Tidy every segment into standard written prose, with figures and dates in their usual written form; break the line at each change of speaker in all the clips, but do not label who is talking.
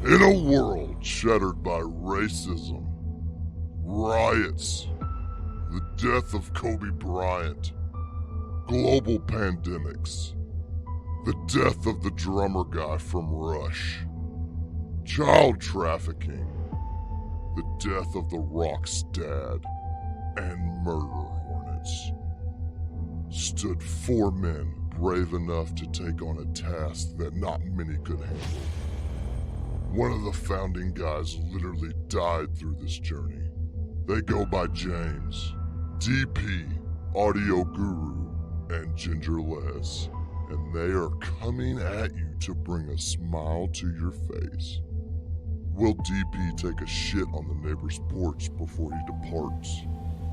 In a world shattered by racism, riots, the death of Kobe Bryant, global pandemics, the death of the drummer guy from Rush, child trafficking, the death of The Rock's dad, and murder hornets, stood four men brave enough to take on a task that not many could handle. One of the founding guys literally died through this journey. They go by James, DP, Audio Guru, and Ginger Les, and they are coming at you to bring a smile to your face. Will DP take a shit on the neighbor's porch before he departs?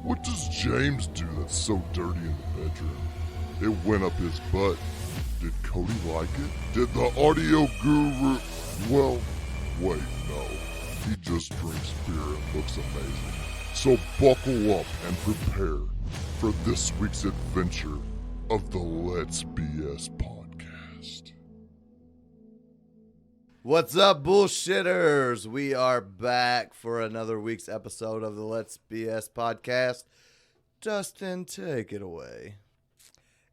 What does James do that's so dirty in the bedroom? It went up his butt. Did Cody like it? Did the Audio Guru... Well, wait, no. He just drinks beer and looks amazing. So buckle up and prepare for this week's adventure of the Let's BS podcast.
What's up, bullshitters? We are back for another week's episode of the Let's BS podcast. Dustin, take it away.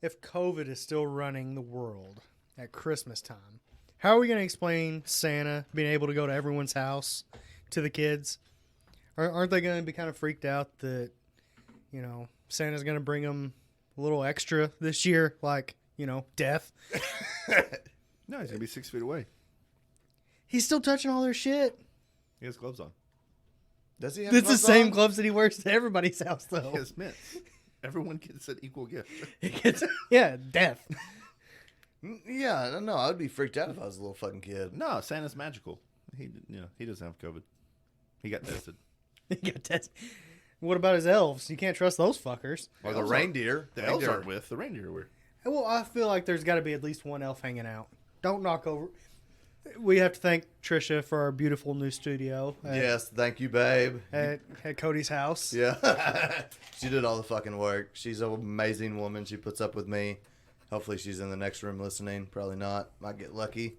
If COVID is still running the world at Christmas time, how are we going to explain Santa being able to go to everyone's house to the kids? Aren't they going to be kind of freaked out that, you know, Santa's going to bring them a little extra this year, like, you know, death?
No, he's going to be 6 feet away.
He's still touching all their shit.
He has gloves on.
Does he have
It's the
gloves
same
on?
gloves that he wears to everybody's house, though.
He has mitts. Everyone gets an equal gift.
Yeah, death.
Yeah, no, I would be freaked out if I was a little fucking kid.
No, Santa's magical. He doesn't have COVID. He got tested.
He got tested. What about his elves? You can't trust those fuckers.
Or the reindeer.
The elves aren't with. The reindeer were.
Well, I feel like there's got to be at least one elf hanging out. Don't knock over. We have to thank Trisha for our beautiful new studio.
Yes, thank you, babe.
At Cody's house.
Yeah. She did all the fucking work. She's an amazing woman. She puts up with me. Hopefully she's in the next room listening. Probably not. Might get lucky.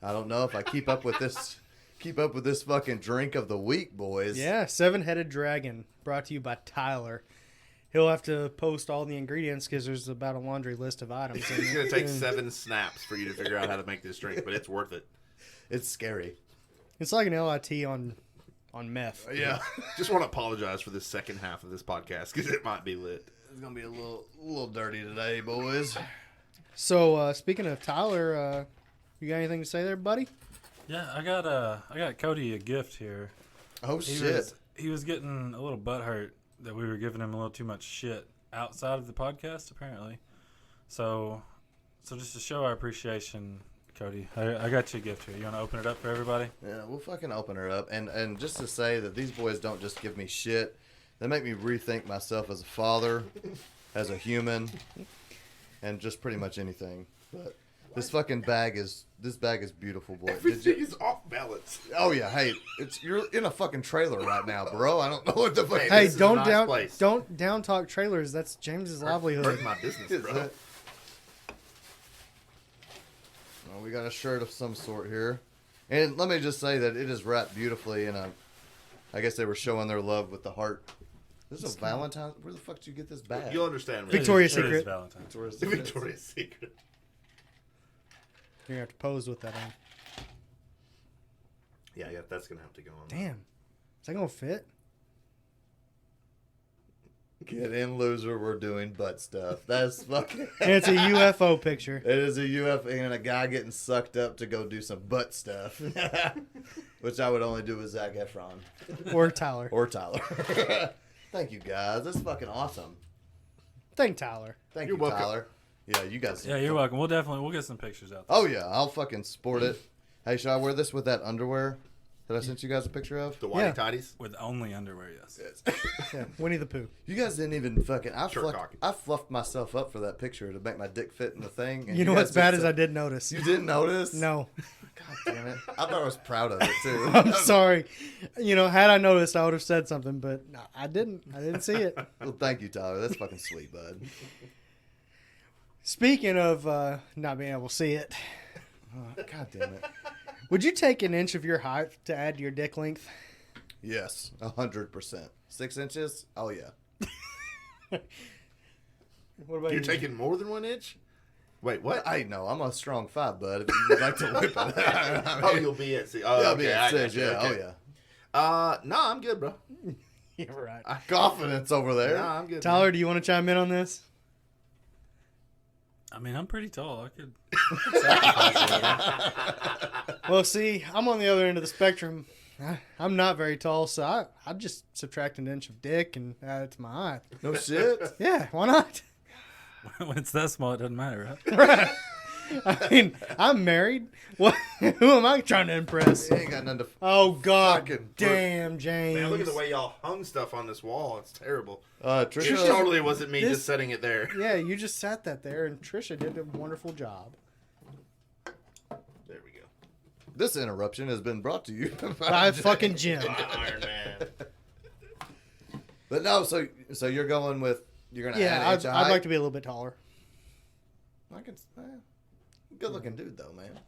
I don't know if I keep up with this fucking drink of the week, boys.
Yeah, Seven-Headed Dragon, brought to you by Tyler. He'll have to post all the ingredients because there's about a laundry list of items.
It's going to take 7 snaps for you to figure out how to make this drink, but it's worth it.
It's scary.
It's like an LIT on meth.
Yeah.
Just want to apologize for this second half of this podcast because it might be lit.
It's going to be a little dirty today, boys.
So, speaking of Tyler, you got anything to say there, buddy?
Yeah, I got Cody a gift here.
Oh, shit.
He was getting a little butthurt that we were giving him a little too much shit outside of the podcast, apparently. So just to show our appreciation, Cody, I got you a gift here. You want to open it up for everybody?
Yeah, we'll fucking open her up. And just to say that these boys don't just give me shit. They make me rethink myself as a father, as a human, and just pretty much anything. But this fucking bag is beautiful, boy.
Everything is off balance.
Oh yeah, hey, you're in a fucking trailer right now, bro. I don't know what the fuck.
Hey,
This is a nice place.
don't down talk trailers. That's James's livelihood.
Hurt my business,
is
bro.
that? Well, we got a shirt of some sort here, and let me just say that it is wrapped beautifully in a. I guess they were showing their love with the heart. This is a Valentine's. Where the fuck did you get this bag?
You'll understand.
Victoria's
It is
Secret.
Valentine's.
Victoria's Secret.
You're going to have to pose with that on.
Yeah, that's going to have to go on.
Damn. Is that going to fit?
Get in, loser. We're doing butt stuff. That's fucking.
And it's a UFO picture.
It is a UFO and a guy getting sucked up to go do some butt stuff, which I would only do with Zac Efron
Or Tyler.
or Tyler. Thank you, guys. That's fucking awesome.
Thank Tyler.
Thank
You're
you,
welcome.
Tyler. Yeah, you guys.
Yeah, you're welcome. We'll get some pictures out there.
Oh yeah, I'll fucking sport it. Hey, should I wear this with that underwear that I sent you guys a picture of?
The
Yeah.
whitey tidies.
With only underwear, yes.
Yeah, Winnie the Pooh.
You guys didn't even fucking.
Shirt cock.
I fluffed myself up for that picture to make my dick fit in the thing. And
You know
guys
what's bad
did
is I did notice.
You didn't notice?
No.
God damn it! I thought I was proud of it too.
I'm sorry. You know, had I noticed, I would have said something, but no, I didn't. I didn't see it.
Well, thank you, Tyler. That's fucking sweet, bud.
Speaking of not being able to see it,
God damn it.
Would you take an inch of your height to add to your dick length?
Yes, 100%. 6 inches? Oh yeah.
What about
You're
you?
taking more than 1 inch? Wait, what?
I know. I'm a strong 5 bud. If you'd like to whip it.
Oh, you'll be at 6. Oh,
Yeah,
okay,
be
I
at 6.
got you,
Yeah.
okay.
Oh yeah.
No, I'm good, bro.
Yeah, right.
Confidence over there.
No, I'm good.
Tyler, do you want to chime in on this?
I mean, I'm pretty tall. I could.
Well, see, I'm on the other end of the spectrum. I'm not very tall, so I'd just subtract an inch of dick and add it to my height.
No shit.
Yeah, why not?
When it's that small, it doesn't matter, right?
Right. I mean, I'm married. What? Who am I trying to impress?
You ain't got nothing to.
Oh God,
Fucking
damn, James!
Man, look at the way y'all hung stuff on this wall. It's terrible.
Trisha.
It totally wasn't me
this-
just setting it there.
Yeah, you just sat that there, and Trisha did a wonderful job.
There we go.
This interruption has been brought to you
By fucking Jim.
Iron Man.
But no, so you're going with you're gonna
Yeah,
add an inch of
I'd
height?
like to be a little bit taller.
I can. Good looking dude though, man.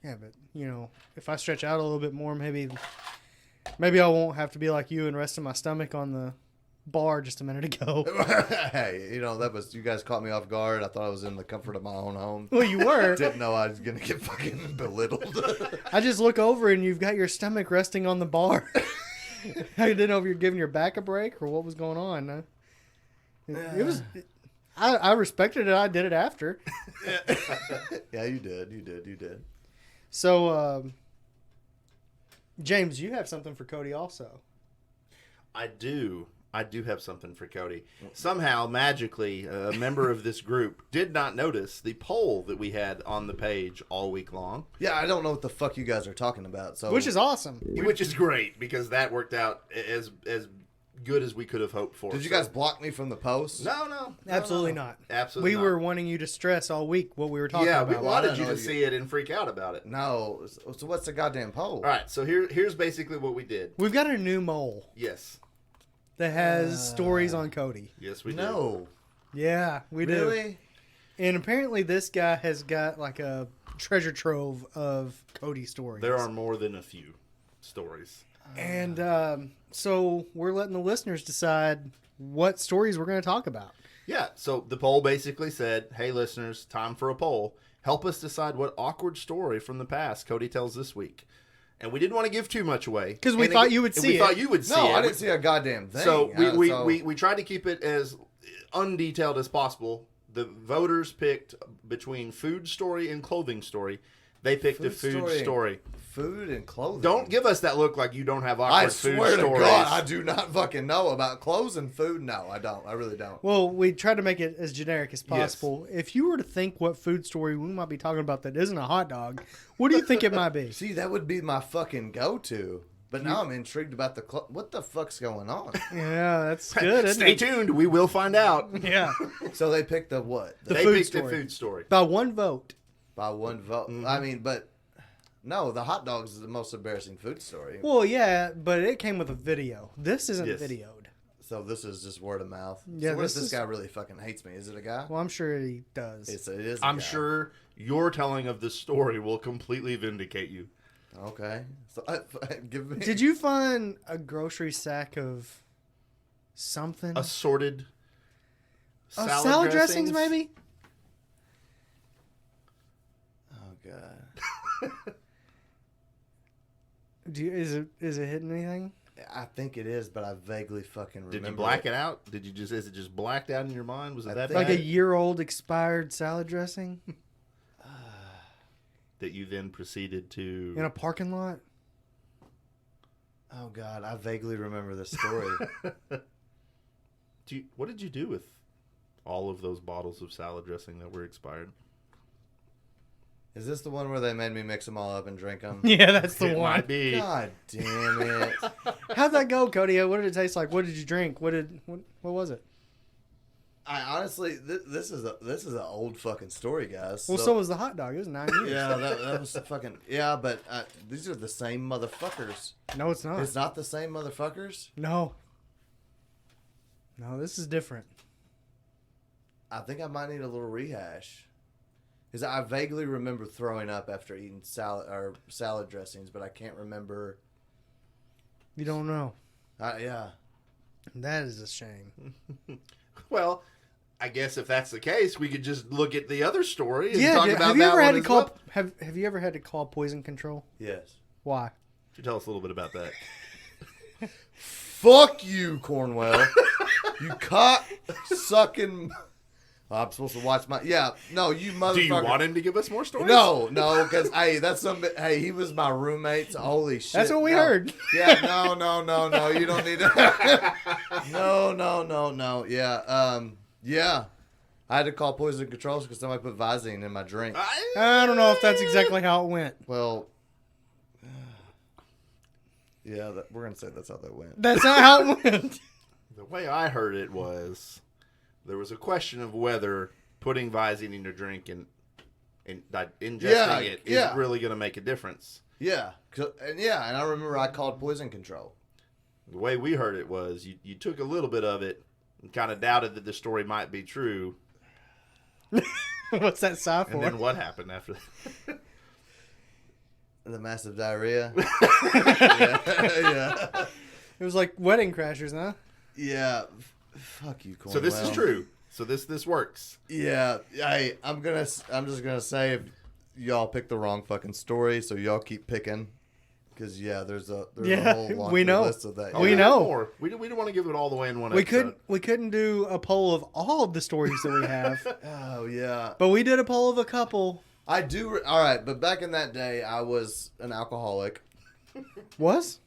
Yeah, but you know, if I stretch out a little bit more, maybe I won't have to be like you and resting my stomach on the bar just a minute ago.
Hey, that was you guys caught me off guard. I thought I was in the comfort of my own home.
Well, you were.
Didn't know I was gonna get fucking belittled.
I just look over and you've got your stomach resting on the bar. I didn't know if you're giving your back a break or what was going on. It was. I respected it. I did it after.
Yeah, you did.
So, James, you have something for Cody also.
I do have something for Cody. Somehow, magically, a member of this group did not notice the poll that we had on the page all week long.
Yeah, I don't know what the fuck you guys are talking about. So
Which is awesome.
Which is great, because that worked out as good as we could have hoped for.
Did you guys block me from the post?
No.
Absolutely not.
Absolutely
We
not.
were wanting you to stress all week what we were talking
Yeah,
about.
we
I
wanted
don't
you
know
to
you-
see it and freak out about it.
No. So what's the goddamn poll?
All right, so here's basically what we did.
We've got a new mole
Yes.
that has stories on Cody.
Yes, we do.
No.
Yeah, we do.
Really?
And apparently this guy has got like a treasure trove of Cody stories.
There are more than a few stories.
And so we're letting the listeners decide what stories we're going to talk about.
Yeah, so the poll basically said, hey, listeners, time for a poll. Help us decide what awkward story from the past Cody tells this week. And we didn't want to give too much away.
'Cause we
And
thought you would
and
see
we
it.
thought you would see
No,
it.
I didn't see a goddamn thing.
So
So-
we tried to keep it as undetailed as possible. The voters picked between food story and clothing story. They picked a food story.
Food and clothing.
Don't give us that look like you don't have awkward
I
food
swear to
stories.
God, I do not fucking know about clothes and food. No, I don't. I really don't.
Well, we tried to make it as generic as possible. If you were to think what food story we might be talking about that isn't a hot dog, what do you think it might be?
See, that would be my fucking go-to. But now I'm intrigued about the what the fuck's going on?
Yeah, that's good, isn't
Stay
it?
tuned. We will find out.
Yeah.
So they picked the what?
The
They
food
picked
story.
a food story.
By one vote.
By one vote.
Mm-hmm.
I mean, but no, the hot dogs is the most embarrassing food story.
Well, yeah, but it came with a video. This isn't
Yes.
videoed.
So this is just word of mouth.
Yeah,
so what if
this
this
is-
guy really fucking hates me? Is it a guy?
Well, I'm sure he does.
It is. A
I'm
guy.
sure your telling of this story will completely vindicate you.
Okay. So give me.
Did you find a grocery sack of something?
Assorted
Salad dressings, maybe?
Oh god.
Is it hitting anything?
I think it is, but I vaguely fucking remember.
Did you black it out? Is it just blacked out in your mind? Was it
I
that
think-
Like
bad
a year-old expired salad dressing
that you then proceeded to?
in a parking lot?
Oh god, I vaguely remember this story.
What did you do with all of those bottles of salad dressing that were expired?
Is this the one where they made me mix them all up and drink them?
Yeah, that's the
It
one.
might be.
God damn it!
How'd that go, Cody? What did it taste like? What did you drink? What was it?
I honestly, this is an old fucking story, guys.
Well, so was the hot dog. It was 9 years.
yeah, that was fucking but these are the same motherfuckers.
No, it's not.
It's not the same motherfuckers.
No, this is different.
I think I might need a little rehash. Because I vaguely remember throwing up after eating salad dressings, but I can't remember.
You don't know.
Yeah.
That is a shame.
Well, I guess if that's the case, we could just look at the other story and
Yeah,
talk
dude,
about
have you
that
ever
one
had to
as
call?
well.
Have you ever had to call poison control?
Yes.
Why?
Could you tell us a little bit about that?
Fuck you, Cornwell. You cock sucking. I'm supposed to watch my. Yeah, no, you motherfucker.
Do you want him to give us more stories?
No, because hey, that's something. Hey, he was my roommate. So holy shit.
That's what we
no.
heard.
Yeah, no. You don't need to. No. Yeah. I had to call poison control because somebody put Visine in my drink.
I don't know if that's exactly how it went.
Well, yeah, we're gonna say that's how that went.
That's not how it went.
The way I heard it was there was a question of whether putting Visine in your drink and ingesting it is really going to make a difference.
Yeah, and I remember I called poison control.
The way we heard it was you took a little bit of it and kind of doubted that the story might be true.
What's that sigh for?
And then what happened after that?
The massive diarrhea. yeah.
It was like Wedding Crashers, huh?
Yeah. Fuck you, Cornwell.
So this is true. So this works.
Yeah. I'm just gonna say if y'all picked the wrong fucking story, so y'all keep picking. Because there's a whole laundry list of that.
We know.
More. We don't want to give it all the way in one episode.
We couldn't do a poll of all of the stories that we have.
Oh yeah.
But we did a poll of a couple.
I do. All right, but back in that day, I was an alcoholic.
Was?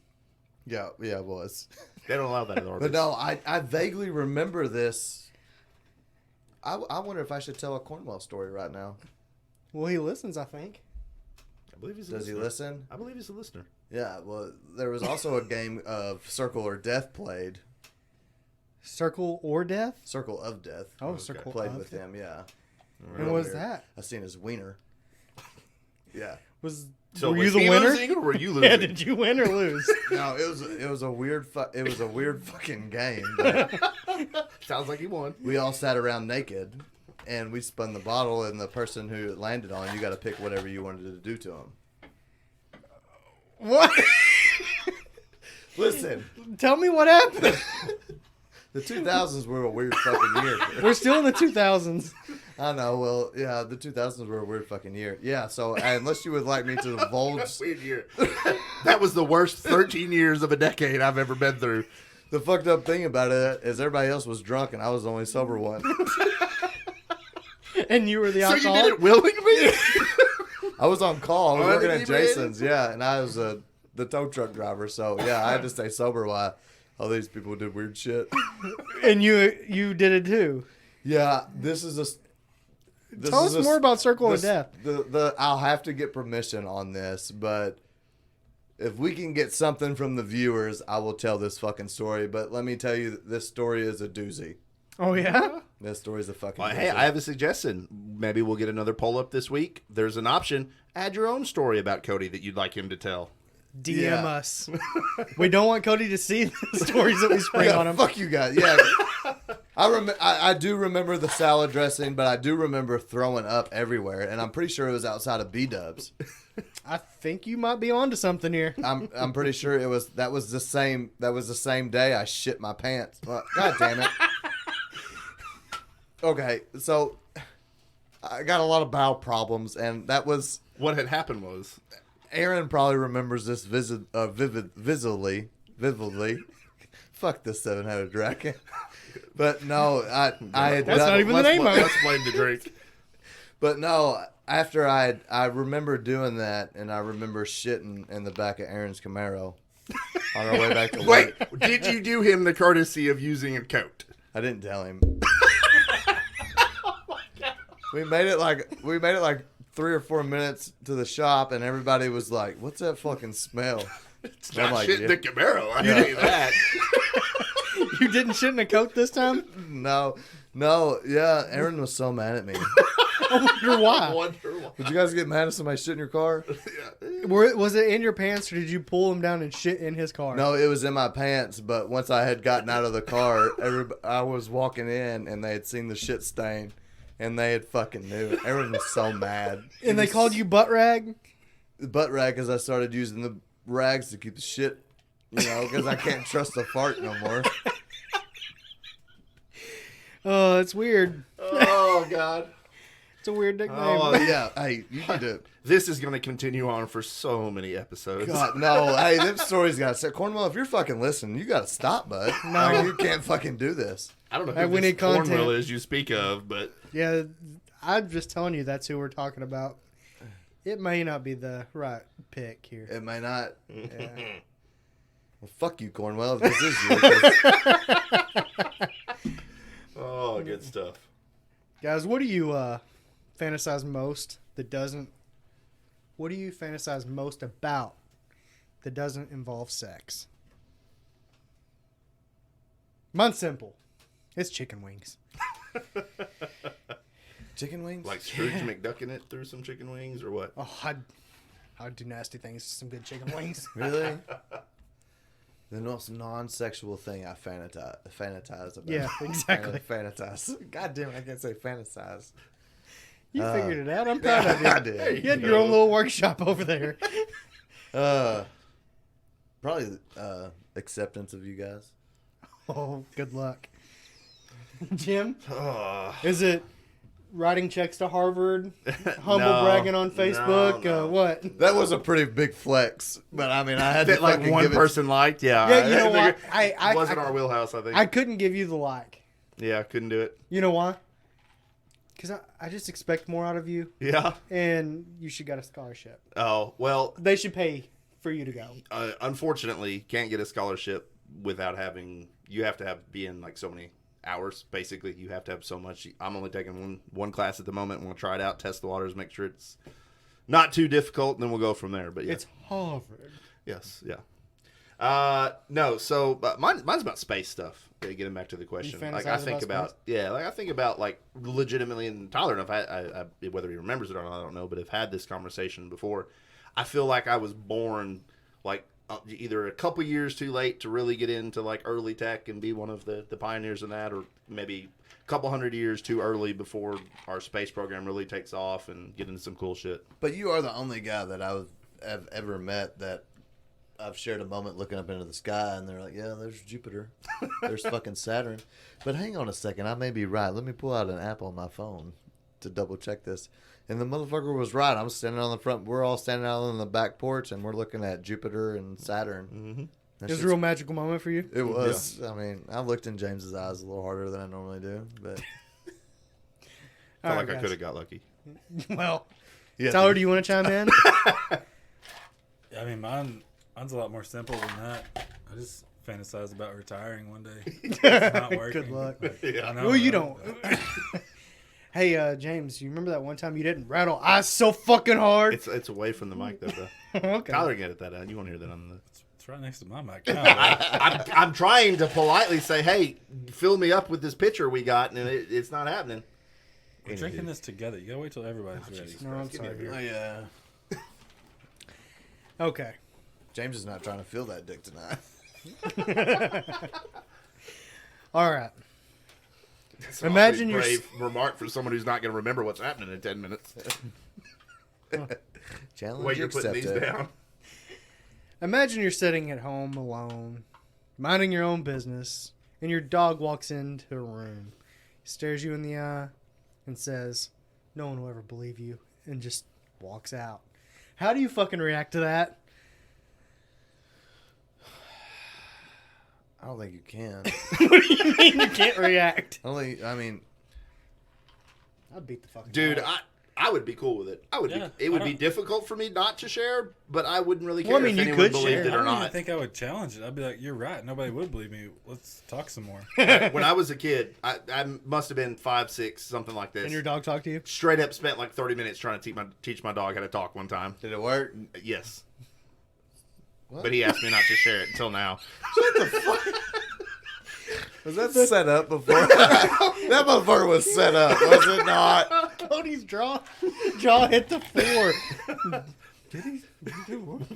Yeah, I was.
They don't allow that in Orbis.
But no, I vaguely remember this. I wonder if I should tell a Cornwell story right now.
Well, he listens, I think.
I believe he's a
Does he
listener.
listen?
I believe he's a listener.
Yeah, well, there was also a game of Circle or Death played.
Circle or Death?
Circle of Death.
Oh, Circle
Played
of
with
Death.
him, yeah.
And what was that?
I seen his wiener. Yeah.
So
were
was
you the
he
winner?
losing or were you losing?
Yeah, did you win or lose?
No, it was a weird fucking game. But
Sounds like he won.
we all sat around naked, and we spun the bottle, and the person who it landed on, you got to pick whatever you wanted to do to him.
What?
Listen,
Tell me what happened.
the 2000s were a weird fucking year.
We're still in the 2000s.
I know. Well, yeah, the 2000s were a weird fucking year. Yeah. So unless you would like me to divulge,
Weird year. That was the worst 13 years of a decade I've ever been through.
the fucked up thing about it is everybody else was drunk and I was the only sober one.
And you were the
So you
alcoholic?
did it willingly?
I was on call. I was working at
Unebriated?
Jason's. Yeah, and I was the tow truck driver. So yeah, I had to stay sober while all these people did weird shit.
And you did it too.
Yeah, this is a.
Tell us more about Circle of Death.
I'll have to get permission on this, but if we can get something from the viewers, I will tell this fucking story. But let me tell you, this story is a doozy.
Oh, yeah?
This story is a fucking
Well,
doozy.
hey, I have a suggestion. Maybe we'll get another poll up this week. There's an option. Add your own story about Cody that you'd like him to tell.
DM
Yeah.
us. We don't want Cody to see the stories that we spring
Yeah,
on him.
fuck you guys. Yeah. I do remember the salad dressing, but I do remember throwing up everywhere, and I'm pretty sure it was outside of B-Dubs.
I think you might be onto something here.
I'm pretty sure that was the same day I shit my pants. Well, God damn it. Okay, so I got a lot of bowel problems, and that was
What had happened was
Aaron probably remembers this vividly. Fuck this 700 dragon. But no, I had
That's
done,
not even the name of it.
Let's blame the drink.
But no, after I remember doing that, and I remember shitting in the back of Aaron's Camaro on our way back to
Wait,
work.
did you do him the courtesy of using a coat?
I didn't tell him. We made it like 3 or 4 minutes to the shop, and everybody was like, "What's that fucking smell?"
It's
I'm
not
like,
shit in
yeah.
the Camaro. I tell you that.
You didn't shit in a coat this time?
No, yeah. Aaron was so mad at me.
I wonder
I
why.
wonder why.
Did you guys get mad at somebody shit in your car?
Was it in your pants, or did you pull him down and shit in his car?
No, it was in my pants. But once I had gotten out of the car, I was walking in, and they had seen the shit stain, And they had fucking knew it. Everyone was so mad.
And they called you butt rag?
butt rag because I started using the rags to keep the shit, because I can't trust a fart no more.
Oh, it's weird.
Oh, God.
It's a weird nickname.
Oh, yeah. Hey, you need to...
This is going to continue on for so many episodes.
God, no. Hey, them stories got to say, Cornwell, if you're fucking listening, you got to stop, bud. No. You can't fucking do this.
I don't know
Hey,
who
we
this
need content.
Cornwell is you speak of, but...
Yeah, I'm just telling you that's who we're talking about. It may not be the right pick here.
It may not.
Yeah.
Well, fuck you, Cornwell, if this is you. 'Cause
Oh, good stuff.
Guys, what do you fantasize most that doesn't... What do you fantasize most about that doesn't involve sex? Mine's simple. It's chicken wings.
Chicken wings?
Like Scrooge McDucking it through some chicken wings or what?
Oh, I'd do nasty things to some good chicken wings.
Really? The most non-sexual thing I fantasize about.
Yeah, exactly.
Fantasize. God damn it, I can't say fantasize.
You figured it out. I'm proud of you.
I did.
You had your own little workshop over there.
Probably acceptance of you guys.
Oh, good luck. Jim,
Oh,
is it writing checks to Harvard, humble
No,
bragging on Facebook,
no.
what?
That was a pretty big flex, but I mean, I had to
that like
fucking
one
give
person liked? Yeah.
Yeah, you know what?
It wasn't our wheelhouse, I think.
I couldn't give you the like.
Yeah, couldn't do it.
You know why? Because I just expect more out of you,
Yeah.
and you should get a scholarship.
Oh, well,
They should pay for you to go.
unfortunately, can't get a scholarship without having, you have to be in like so many hours, basically. You have to have so much. I'm only taking one class at the moment. We'll try it out, test the waters, make sure it's not too difficult, and then we'll go from there. But yeah.
It's Harvard.
Yes, yeah. No, so mine's about space stuff. Getting back to the question, like I
fantasize
think
about
about, I think about like legitimately, and Tyler, and I whether he remembers it or not, I don't know, but have had this conversation before. I feel like I was born like either a couple years too late to really get into like early tech and be one of the pioneers in that, or maybe a couple hundred years too early before our space program really takes off and get into some cool shit.
But you are the only guy that have ever met that I've shared a moment looking up into the sky, and they're like, yeah, there's Jupiter. There's fucking Saturn. But hang on a second, I may be right. Let me pull out an app on my phone to double check this. And the motherfucker was right. I'm standing on the front. We're all standing out on the back porch, and we're looking at Jupiter and Saturn.
Mm-hmm.
It was a real magical moment for you.
It was. Yeah. I mean, I looked in James's eyes a little harder than I normally do. But
Felt
All
like
right,
I could have got lucky.
Well,
yeah,
Tyler, do you want to chime in?
I mean, mine's a lot more simple than that. I just fantasize about retiring one day. It's not working.
Good luck.
Yeah.
I know,
Well, you
right?
don't. Hey, James, you remember that one time you didn't rattle eyes so fucking hard?
It's away from the mic though, bro.
Okay.
Tyler can edit that out. You won't hear that on the.
It's right next to my mic. Now,
I'm trying to politely say, hey, fill me up with this picture we got, and it's not happening.
we're drinking this together. You gotta wait till everybody's ready.
No, I'm
Give me a
sorry.
beer.
Oh, yeah.
Okay.
James is not trying to feel that dick tonight.
All right.
That's an
Imagine
awfully
you're
brave remark for someone who's not going to remember what's happening in 10 minutes.
Challenge
The way you're putting these
accepted.
down.
Imagine you're sitting at home alone, minding your own business, and your dog walks into a room, stares you in the eye, and says, "No one will ever believe you," and just walks out. How do you fucking react to that?
I don't think you can.
What do you mean you can't react?
I mean,
I'd beat the fucking
Dude,
dog.
I would be cool with it.
Yeah,
it would
I
be
don't-
difficult for me not to share, but I wouldn't really care
Well, I mean,
if
you
anyone
could
believed
share.
it
I
or
don't even
not.
think I would challenge it. I'd be like, "You're right. Nobody would believe me. Let's talk some more."
When I was a kid, I must have been 5, 6, something like this.
And your dog talked to you?
Straight up spent like 30 minutes trying to teach my dog how to talk one time.
did it work?
Yes.
What?
But he asked me not to share it until now.
Was that set up before? That motherfucker was set up, was it not?
Cody's jaw hit the floor.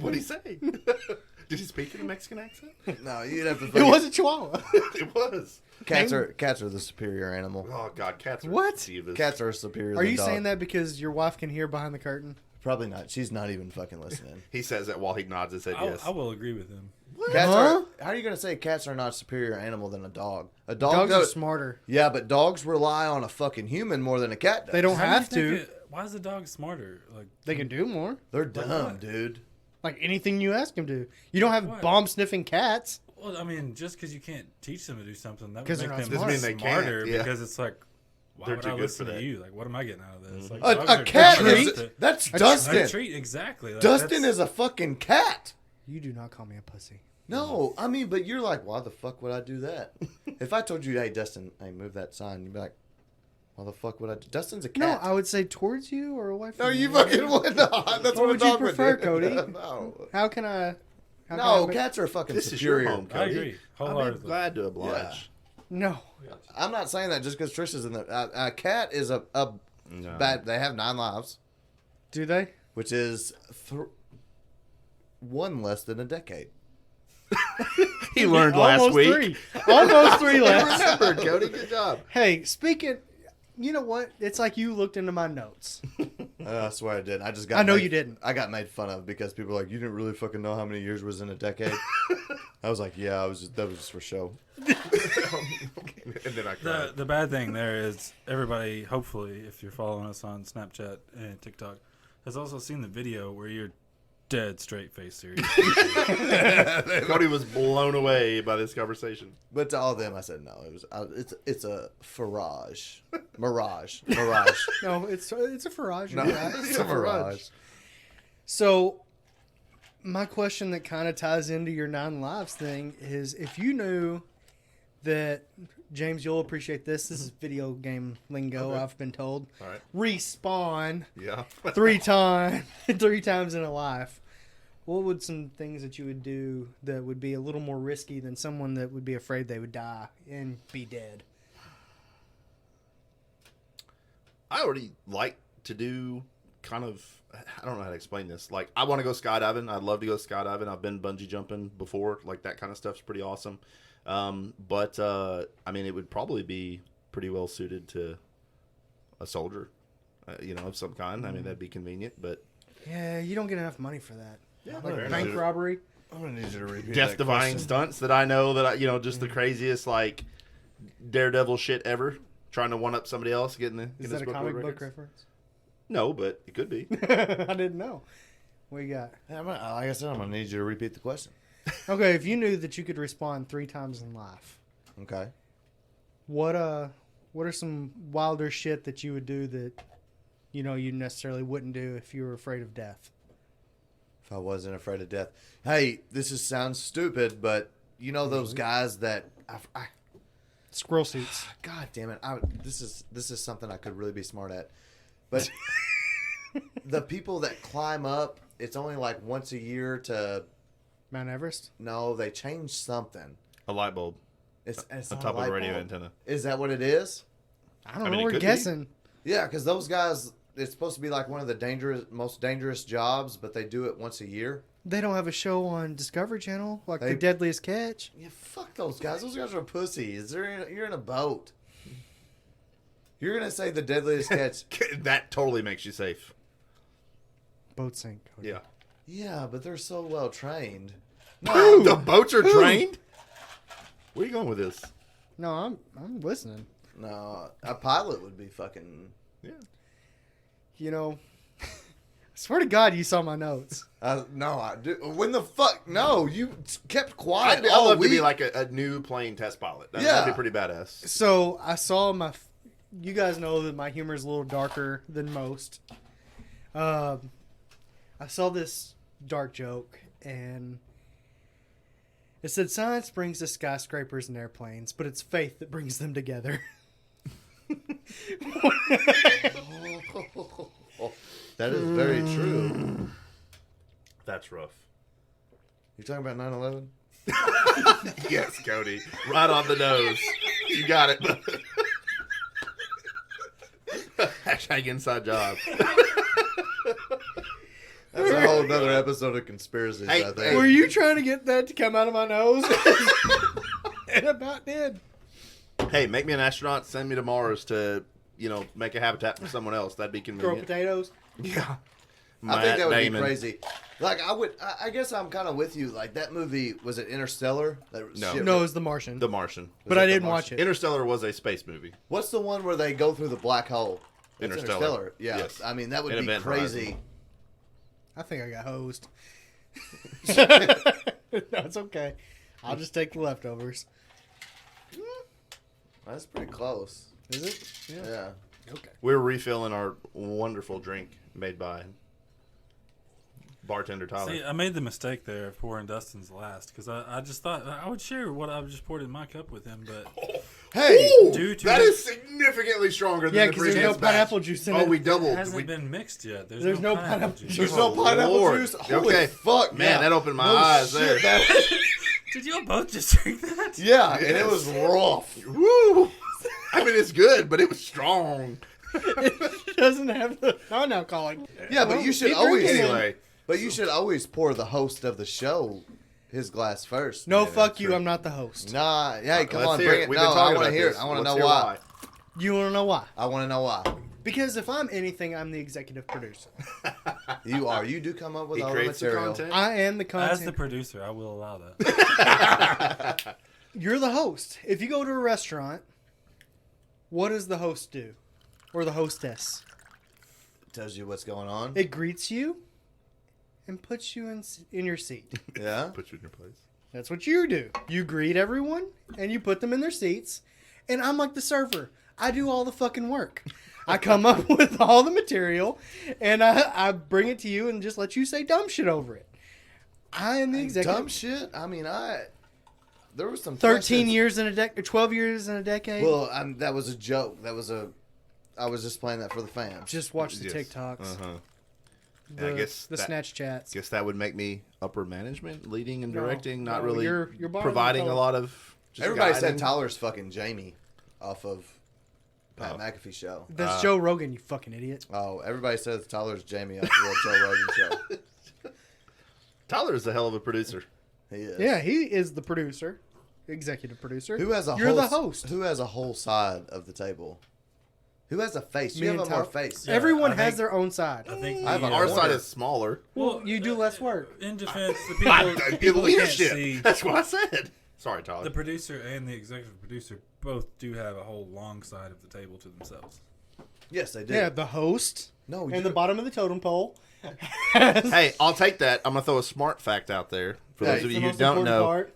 What'd he say? Did he speak in a Mexican accent?
No, you'd have to.
It was a chihuahua.
It was.
Cats are the superior animal.
Oh God, cats are
What?
divas.
Cats are superior.
Are
than
you
dog.
saying that because your wife can hear behind the curtain?
Probably not. She's not even fucking listening.
He says that while he nods his head. Yes.
I will agree with him.
Cats
Huh?
are. How are you gonna say cats are not a superior animal than a dog? A dog
Dogs are
does-
smarter.
Yeah, but dogs rely on a fucking human more than a cat does.
They don't
How do you
have
think
to.
why is the dog smarter? Like,
They can do more.
They're dumb,
what?
dude.
Like anything you ask them to. You don't have
What?
bomb sniffing cats.
well, I mean, just because you can't teach them to do something, that would
'Cause
make
they're not
them
smart.
Doesn't mean they can't,
smarter.
yeah.
Because it's like, why
They're
would
too
I
good
listen
for
to
that.
you? Like, what am I getting out of this? Like,
A,
dogs
a
are
cat
dumb
is.
enough to-
That's
A
Dustin.
A treat, exactly. Like,
Dustin
that's-
is a fucking cat.
You do not call me a pussy.
No, I mean, but you're like, why the fuck would I do that? If I told you, hey, Dustin, hey, move that sign, you'd be like, why the fuck would I do? Dustin's a
No,
cat.
I would say towards you or away from
No, you fucking would not. That's
What
what,
would
a
you
dog
prefer,
would do.
Cody?
No.
How can I? How
No,
can I
cats are fucking
This is
superior.
your home,
I
Cody.
agree.
I'd be
Wholeheartedly.
glad to oblige.
No.
I'm not saying that just because Trish is in the. A cat is a
No.
bad. They have 9 lives,
Do they?
which is one less than a decade.
He learned last
Almost
week.
3. Almost 3
You
left.
remembered, Cody. Good job.
Hey, speaking. You know what? It's like you looked into my notes.
I swear I did. I just got.
I know
made-
you didn't.
I got made fun of because people were like, "You didn't really fucking know how many years was in a decade." I was like, "Yeah, that was just for show."
And then I cried.
The bad thing there is everybody, hopefully, if you're following us on Snapchat and TikTok, has also seen the video where you're dead straight face serious.
Cody was blown away by this conversation.
But to all of them, I said, "No, it was. It's a mirage. Mirage.
No, it's a Farage.
No, it's a mirage."
So, my question that kind of ties into your 9 lives thing is if you knew that, James, you'll appreciate this. This is video game lingo,
Okay.
I've been told.
All right.
Respawn
Yeah.
3 times in a life. What would some things that you would do that would be a little more risky than someone that would be afraid they would die and be dead?
I already like to do kind of, I don't know how to explain this. Like, I want to go skydiving. I'd love to go skydiving. I've been bungee jumping before. Like, that kind of stuff's pretty awesome. But I mean, it would probably be pretty well suited to a soldier, of some kind. I mean, that'd be convenient, but
Yeah, you don't get enough money for that.
yeah,
Like bank robbery.
I'm gonna need you to repeat
death
that
defying
question.
stunts that I know that just the craziest, like, daredevil shit ever. Trying to one up somebody else, getting the
Is
Guinness
that a
Book of
comic
World
book
Records.
reference?
No, but it could be.
I didn't know. What you got?
Yeah, like I said, I'm gonna need you to repeat the question.
Okay, if you knew that you could respawn 3 times in life,
Okay.
what are some wilder shit that you would do that you necessarily wouldn't do if you were afraid of death?
If I wasn't afraid of death, hey, sounds stupid, but you know those guys that I
Squirrel suits.
God damn it! This is something I could really be smart at, but the people that climb up, it's only like once a year to.
Mount Everest?
No, they changed something.
A light bulb
It's
on
not
top of
light
a radio
bulb.
antenna.
Is that what it is?
I don't
I
know.
mean, it
We're
could be.
guessing.
Yeah, because those guys, it's supposed to be like one of the most dangerous jobs, but they do it once a year.
They don't have a show on Discovery Channel like
They-
The Deadliest Catch.
Yeah, fuck those guys. Those guys are pussies. You're in a boat. You're gonna say the deadliest catch?
That totally makes you safe.
Boat sink. Cody.
Yeah.
Yeah, but they're so well trained.
The boats are trained? Where are you going with this?
No, I'm listening.
No, a pilot would be fucking.
Yeah.
I swear to God, you saw my notes.
No, I do. When the fuck? No, you kept quiet.
I'd love to be like a new plane test pilot. That'd be pretty badass.
So I saw you guys know that my humor is a little darker than most. I saw this dark joke, and it said science brings us skyscrapers and airplanes, but it's faith that brings them together.
That is very true.
That's rough.
You talking about 9/11?
Yes, Cody. Right on the nose. You got it. Hashtag inside job.
That's a whole nother episode of conspiracies.
Hey,
I think.
hey.
Were you trying to get that to come out of my nose? It about did.
Hey, make me an astronaut. Send me to Mars to, make a habitat for someone else. That'd be
Grow
convenient.
potatoes.
Yeah.
I think that would
Damon.
be crazy. Like I guess I'm kind of with you. Like that movie, was it Interstellar?
No.
No, it was The Martian.
The Martian.
but
it
I
The
didn't
Martian?
watch it.
Interstellar was a space movie.
What's the one where they go through the black hole? It's
Interstellar.
Yeah.
Yes.
I mean, that would
An
be
event
crazy.
horizon.
I think I got hosed. No, it's okay. I'll just take the leftovers.
That's pretty close.
Is it?
Yeah.
Okay.
We're refilling our wonderful drink made by bartender Tyler.
See, I made the mistake there of pouring Dustin's last because I just thought I would share what I've just poured in my cup with him, but
Hey,
due to
that
the-
is significantly stronger than
Yeah,
the
because there's no
previous batch.
pineapple juice in
Oh,
it.
we
it
doubled.
hasn't been mixed yet.
There's no pineapple
juice.
there's no pineapple
Lord.
juice. Holy
Okay.
fuck,
Man,
yeah.
that opened my
No
eyes
shit,
there.
Did y'all both just drink that?
Yeah, and it was rough.
Woo! I mean, it's good, but it was strong.
It doesn't have the non-alcoholic.
Yeah, but
Well,
you should
keep
always
drinking it.
Anyway,
But you should always pour the host of the show his glass first.
No,
Yeah,
fuck
that's
you.
true.
I'm not the host.
Nah, hey, come
let's
on,
hear
bring
it.
it.
We've
No,
been
I
talking
want to
about
hear
this.
it. I want to
Let's
know
hear
why.
You want to know why?
I want to know why.
Because if I'm anything, I'm the executive producer.
You are. You do come up with
He
all the
creates the
material.
content.
I am the
As the
content.
producer, I will allow that.
You're the host. If you go to a restaurant, what does the host do? Or the hostess?
Tells you what's going on.
It greets you and puts you in your seat.
Yeah.
Put you in your place.
That's what you do. You greet everyone and you put them in their seats. And I'm like the server. I do all the fucking work. I come up with all the material and I bring it to you and just let you say dumb shit over it. I am the executive.
Dumb shit. I mean, there was some
13
questions.
years in a decade, 12 years in a decade.
Well, that was a joke. I was just playing that for the fans.
just watch the
Yes.
TikToks,
Uh-huh.
the,
I guess
the
that-
Snatch chats.
Guess that would make me upper management, leading and
No,
directing, not
no,
really
you're bottom
providing a
color.
lot of. Just
Everybody said
guiding.
Tyler's fucking Jamie off of Pat
Oh.
McAfee show.
That's Joe Rogan, you fucking idiot.
Oh, everybody says Tyler's Jamie off the Joe Rogan show.
Tyler's a hell of a producer.
He is.
Yeah, he is the producer, executive producer.
Who has a
You're
whole,
the host.
Who has a whole side of the table? Who has a face?
Me
You have
and
a more
Tyler.
face.
Yeah,
Everyone
I
has
think-
their own side.
I think
I have a
Our
corner.
side is smaller.
Well, you do less work.
In defense, the
Give
people that can't
leadership.
see,
That's what I said. Sorry, Tyler.
the producer and the executive producer both do have a whole long side of the table to themselves.
Yes, they do.
Yeah, the host
No,
and the bottom of the totem pole.
Hey, I'll take that. I'm gonna throw a smart fact out there for
Hey,
those of
The
you who
most
don't
important
know.
part.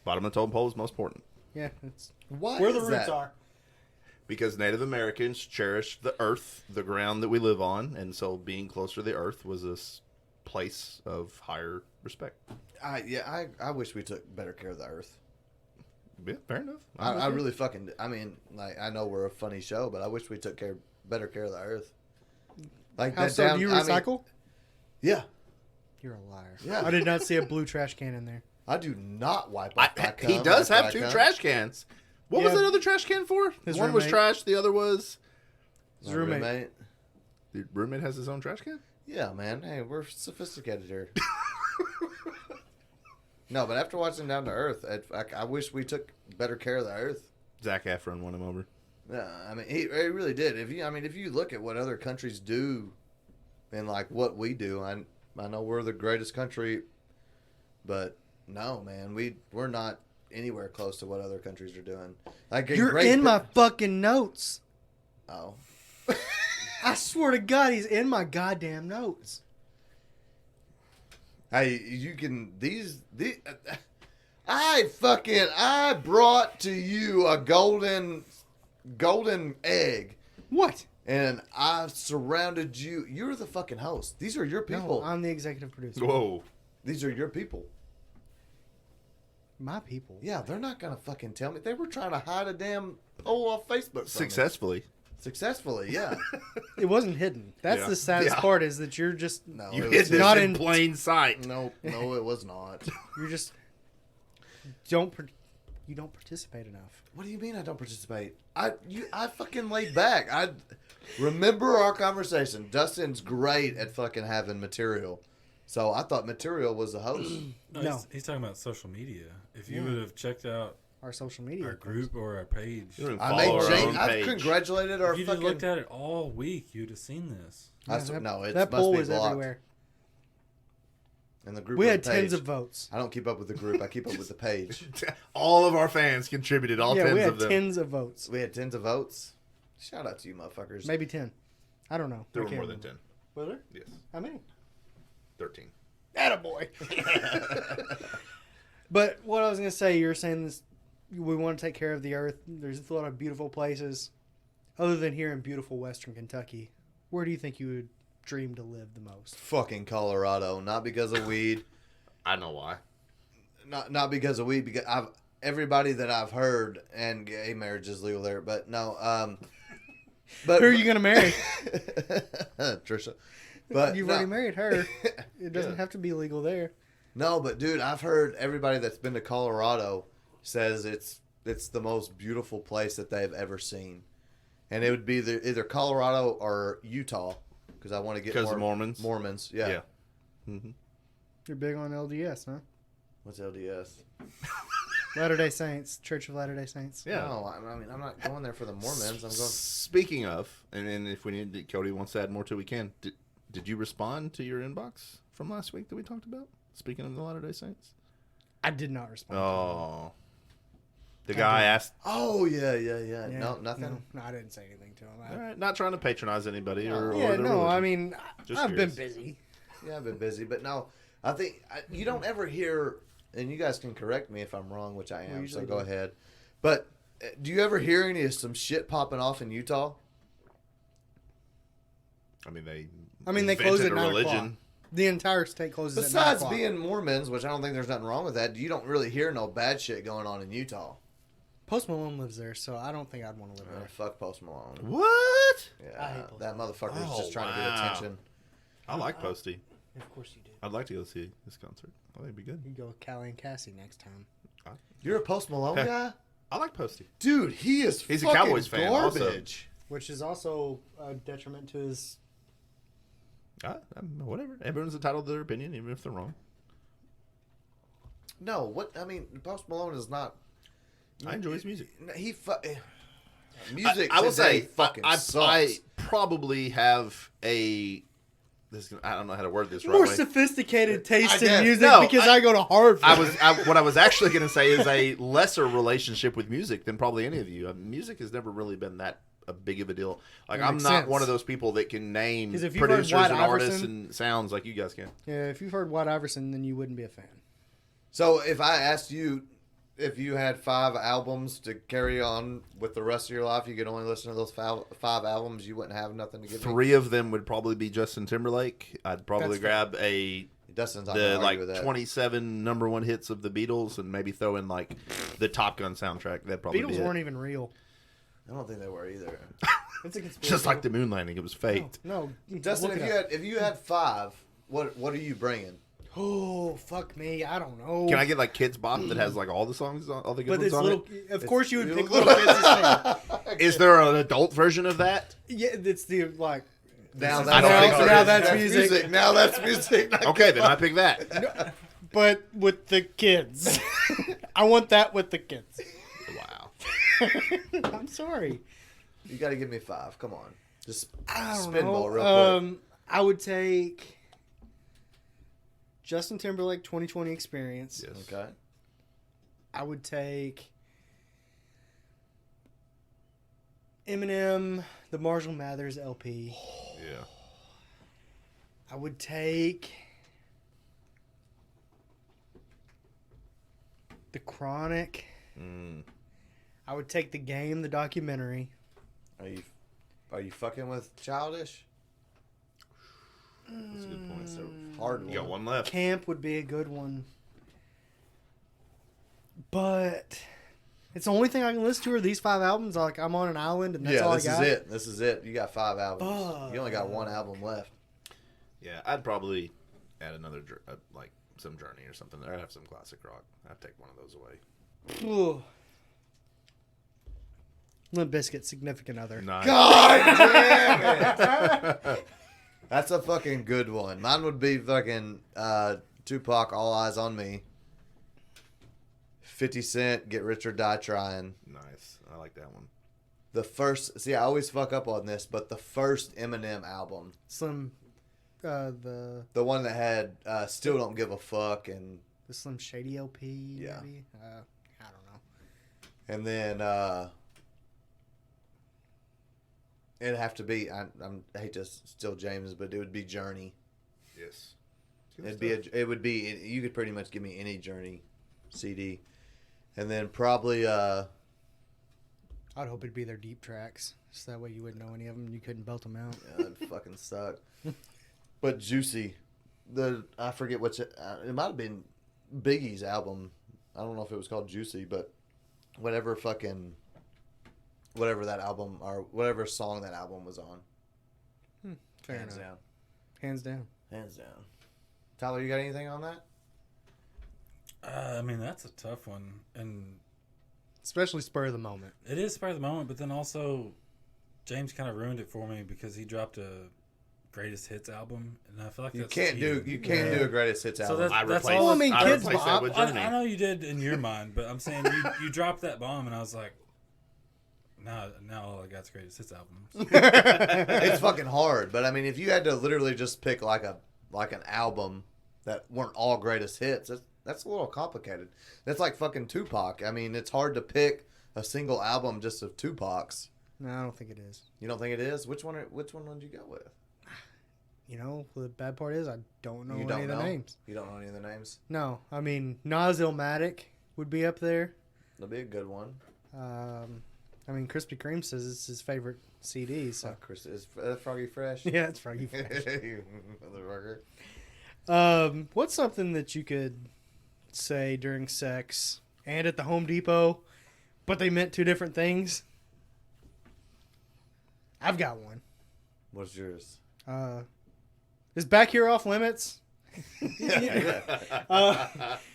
Bottom of the totem pole is most important
Yeah, it's
Why
where the
is
roots
that?
are.
because Native Americans cherish the earth, the ground that we live on, and so being closer to the earth was this place of higher respect.
I wish we took better care of the earth.
Yeah, fair enough.
I really fucking. I mean, like, I know we're a funny show, but I wish we took better care of the earth. Like
How
that
so?
down.
Do you
I mean,
recycle?
yeah,
You're a liar.
Yeah.
I did not see a blue trash can in there.
I do not wipe off my cum
he does
after
have
I
two
cum.
trash cans. What was
Yeah.
that other trash can for?
His
One was
roommate.
trash. The other was
His roommate.
the roommate has his own trash can.
Yeah, man. Hey, we're sophisticated here. No, but after watching Down to Earth, I wish we took better care of the earth.
Zac Efron won him over.
Yeah, I mean, he really did. If you look at what other countries do, and like what we do, I know we're the greatest country, but no, man, we're not anywhere close to what other countries are doing. Like
You're in my fucking notes.
Oh,
I swear to God, he's in my goddamn notes.
hey, you can I brought to you a golden egg.
What?
And I surrounded you. You're the fucking host. These are your people.
No, I'm the executive producer.
Whoa.
These are your people.
My people.
Yeah, they're not gonna fucking tell me. They were trying to hide a damn poll off Facebook. From
Successfully.
Successfully, yeah.
It wasn't hidden. That's
Yeah.
the saddest
Yeah.
part is that you're just
No,
You
it
hid
was
this
not
in
in-
plain sight.
no, it was not.
you don't participate enough.
What do you mean I don't participate? I fucking laid back. I remember our conversation. Dustin's great at fucking having material. So I thought Material was the host.
No.
He's talking about social media. If you would have checked out
Our social media.
our group or our page,
You don't even
I
follow
made
our
change.
own
I've
page.
congratulated our
if you just
fucking.
looked at it all week, you'd have seen this.
No, it
that
must
poll
be
was
blocked.
everywhere.
And the group.
We
or
had
the
tens
page.
of votes.
I don't keep up with the group. I keep up with the page.
All of our fans contributed. All
Yeah,
tens
we had
of them.
tens of votes.
We had tens of votes. Shout out to you, motherfuckers.
Maybe 10. I don't know.
There
I
were
can't
more than
remember.
10.
Were there?
Yes,
How many?
13.
Attaboy. But what I was going to say, you were saying this, we want to take care of the earth. There's a lot of beautiful places. Other than here in beautiful Western Kentucky, where do you think you would dream to live the most?
Fucking Colorado, not because of weed,
I know why.
not because of weed. Because everybody that I've heard, and gay marriage is legal there, but no. But
Who are you going to marry?
Trisha. But
You've
no.
already married her. It doesn't
Yeah.
have to be legal there.
No, but dude, I've heard everybody that's been to Colorado says it's the most beautiful place that they've ever seen, and it would be either Colorado or Utah because I want to get
Because
more
of Mormons?
Mormons, yeah.
Yeah. Mm-hmm.
You're big on LDS, huh?
What's LDS?
Latter-day Saints, Church of Latter-day Saints.
Yeah.
No, I mean I'm not going there for the Mormons. I'm going.
Speaking of, and if we need, Cody wants to add more to, we can. Did you respond to your inbox from last week that we talked about? Speaking of the Latter-day Saints.
I did not respond.
Oh. The
I
guy
did.
asked.
Oh yeah.
Yeah,
No, nothing.
No, I didn't say anything to him.
All right, not trying to patronize anybody or
Yeah,
or their
no, I
religion.
mean,
Just
I've been
curious.
busy.
Yeah, I've been busy, but no, I think you don't ever hear, and you guys can correct me if I'm wrong, which I am. So
usually
go
do.
ahead. But do you ever hear any of some shit popping off in Utah?
I mean, they
close
invented
at
a
9
religion.
o'clock. The entire state closes at 9
Besides
o'clock.
being Mormons, which I don't think there's nothing wrong with that, you don't really hear no bad shit going on in Utah.
Post Malone lives there, so I don't think I'd want to live there.
Fuck Post Malone.
What?
I
Yeah,
hate Post
that motherfucker's
Oh,
just trying to get
wow.
attention.
I like Posty.
Of course you do.
I'd like to go see this concert. I think it'd be good.
You go with Callie and Cassie next time.
You're a Post Malone guy?
I like Posty.
Dude, he is
He's a
fucking
Cowboys fan also.
garbage.
Which is also a detriment to his...
Whatever. Everyone's entitled to their opinion, even if they're wrong.
No, what I mean, Post Malone is not.
I enjoy his music.
Music.
I will
today
say,
fucking
I
sucks.
probably have a. I don't know how to word this right
More
way.
sophisticated taste
guess.
in music
No,
because I go to Harvard.
What I was actually going to say is a lesser relationship with music than probably any of you. Music has never really been that a big of a deal. Like
That
I'm
makes
not
sense.
one of those people that can name
'Cause if you've heard
producers
White
and artists
Iverson-
and sounds like you guys can.
Yeah, if you've heard White Iverson, then you wouldn't be a fan.
So if I asked you if you had 5 albums to carry on with the rest of your life, you could only listen to those 5 albums. You wouldn't have nothing to give me.
3 of them would probably be Justin Timberlake. I'd probably
That's
grab a
Dustin's not
the
gonna
like
argue with that.
27 number 1 hits of the Beatles and maybe throw in like the Top Gun soundtrack. That'd probably be
Beatles
it.
weren't even real.
I don't think they were either.
It's a conspiracy.
Just like the moon landing, it was faked.
No,
Dustin,
look
if
it up.
you had 5, what are you bringing?
Oh, fuck me. I don't know.
Can I get like Kids Bop that has like all the songs, all the good
But
ones
it's
on
little.
it?
Of course, you would pick
little-
Little Kids to sing.
Is there an adult version of that?
Yeah, it's the like.
Now
This is-
I don't think so.
now that's music.
Now that's music.
Okay, then I pick that.
But with the kids. I want that with the kids.
Wow.
I'm sorry.
You got to give me 5. Come on, just
I don't
spinball
know.
real quick.
I would take Justin Timberlake 2020 Experience.
Yes.
Okay.
I would take Eminem, the Marshall Mathers LP.
Yeah.
I would take The Chronic.
Mm.
I would take The Game, the documentary.
Are you fucking with Childish?
That's a good point.
It's a hard
You got
one.
one left.
Camp would be a good one. But it's the only thing I can listen to are these 5 albums. Like, I'm on an island and that's all I
this
got.
is it. This is it. You got 5 albums.
Fuck.
You only got 1 album left.
Yeah, I'd probably add another like some Journey or something. I'd have some classic rock. I'd take one of those away.
Ooh. Limp Bizkit, Significant Other.
Nice.
God damn it! That's a fucking good one. Mine would be fucking Tupac, All Eyes on Me. 50 Cent, Get Rich or Die Trying.
Nice. I like that one.
The first, see, I always fuck up on this, but the first Eminem album,
Slim, the
the one that had Still Don't Give a Fuck, and
Slim Shady LP.
Yeah.
Maybe? I don't know.
and then it'd have to be. I hate to steal James, but it would be Journey.
Yes.
It would be. You could pretty much give me any Journey CD, and then probably
I'd hope it'd be their deep tracks, so that way you wouldn't know any of them. And you couldn't belt them out.
yeah, that'd fucking suck. But Juicy, I forget what's it might have been Biggie's album. I don't know if it was called Juicy, but whatever that album or whatever song that album was on.
Fair
Hands
enough.
down.
Hands down.
Hands down. Tyler, you got anything on that?
I mean, that's a tough one, and
Especially spur of the moment.
it is spur of the moment. But then also, James kind of ruined it for me because he dropped a greatest hits album, and I feel like
You
that's
can't do a greatest hits
So
album.
that's-
I
that's
replaced,
all-
I mean,
I
Kids
replaced that
Bop,
with Journey.
I know you did in your mind, but I'm saying you dropped that bomb, and I was like, now all I got's greatest hits albums.
It's fucking hard, but I mean, if you had to literally just pick like an album that weren't all greatest hits, that's a little complicated. That's like fucking Tupac. I mean, it's hard to pick a single album just of Tupac's.
No, I don't think it is.
You don't think it is? Which one would you go with?
You know, the bad part is I don't know
You
any
don't
of the
know?
names.
You don't know any of the names?
No, I mean, Nas Illmatic would be up there.
That'd be a good one.
I mean, Krispy Kreme says it's his favorite CD, so.
Chris, is Froggy Fresh?
Yeah, it's Froggy Fresh.
You motherfucker.
What's something that you could say during sex and at the Home Depot, but they meant two different things? I've got one.
What's yours?
Is back here off limits?
It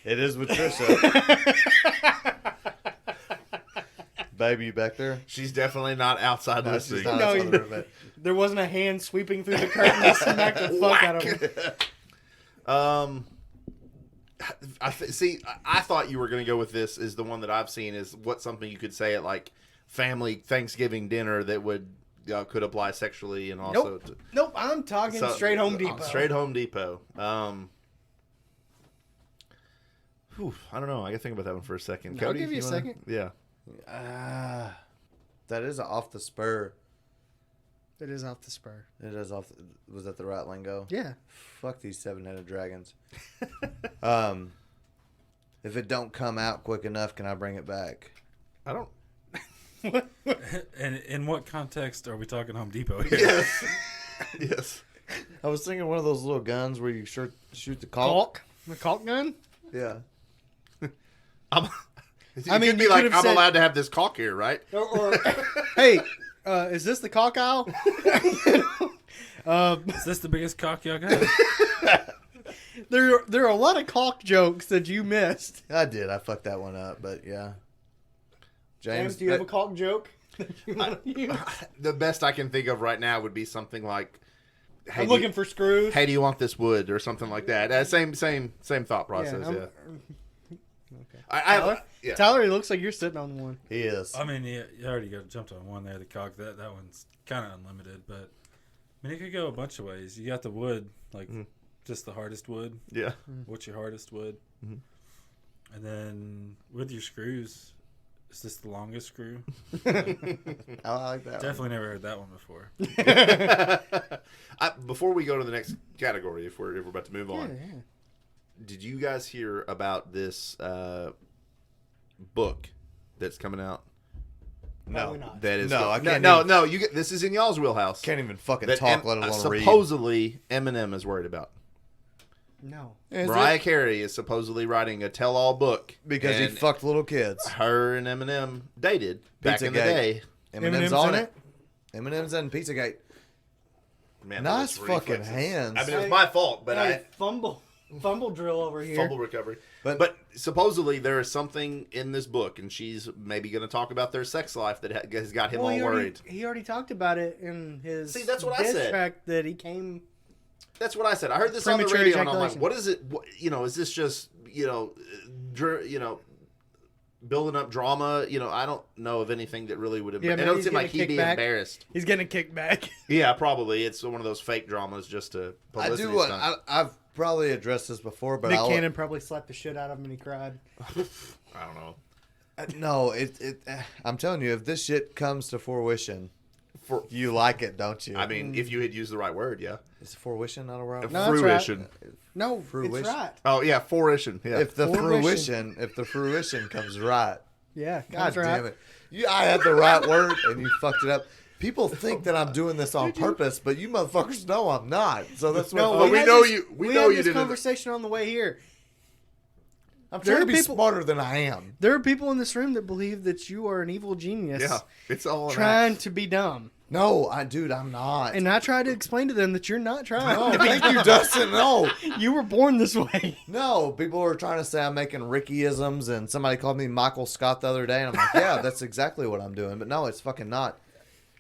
is with Trisha. Baby, you back there?
She's definitely not outside
No, she's
listening.
not.
No,
That's
you-
what I meant.
There wasn't a hand sweeping through the curtain to smack the fuck out of him.
I thought you were going to go with this. Is the one that I've seen is what's something you could say at like family Thanksgiving dinner that would could apply sexually and also
Nope. Nope, I'm talking straight Home Depot.
Straight Home Depot. I don't know. I got to think about that one for a second.
I'll
Cody,
give you a
wanna-
second.
Yeah.
That is off the spur.
It is off the spur.
It is off. Was that the right lingo?
Yeah.
Fuck these 7-headed dragons. If it don't come out quick enough, can I bring it back?
I don't.
And in what context are we talking Home Depot here?
Yes. Yes.
I was thinking one of those little guns where you shoot the caulk.
Caulk? The caulk gun?
Yeah.
I mean,
you
be like,
could've
I'm
said-
allowed to have this caulk here, right?
Or hey, is this the caulk aisle?
Is this the biggest cock y'all got?
There are a lot of caulk jokes that you missed.
I did. I fucked that one up, but yeah.
James, do you have a caulk joke?
The best I can think of right now would be something like, "Hey,
I'm looking for screws.
Hey, do you want this wood?" or something like that. Same thought process. Yeah.
Okay.
I yeah.
Tyler, it looks like you're sitting on one.
He is.
I mean, you already jumped on one there, the cock. That one's kind of unlimited, but I mean, it could go a bunch of ways. You got the wood, like just the hardest wood.
Yeah.
What's your hardest wood?
Mhm.
And then with your screws, is this the longest screw?
I like that.
Definitely never heard that one before.
Before we go to the next category, if we're about to move on,
Yeah.
did you guys hear about this book that's coming out?
Probably not.
That is
No, I can't
No,
even-
no. This is in y'all's wheelhouse.
Can't even fucking
That
talk, let alone read.
supposedly Eminem is worried about.
No.
Mariah Carey is supposedly writing a tell-all book
Because he
and
fucked little kids.
her and Eminem dated back in the
Pizzagate.
day.
Eminem's
Eminem's
on
in
it. Eminem's in Pizzagate.
Man,
Nice
those
fucking
reflexes.
hands.
I mean, it was my fault, but
Hey, fumble drill over here.
fumble recovery.
But-
But supposedly there is something in this book, and she's maybe going to talk about their sex life that has got him all worried.
He already talked about it in his
See, that's what I
diss
said.
track that he came
That's what I said. I heard this on the
Premature
radio, and I'm like,
ejaculation.
what is it? What, is this just, building up drama? I don't know of anything that really would
Yeah,
it
maybe
don't
he's
seem like
getting
he'd be
kickback.
embarrassed.
He's getting a kickback.
Yeah, probably. It's one of those fake dramas just to
I
publicity
do what
stunt.
I've probably addressed this before, but
Nick Cannon probably slapped the shit out of him and he cried.
I don't know.
No, I'm telling you, if this shit comes to fruition, you like it, don't you?
I mean, if you had used the right word, yeah.
Is fruition not a word?
No, that's right.
Fruition.
No,
Fruition.
it's right.
Oh yeah, fruition. Yeah.
If the
Fruition.
fruition comes right.
Yeah,
God
that's right.
damn it. I had the right word and you fucked it up. People think that I'm doing this on purpose, but you motherfuckers know I'm not. So that's what
we
had
know
this-
you- we
We
know
had
you
this
didn't-
conversation on the way here.
I'm
There
trying
are
to be
people-
smarter than I am.
There are people in this room that believe that you are an evil genius
Yeah, it's all an
trying
act.
to be dumb.
No, dude, I'm not.
And I tried to explain to them that you're not trying.
No, thank you, Dustin. No.
You were born this way.
No, people are trying to say I'm making Ricky-isms, and somebody called me Michael Scott the other day, and I'm like, yeah, that's exactly what I'm doing. But no, it's fucking not.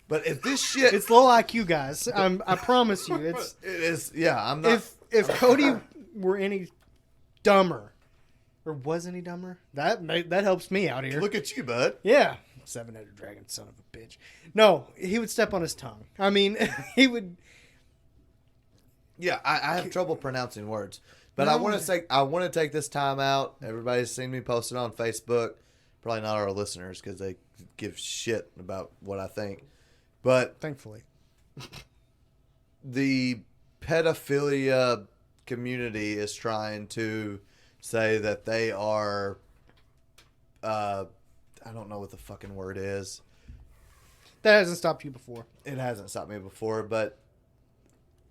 But if this shit...
It's low IQ, guys. I promise you. It's
It is, yeah, I'm not...
if Cody were any dumber, or was any dumber, that helps me out here.
Look at you, bud.
Yeah. Seven-headed dragon, son of a bitch. No, he would step on his tongue. I mean, he would...
Yeah, I have trouble pronouncing words. But
No.
I want to take this time out. Everybody's seen me post it on Facebook. Probably not our listeners because they give shit about what I think. But
Thankfully.
the pedophilia community is trying to say that they are... I don't know what the fucking word is.
That hasn't stopped you before.
It hasn't stopped me before, but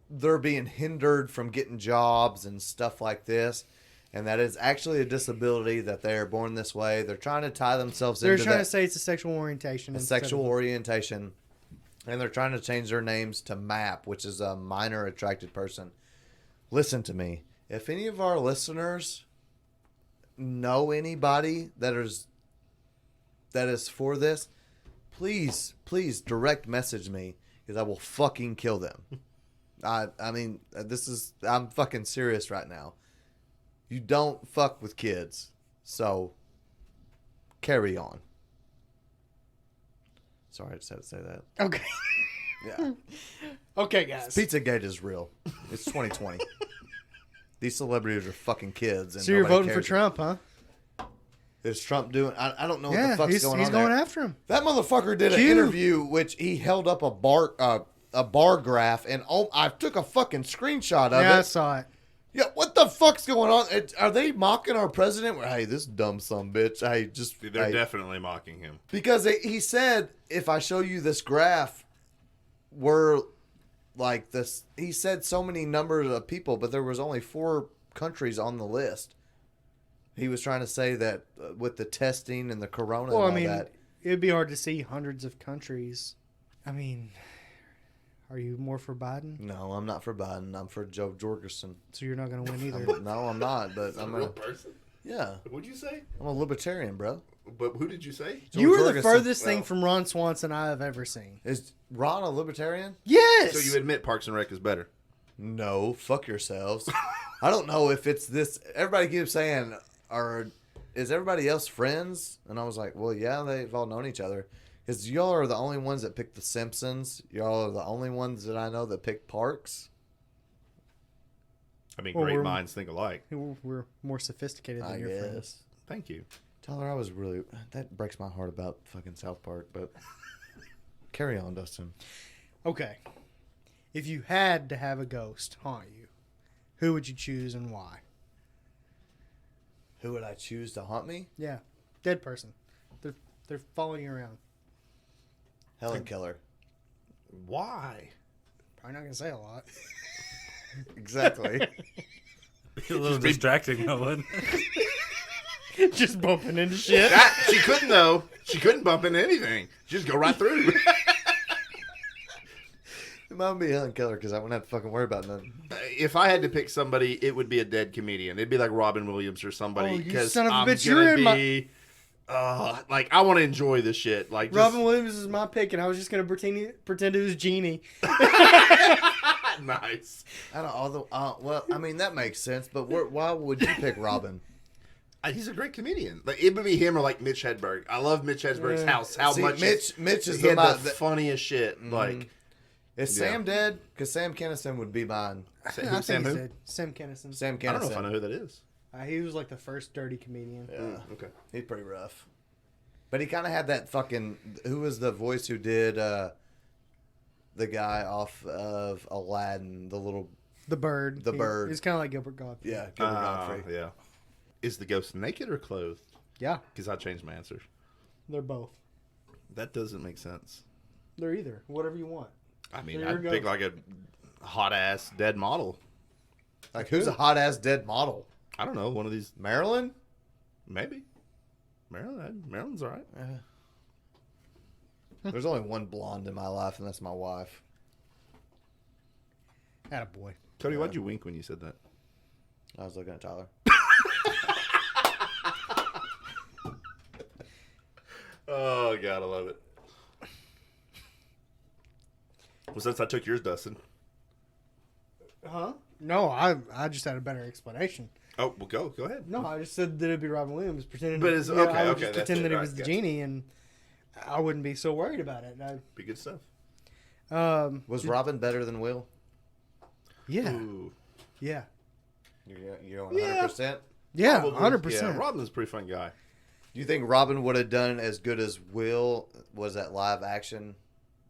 they're being hindered from getting jobs and stuff like this. And that is actually a disability that they are born this way. They're trying to tie themselves
They're
into
trying
that,
to say it's a sexual orientation.
a
instead
sexual
of-
orientation. And they're trying to change their names to MAP, which is a minor attracted person. Listen to me. If any of our listeners know anybody that is for this, please direct message me because I will fucking kill them. I mean, I'm fucking serious right now. You don't fuck with kids, so carry on. Sorry, I just had to say that.
Okay.
Yeah.
Okay, guys.
Pizzagate is real. It's 2020. These celebrities are fucking kids. And
So you're
nobody
voting for
cares.
Trump, huh?
Is Trump doing... I don't know what
Yeah,
the fuck's
he's
going
going
on there.
after him.
That motherfucker did an
Cute.
interview which he held up a bar graph and I took a fucking screenshot of
Yeah, I
it.
saw it.
Yeah, what the fuck's going on? Are they mocking our president? Hey, this dumb son bitch. Hey, just...
They're
hey.
definitely mocking him.
Because he said, if I show you this graph, we're like this. He said so many numbers of people, but there was only 4 countries on the list. He was trying to say that with the testing and the corona
Well, I
and all
mean,
that.
it'd be hard to see hundreds of countries. I mean, are you more for Biden?
No, I'm not for Biden. I'm for Joe Jorgensen.
So you're not going to win either.
No, I'm not. But I'm
a real
a,
person?
yeah,
What'd you say?
I'm a libertarian, bro.
But who did you say?
Joe
You were the
Jorgensen.
furthest thing
Well.
from Ron Swanson I have ever seen.
Is Ron a libertarian?
Yes.
So you admit Parks and Rec is better?
No, fuck yourselves. I don't know if it's this. Everybody keeps saying, is everybody else friends? And I was like, well, yeah, they've all known each other. Because y'all are the only ones that picked The Simpsons. Y'all are the only ones that I know that picked Parks.
I mean,
Well,
great
we're-
minds think alike.
We're more sophisticated than
I
your
guess.
friends.
Thank you.
Tyler, I was really... That breaks my heart about fucking South Park, but... Carry on, Dustin.
Okay. If you had to have a ghost haunt you, who would you choose and why?
Who would I choose to haunt me?
Yeah. Dead person. They're following you around.
Helen Keller.
Why?
Probably not going to say a lot.
Exactly.
A little distracting, though, wouldn't it?
Just bumping into shit.
She couldn't, though. She couldn't bump into anything. She just go right through.
It might be Helen Keller because I wouldn't have to fucking worry about nothing.
If I had to pick somebody, it would be a dead comedian. It'd be like Robin Williams or somebody.
Oh, you
'cause
son of a
I'm
bitch,
gonna
you're in my-
be, like, I want to enjoy this shit. Like, just,
Robin Williams is my pick, and I was just going to pretend it was Genie.
Nice.
I don't. Although, well, I mean that makes sense. But why would you pick Robin?
He's a great comedian. Like it would be him or like Mitch Hedberg. I love Mitch Hedberg's house. How
See,
much
Mitch is
he had the
the
funniest shit. Like
Is Sam dead? Because Sam Kinison would be mine.
I
Sam
think he's
who?
dead. Sam Kinison.
Sam
I don't know if I
Kinison.
know who that is.
He was like the first dirty comedian.
Yeah,
Okay.
he's pretty rough. But he kind of had that fucking. Who was the voice who did the guy off of Aladdin? The little.
The bird.
The bird.
He's kind of like Gilbert Godfrey.
Yeah, Gilbert Godfrey.
Yeah. Is the ghost naked or clothed?
Yeah,
Because I changed my answer.
they're both.
That doesn't make sense.
They're either. Whatever you want.
I mean,
There you
I'd
go.
pick like a hot ass dead model.
Like who's a hot ass dead model?
I don't know, one of these.
Marilyn.
Maybe. Maryland's all right.
There's only one blonde in my life, and that's my wife.
Attaboy.
Cody, why'd you wink when you said that?
I was looking at Tyler.
Oh, God, I love it. Well, since I took yours, Dustin.
Huh? No, I just had a better explanation.
Oh, well, go ahead.
No, I just said that it'd be Robin Williams pretending.
But it's-
I would
okay,
just
that's
pretend
it.
that he
All
was
right,
the
gotcha.
genie, and I wouldn't be so worried about it.
Be good stuff.
Was Robin better than Will?
Yeah,
Ooh.
yeah,
You're 100%.
yeah,
Probably.
100%.
Yeah, Robin's a pretty fun guy.
Do you think Robin would have done as good as Will was at live action?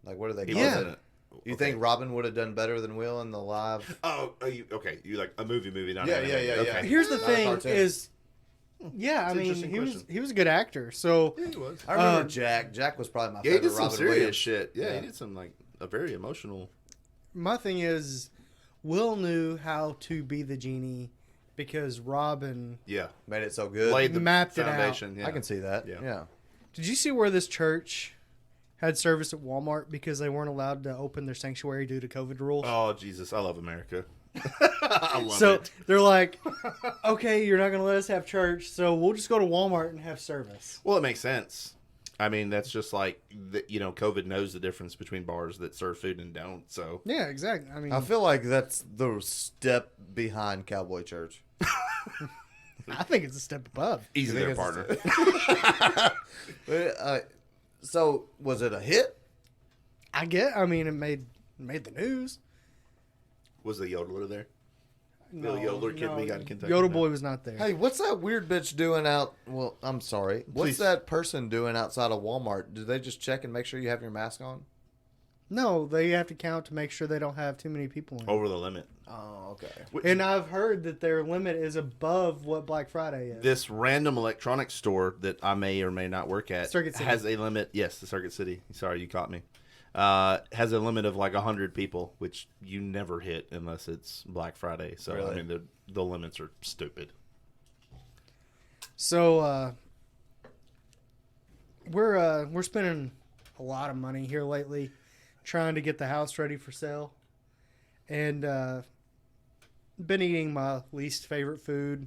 Like, what are they
He
call
Yeah.
was in
it?
it.
You
Okay.
think Robin would have done better than Will in the live?
Oh, okay. You like a movie, not
Yeah,
animated.
yeah, yeah,
Okay.
yeah.
Here's the
Not a
thing:
cartoon.
is yeah, I
It's an
mean,
interesting
he was
question.
he was a good actor. So
Yeah, he was.
I remember
Um,
Jack. Jack was probably my
Yeah, he
favorite
did some
Robin
serious
Williams.
shit. Yeah,
Yeah.
he did some like a very emotional.
my thing is, Will knew how to be the genie because Robin.
Yeah,
Made it so good.
laid the
Mapped it out.
foundation. Yeah.
I can see that.
Yeah.
Yeah.
Did you see where this church had service at Walmart because they weren't allowed to open their sanctuary due to COVID rules?
Oh Jesus, I love America. I love
So
it.
they're like, okay, you're not going to let us have church, so we'll just go to Walmart and have service.
Well, it makes sense. I mean, that's just like COVID knows the difference between bars that serve food and don't. So
Yeah, exactly. I mean,
I feel like that's the step behind Cowboy Church.
I think it's a step above.
easy
You
there,
think
partner.
So, was it a hit?
I mean, it made the news.
Was the yodeler there?
No,
Yodeler kid we got in Kentucky?
Yodel
No.
Boy was not there.
Hey, what's that weird bitch doing out? Well, I'm sorry. What's
Please.
that person doing outside of Walmart? Do they just check and make sure you have your mask on?
No, they have to count to make sure they don't have too many people in.
Over the limit.
Oh, okay.
And I've heard that their limit is above what Black Friday is.
This random electronics store that I may or may not work at
Circuit City.
has a limit. Yes, the Circuit City. Sorry, you caught me. Has a limit of like 100 people, which you never hit unless it's Black Friday. So I
Really?
mean, the limits are stupid.
So we're spending a lot of money here lately, trying to get the house ready for sale, and been eating my least favorite food,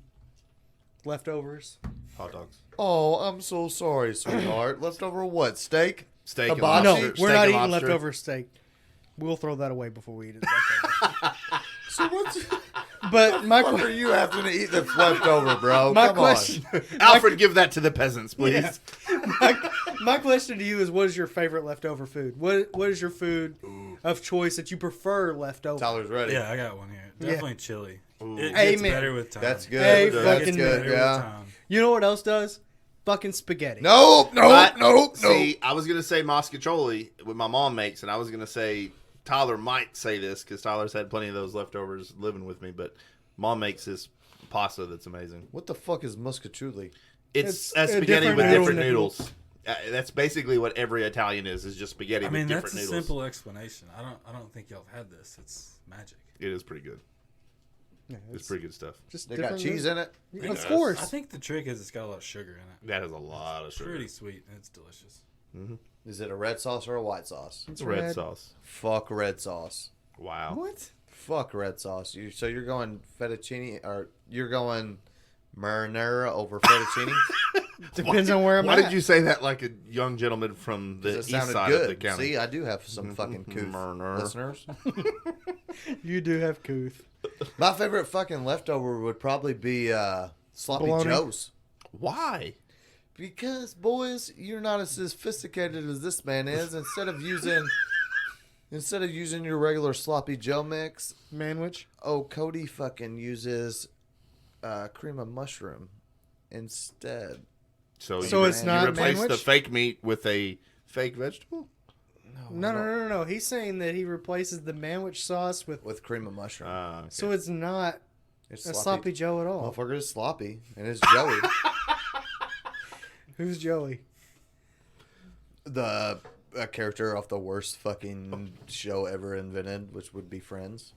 leftovers.
Hot dogs,
Oh, I'm so sorry, sweetheart. Leftover what? Steak?
steak, and
Hibachi?
No,
lobster.
we're
Steak
not
and
eating
lobster.
leftover steak. We'll throw that away before we eat it.
So what's
But my
what are you having to eat that's left over, bro?
my
Come
question,
Alfred, give that to the peasants, please.
my question to you is, what is your favorite leftover food? What is your food of choice that you prefer left over?
on. Tyler's ready.
Yeah, I got one here. Definitely chili. It
Amen.
gets better with time.
That's good.
Hey,
That's
fucking
good.
Better with
Yeah.
time.
You know what else does? Fucking spaghetti.
Nope.
But,
Nope.
See, I was gonna say mascacholi, what my mom makes, and I was gonna say Tyler might say this because Tyler's had plenty of those leftovers living with me, but mom makes this pasta that's amazing.
What the fuck is muscatuli?
It's
It's
a
spaghetti
different
with
noodle
different
noodles.
noodles. That's basically what every Italian is just spaghetti
I mean,
with
that's
different
a
noodles.
simple explanation. I don't think y'all have had this. It's magic.
It is pretty good.
Yeah,
It's pretty good stuff.
just
They got
different
cheese in it.
Of
does.
course.
I think the trick is it's got a lot of sugar in it.
That has a lot of
It's
sugar.
pretty sweet and it's delicious.
Is it a red sauce or a white sauce?
It's
Red sauce.
Fuck red sauce.
Wow.
What?
Fuck red sauce. So you're going fettuccine or you're going Marinara over fettuccine.
Depends on where I'm
Why
at.
did you say that like a young gentleman from the
It
east
sounded
side of the
good.
county?
See, I do have some fucking couth
Marinara.
listeners.
You do have couth.
My favorite fucking leftover would probably be sloppy
Bologna.
joes.
Why?
Because boys, you're not as sophisticated as this man is. Instead of using your regular sloppy Joe mix,
Manwich.
Cody fucking uses cream of mushroom instead.
So
So it's
you
not
replace the
manwich?
fake meat with a fake vegetable?
No. He's saying that he replaces the manwich sauce with.
Cream of mushroom.
Okay.
So it's not
It's
a sloppy Joe at all.
Motherfucker is sloppy, and it's Joey.
Who's Joey?
A character off the worst fucking show ever invented, which would be Friends.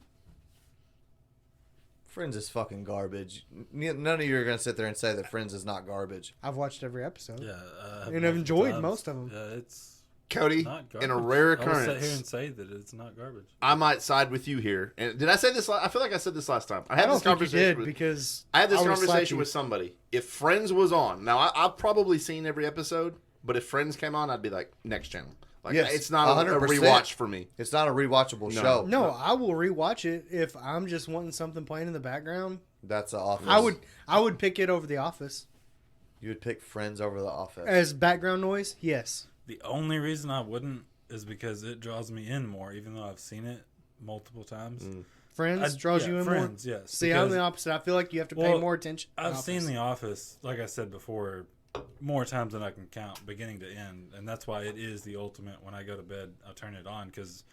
Friends is fucking garbage. None of you are gonna sit there and say that Friends is not garbage.
I've watched every episode.
Yeah,
And I've enjoyed
times.
most of 'em.
Yeah, it's
Cody,
not garbage.
in a rare
I will sit here
occurrence,
and say that it's not garbage.
I might side with you here. And did I say this? I feel like I said this last time. I
I
had
don't
this
think you
conversation
did
with,
because
I had this
would've slapped
conversation
you.
with somebody. If Friends was on, now I've probably seen every episode, but if Friends came on, I'd be like, next channel. Like,
Yes,
it's not a
100%.
rewatch for me.
It's not a rewatchable show.
No, I will rewatch it if I'm just wanting something playing in the background.
That's the Office.
I would pick it over The Office
You would pick Friends over the Office.
as background noise. Yes.
The only reason I wouldn't is because it draws me in more, even though I've seen it multiple times.
Friends draws you in more.
Friends, yes.
See, I'm
because
the opposite. I feel like you have to pay
Well,
more attention.
I've seen The Office, like I said before, more times than I can count, beginning to end, and that's why it is the ultimate. When I go to bed, I turn it on because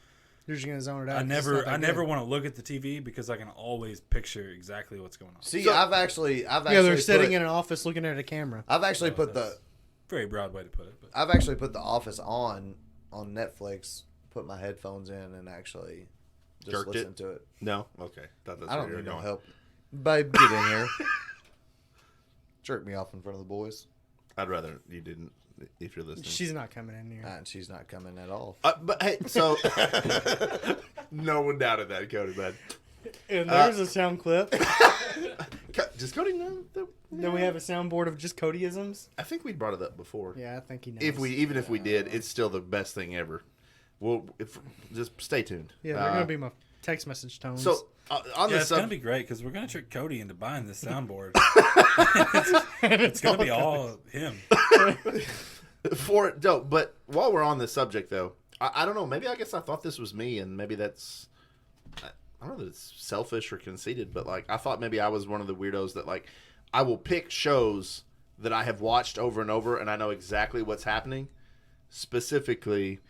You're just gonna zone it out.
I
'cause it's
never
not that good.
want to look at the TV because I can always picture exactly what's going on.
See,
So-
I've actually
Yeah, they're sitting
put,
in an office looking at a camera.
I've actually put
That's
the
very broad way to put it, but
I've actually put the Office on Netflix. Put my headphones in and actually just
Jerked
listen
it?
to it.
No? Okay. That's
I
where
don't
you're
need no
going.
help. Babe, get in here. Jerk me off in front of the boys.
I'd rather you didn't, if you're listening.
She's not coming in here.
And she's not coming at all.
But hey, so no one doubted that, Cody, man.
And there's a sound clip.
Does Cody know?
Then we have a soundboard of just Codyisms.
I think we brought it up before.
Yeah, I think he knows.
Even if we did, it's still the best thing ever. Well, just stay tuned.
Yeah, they're gonna be my text message tones.
So on
yeah,
the
it's gonna
sub,
be great because we're gonna trick Cody into buying this soundboard. it's gonna be all him.
but while we're on this subject though, I don't know. Maybe I guess I thought this was me, and maybe that's I don't know that it's selfish or conceited, but like I thought maybe I was one of the weirdos that like I will pick shows that I have watched over and over, and I know exactly what's happening, specifically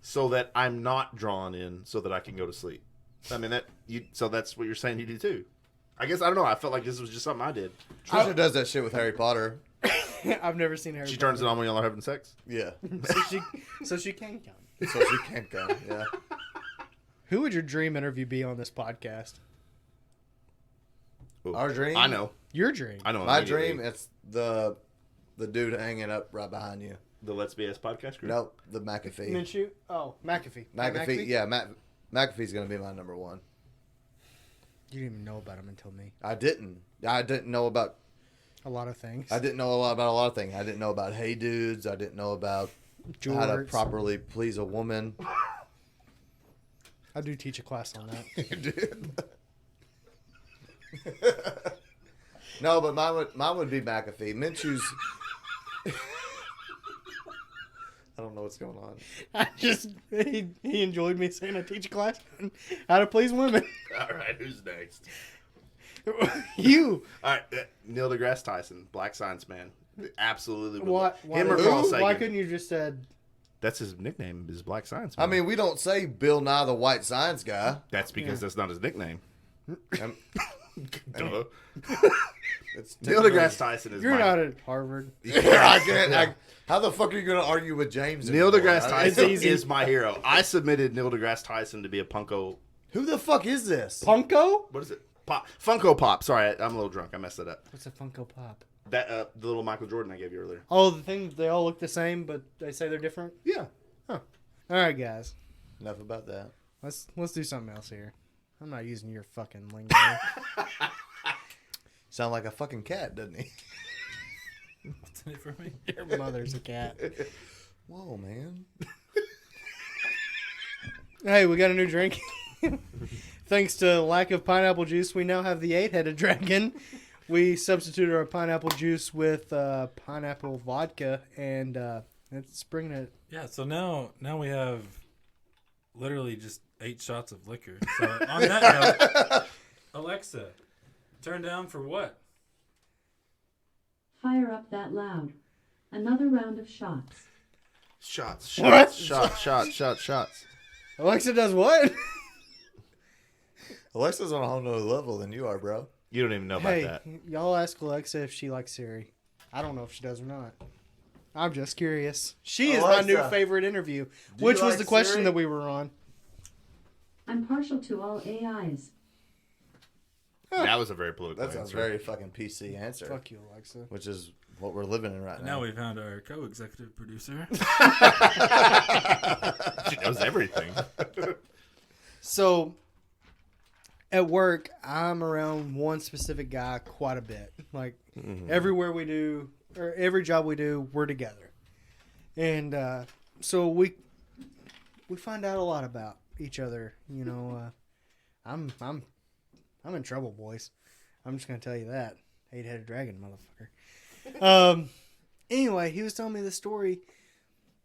so that I'm not drawn in, so that I can go to sleep. I mean so that's what you're saying you do too. I guess I don't know. I felt like this was just something I did.
Trisha does that shit with Harry Potter.
I've never seen Harry
She
Potter.
turns it on when y'all are having sex.
Yeah.
so she can come.
So she can't go. Yeah.
Who would your dream interview be on this podcast?
Ooh.
Our dream?
I know.
Your dream.
I know.
My
immediately.
dream, it's the dude hanging up right behind you.
The Let's BS podcast group.
Nope, the McAfee.
Minshew? Oh, McAfee.
McAfee, yeah, McAfee's gonna be my number one.
You didn't even know about him until me.
I didn't know about.
A lot of things.
I didn't know a lot of things. I didn't know about Hey Dudes. I didn't know about how to
Jorts.
properly please a woman.
I do teach a class on that.
Dude. No, but mine would be McAfee. Minshew's. I don't know what's going on.
He enjoyed me saying I teach a class on how to please women.
All right, who's next?
You.
All right, Neil deGrasse Tyson, Black Science Man. Absolutely. would
What?
love- Him or
Who?
Carl Sagan.
Why couldn't you just said?
That's his nickname. Is Black Science
I
Man.
mean, we don't say Bill Nye the White Science Guy.
that's because that's not his nickname.
Um,
Duh.
it's
Neil deGrasse Tyson is
You're
my...
not at Harvard.
I can't. How the fuck are you going to argue with James?
Neil
anymore?
deGrasse
I-
Tyson
easy.
is my hero. I submitted Neil deGrasse Tyson to be a Punko.
Who the fuck is this?
Punko?
What is it? Funko Pop. Sorry, I'm a little drunk. I messed that up.
What's a Funko Pop?
That the little Michael Jordan I gave you earlier.
Oh, the thing they all look the same, but they say they're different.
Yeah.
All right, guys.
Enough about that.
Let's do something else here. I'm not using your fucking lingo.
Sound like a fucking cat, doesn't he?
What's in it for me?
Your mother's a cat.
Whoa, man.
Hey, we got a new drink. Thanks to lack of pineapple juice, we now have the 8-headed dragon. We substituted our pineapple juice with pineapple vodka, and it's bringing it.
Yeah, so now we have literally just 8 shots of liquor. So on that note, Alexa, turn down for what?
Fire up that loud. Another round of shots.
Shots.
What?
Shots.
Alexa does what?
Alexa's on a whole nother level than you are, bro.
You don't even know about
Hey,
that.
y'all ask Alexa if she likes Siri. I don't know if she does or not. I'm just curious. She is my new
Alexa,
favorite interview,
do
which
you
was
like
the question
Siri?
that we were on.
I'm partial to all AIs.
That was a very political
That's a
answer.
very fucking PC answer.
Fuck you, Alexa.
Which is what we're living in right
Now
now.
we found our co-executive producer.
She knows everything.
So, at work, I'm around one specific guy quite a bit. Like, everywhere we do, or every job we do, we're together. And so we find out a lot about each other. You know, I'm in trouble, boys. I'm just gonna tell you that. 8-headed dragon, motherfucker. Anyway, he was telling me the story.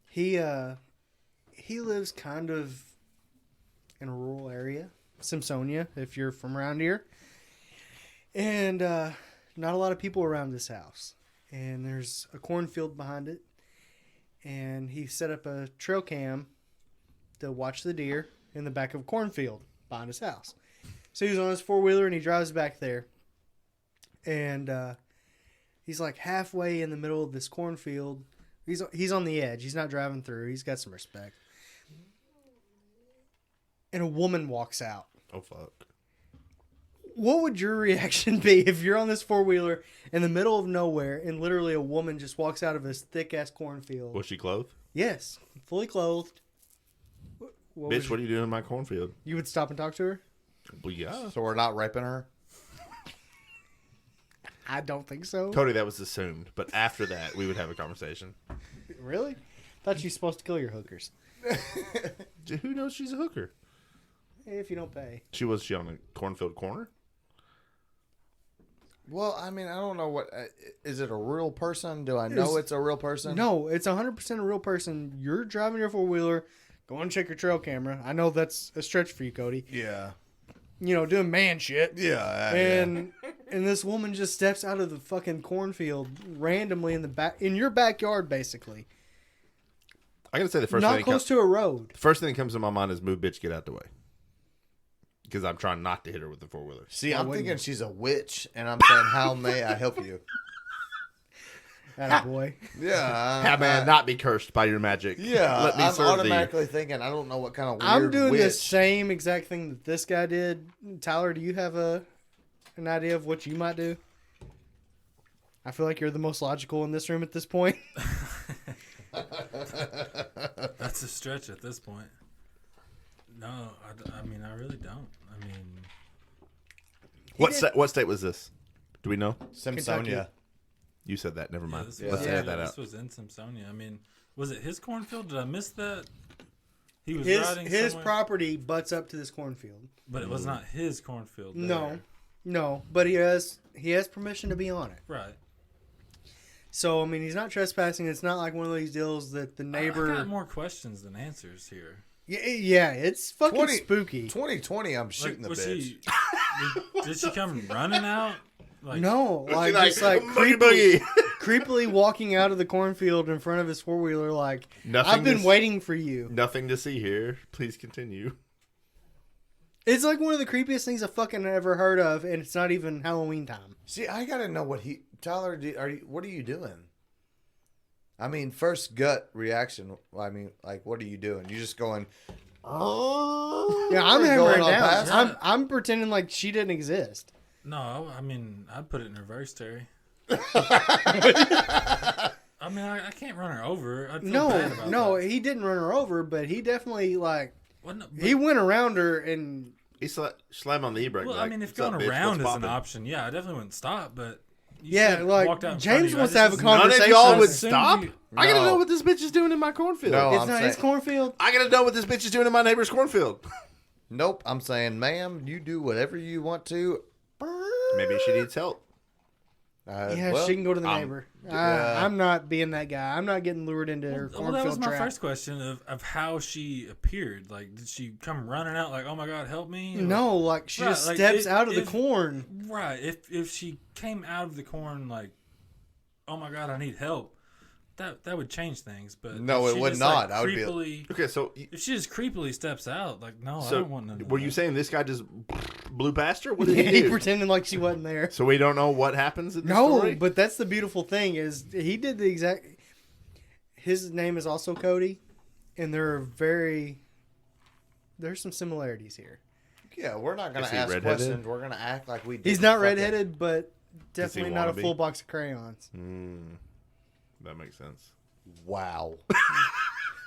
He lives kind of in a rural area, Simpsonia, if you're from around here. And not a lot of people around this house. And there's a cornfield behind it. And he set up a trail cam to watch the deer in the back of a cornfield behind his house. So he's on his 4-wheeler and he drives back there. And he's like halfway in the middle of this cornfield. He's on the edge. He's not driving through. He's got some respect. And a woman walks out.
Oh, fuck.
What would your reaction be if you're on this 4-wheeler in the middle of nowhere and literally a woman just walks out of this thick-ass cornfield?
Was she clothed?
Yes, fully clothed.
Bitch, what are you doing in my cornfield?
You would stop and talk to her?
Well, yeah.
So we're not raping her?
I don't think so.
Cody, that was assumed. But after that, we would have a conversation.
Really? Thought you were supposed to kill your hookers.
Who knows she's a hooker?
If you don't pay.
Was she on a cornfield corner?
Well, I mean, I don't know what... is it a real person? Do I know it's a real person?
No, it's 100% a real person. You're driving your 4-wheeler. Go and check your trail camera. I know that's a stretch for you, Cody.
Yeah.
You know, doing man shit.
Yeah.
And this woman just steps out of the fucking cornfield randomly in your backyard, basically.
I gotta say the first
Not
thing
close to a road.
the first thing that comes to my mind is move, bitch, get out the way. Because I'm trying not to hit her with the 4-wheeler.
See, I'm
wouldn't
thinking she's a witch, and I'm saying, how may I help you?
Attaboy.
Yeah.
Have man not be cursed by your magic.
Yeah,
Let me
I'm
serve
automatically thinking, I don't know what kind of weird
I'm doing
witch.
the same exact thing that this guy did. Tyler, do you have an idea of what you might do? I feel like you're the most logical in this room at this point.
That's a stretch at this point. No, I mean, I really don't. I mean...
What state was this? Do we know?
Simpsonia.
Kentucky.
You said that. Never mind.
this
Yeah.
was,
Let's add that
this
out.
was in Simpsonia. I mean, was it his cornfield? Did I miss that? He was
His
riding
his
somewhere,
property butts up to this cornfield.
but it was not his cornfield.
No,
there.
but he has permission to be on it.
Right.
So I mean, he's not trespassing. It's not like one of these deals that the
I
neighbor.
got more questions than answers here.
Yeah, it's fucking spooky.
2020, I'm shooting the
was
bitch.
she? Did she come running out? Like,
No, like just like
boogie
creepily,
boogie.
creepily walking out of the cornfield in front of his 4-wheeler, like
Nothing
I've been
to-
waiting for you.
Nothing to see here. Please continue.
It's like one of the creepiest things I fucking ever heard of, and it's not even Halloween time.
See, I gotta know what Tyler, what are you doing? I mean, first gut reaction. I mean, like, what are you doing? You just going? Oh,
Yeah, I'm
going
hammering
on
down.
past?
I'm pretending like she didn't exist.
No, I mean, I'd put it in reverse, Terry. I mean, I can't run her over. I'd feel bad about
No,
that.
he didn't run her over, but he definitely like
Wasn't it-
he went around her and
He slammed on the e-brake.
Well,
like,
I mean, if
"What's up,
going
bitch?
around
What's
is an
poppin'?"
option, yeah, I definitely wouldn't stop. But you
Yeah,
said
like,
walked out in
James
front of you.
wants
I
to have a
just-
None of
conversation.
y'all would
Same
stop.
view.
I gotta
No.
know what this bitch is doing in my cornfield.
No.
It's
I'm
not his
saying-
cornfield.
I gotta know what this bitch is doing in my neighbor's cornfield.
Nope. I'm saying, ma'am, you do whatever you want to.
Maybe she needs help.
Yeah,
well,
she can go to the neighbor. I'm not being that guy. I'm not getting lured into her
Well,
cornfield
that was my
trap.
first question of how she appeared. Like, did she come running out like, "Oh my God, help me"? Or-
No, like she
Right,
just
like,
steps
if-
out of the
if-
corn.
Right. If she came out of the corn like, "Oh my God, I need help," that would change things. But
No,
if
it
she
would
just,
not.
Like,
I would be-
creepily,
Okay, so
if she just creepily steps out, like, no, I
so
don't want none of
were
that.
you saying this guy just blew past her? What did
He
he do?
pretending like she wasn't there.
So we don't know what happens in the
No,
story?
but that's the beautiful thing is he did the exact. His name is also Cody, and there's some similarities here.
Yeah, we're not gonna
Is he
ask
redheaded?
questions. We're gonna act like we.
He's
didn't
not
fucking-
redheaded, but definitely not a
wanna be?
full box of crayons.
That makes sense.
Wow.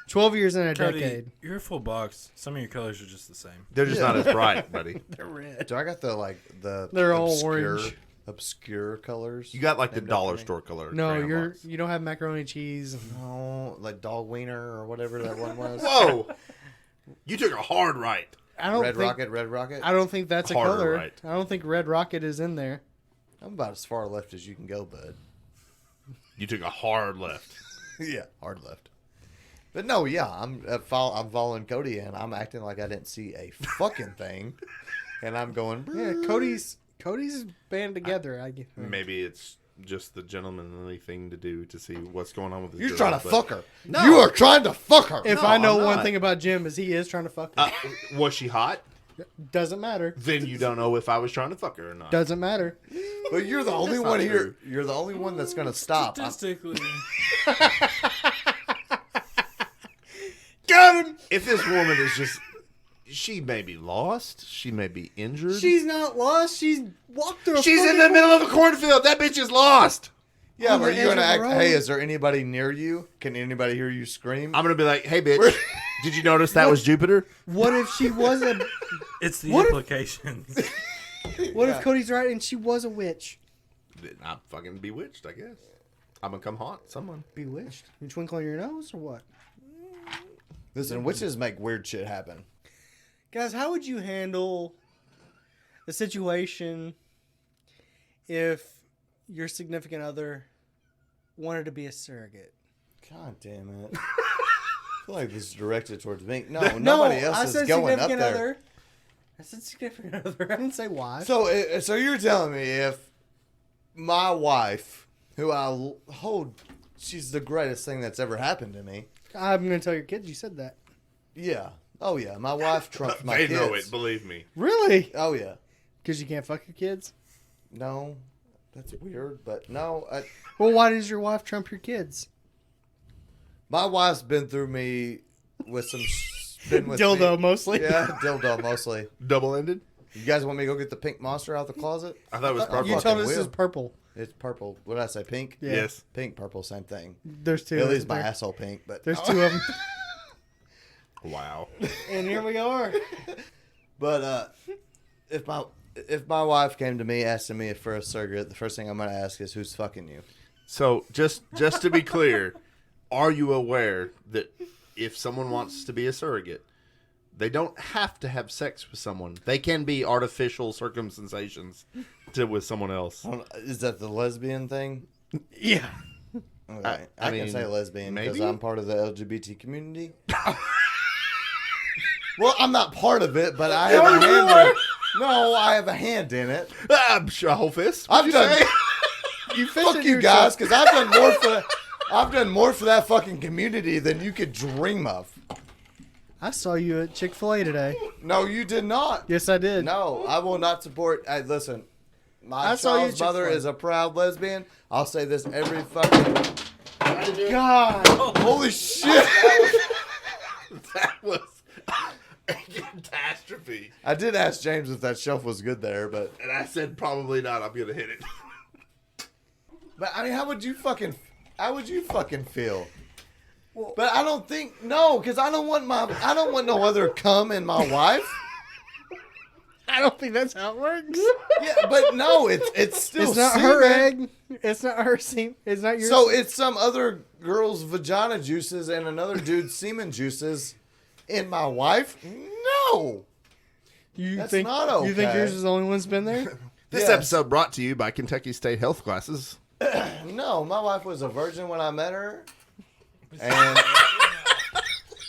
12 years in a
Cody,
decade.
you're a full box. Some of your colors are just the same.
They're just not as bright, buddy.
They're red.
Do I got the
They're all
obscure,
orange.
obscure colors?
You got like the
named
dollar
after me?
store color.
No,
crayon box.
you don't have macaroni cheese. And,
No, like dog wiener or whatever that one was.
Whoa! You took a hard right.
I don't
Red
think,
Rocket, Red Rocket.
I don't think that's a
Harder
color.
right.
I don't think Red Rocket is in there.
I'm about as far left as you can go, bud.
You took a hard left.
Yeah, hard left. But no, yeah, I'm following Cody and I'm acting like I didn't see a fucking thing, and I'm going.
Yeah, Cody's band together. I get.
Maybe it's just the gentlemanly thing to do to see what's going on with the
You're
girl,
trying to
but-
fuck her.
No.
You are trying to fuck her.
If
No,
I know
I'm
one
not.
thing about Jim is he is trying to fuck her.
Was she hot?
Doesn't matter.
Then you don't know if I was trying to fuck her or not.
Doesn't matter.
But you're the only
not
one here.
true.
You're the only one that's gonna stop.
Statistically,
Got him.
If this woman is just, she may be lost. She may be injured.
She's not lost. She's walked through.
She's in the middle of a cornfield. That bitch is lost.
Yeah,
On
but
the
are you
edge
gonna
of the
act?
road.
Hey, is there anybody near you? Can anybody hear you scream?
I'm gonna be like, hey, bitch. Did you notice that was Jupiter?
What if she was a?
it's the
What if-
implications.
What if Cody's right and she was a witch?
I'm fucking bewitched, I guess. I'm gonna come haunt someone.
Bewitched. You twinkle your nose or what?
Listen, witches make weird shit happen.
Guys, how would you handle the situation if your significant other wanted to be a surrogate?
God damn it! I feel like this is directed towards me. No, nobody else
I
is
said
going up
significant
there.
other. I said significant other. I didn't say why.
So you're telling me if my wife, who I hold, she's the greatest thing that's ever happened to me.
I'm going to tell your kids you said that.
Yeah. Oh yeah. My wife trumps my
They
kids.
know it, believe me.
Really?
Oh yeah.
Because you can't fuck your kids?
No, that's weird, but no.
Well, why does your wife trump your kids?
My wife's been through me with some. Been with
Dildo,
me.
mostly.
Yeah, dildo mostly.
Double-ended?
You guys want me to go get the pink monster out the closet?
I thought it was
I'm
purple.
You
fucking
told us this
will.
is purple.
It's purple. What did I say? Pink?
Yeah.
Yes.
Pink, purple, same thing.
There's two.
At least
isn't
my
there?
asshole pink, but
There's two of them.
Wow.
And here we are.
But if my wife came to me asking me for a surrogate, the first thing I'm gonna ask is who's fucking you.
So just to be clear, are you aware that if someone wants to be a surrogate, they don't have to have sex with someone. They can be artificial circumcisions with someone else.
Is that the lesbian thing?
Yeah.
Okay.
I
I
mean,
can say lesbian because
maybe?
I'm part of the LGBT community. Well, I'm not part of it, but I have a hand in it. No, I have a hand in it.
A whole fist?
I've done.
You
Fuck you guys, because I've done more for. I've done more for that fucking community than you could dream of.
I saw you at Chick-fil-A today.
No, you did not.
Yes, I did.
No, I will not support. Listen, my
I saw you
child's
at
mother
Chick-fil-A.
is a proud lesbian. I'll say this every fucking.
God.
Holy shit!
That was a catastrophe.
I did ask James if that shelf was good there, but
And I said probably not. I'm going to hit it.
I mean, how would you fucking feel? But I don't think no, because I don't want no other cum in my wife.
I don't think that's how it works.
Yeah, but no, it's still
It's not
semen.
her egg. It's not her semen. It's not your.
So it's some other girl's vagina juices and another dude's semen juices in my wife? No.
you
that's
think
not
you think
okay.
yours is the only one that's been there?
This
Yes.
episode brought to you by Kentucky State Health Classes.
No, my wife was a virgin when I met her. And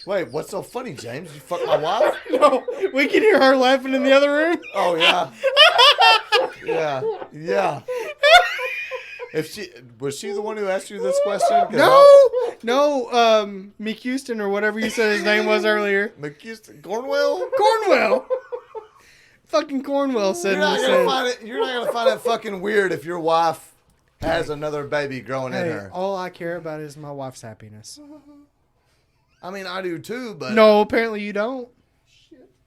wait, what's so funny, James? You fucked my wife?
No, we can hear her laughing in the other room.
Oh yeah. Yeah. If she was she the one who asked you this question? 'Cause
No, Mick Houston or whatever you said his name was earlier.
Cornwell?
Cornwell. Fucking Cornwell said
You're not
what he
gonna
said.
find it. You're not gonna find it fucking weird if your wife has another baby growing in
Hey,
her.
all I care about is my wife's happiness.
I mean, I do too, but
No, apparently you don't.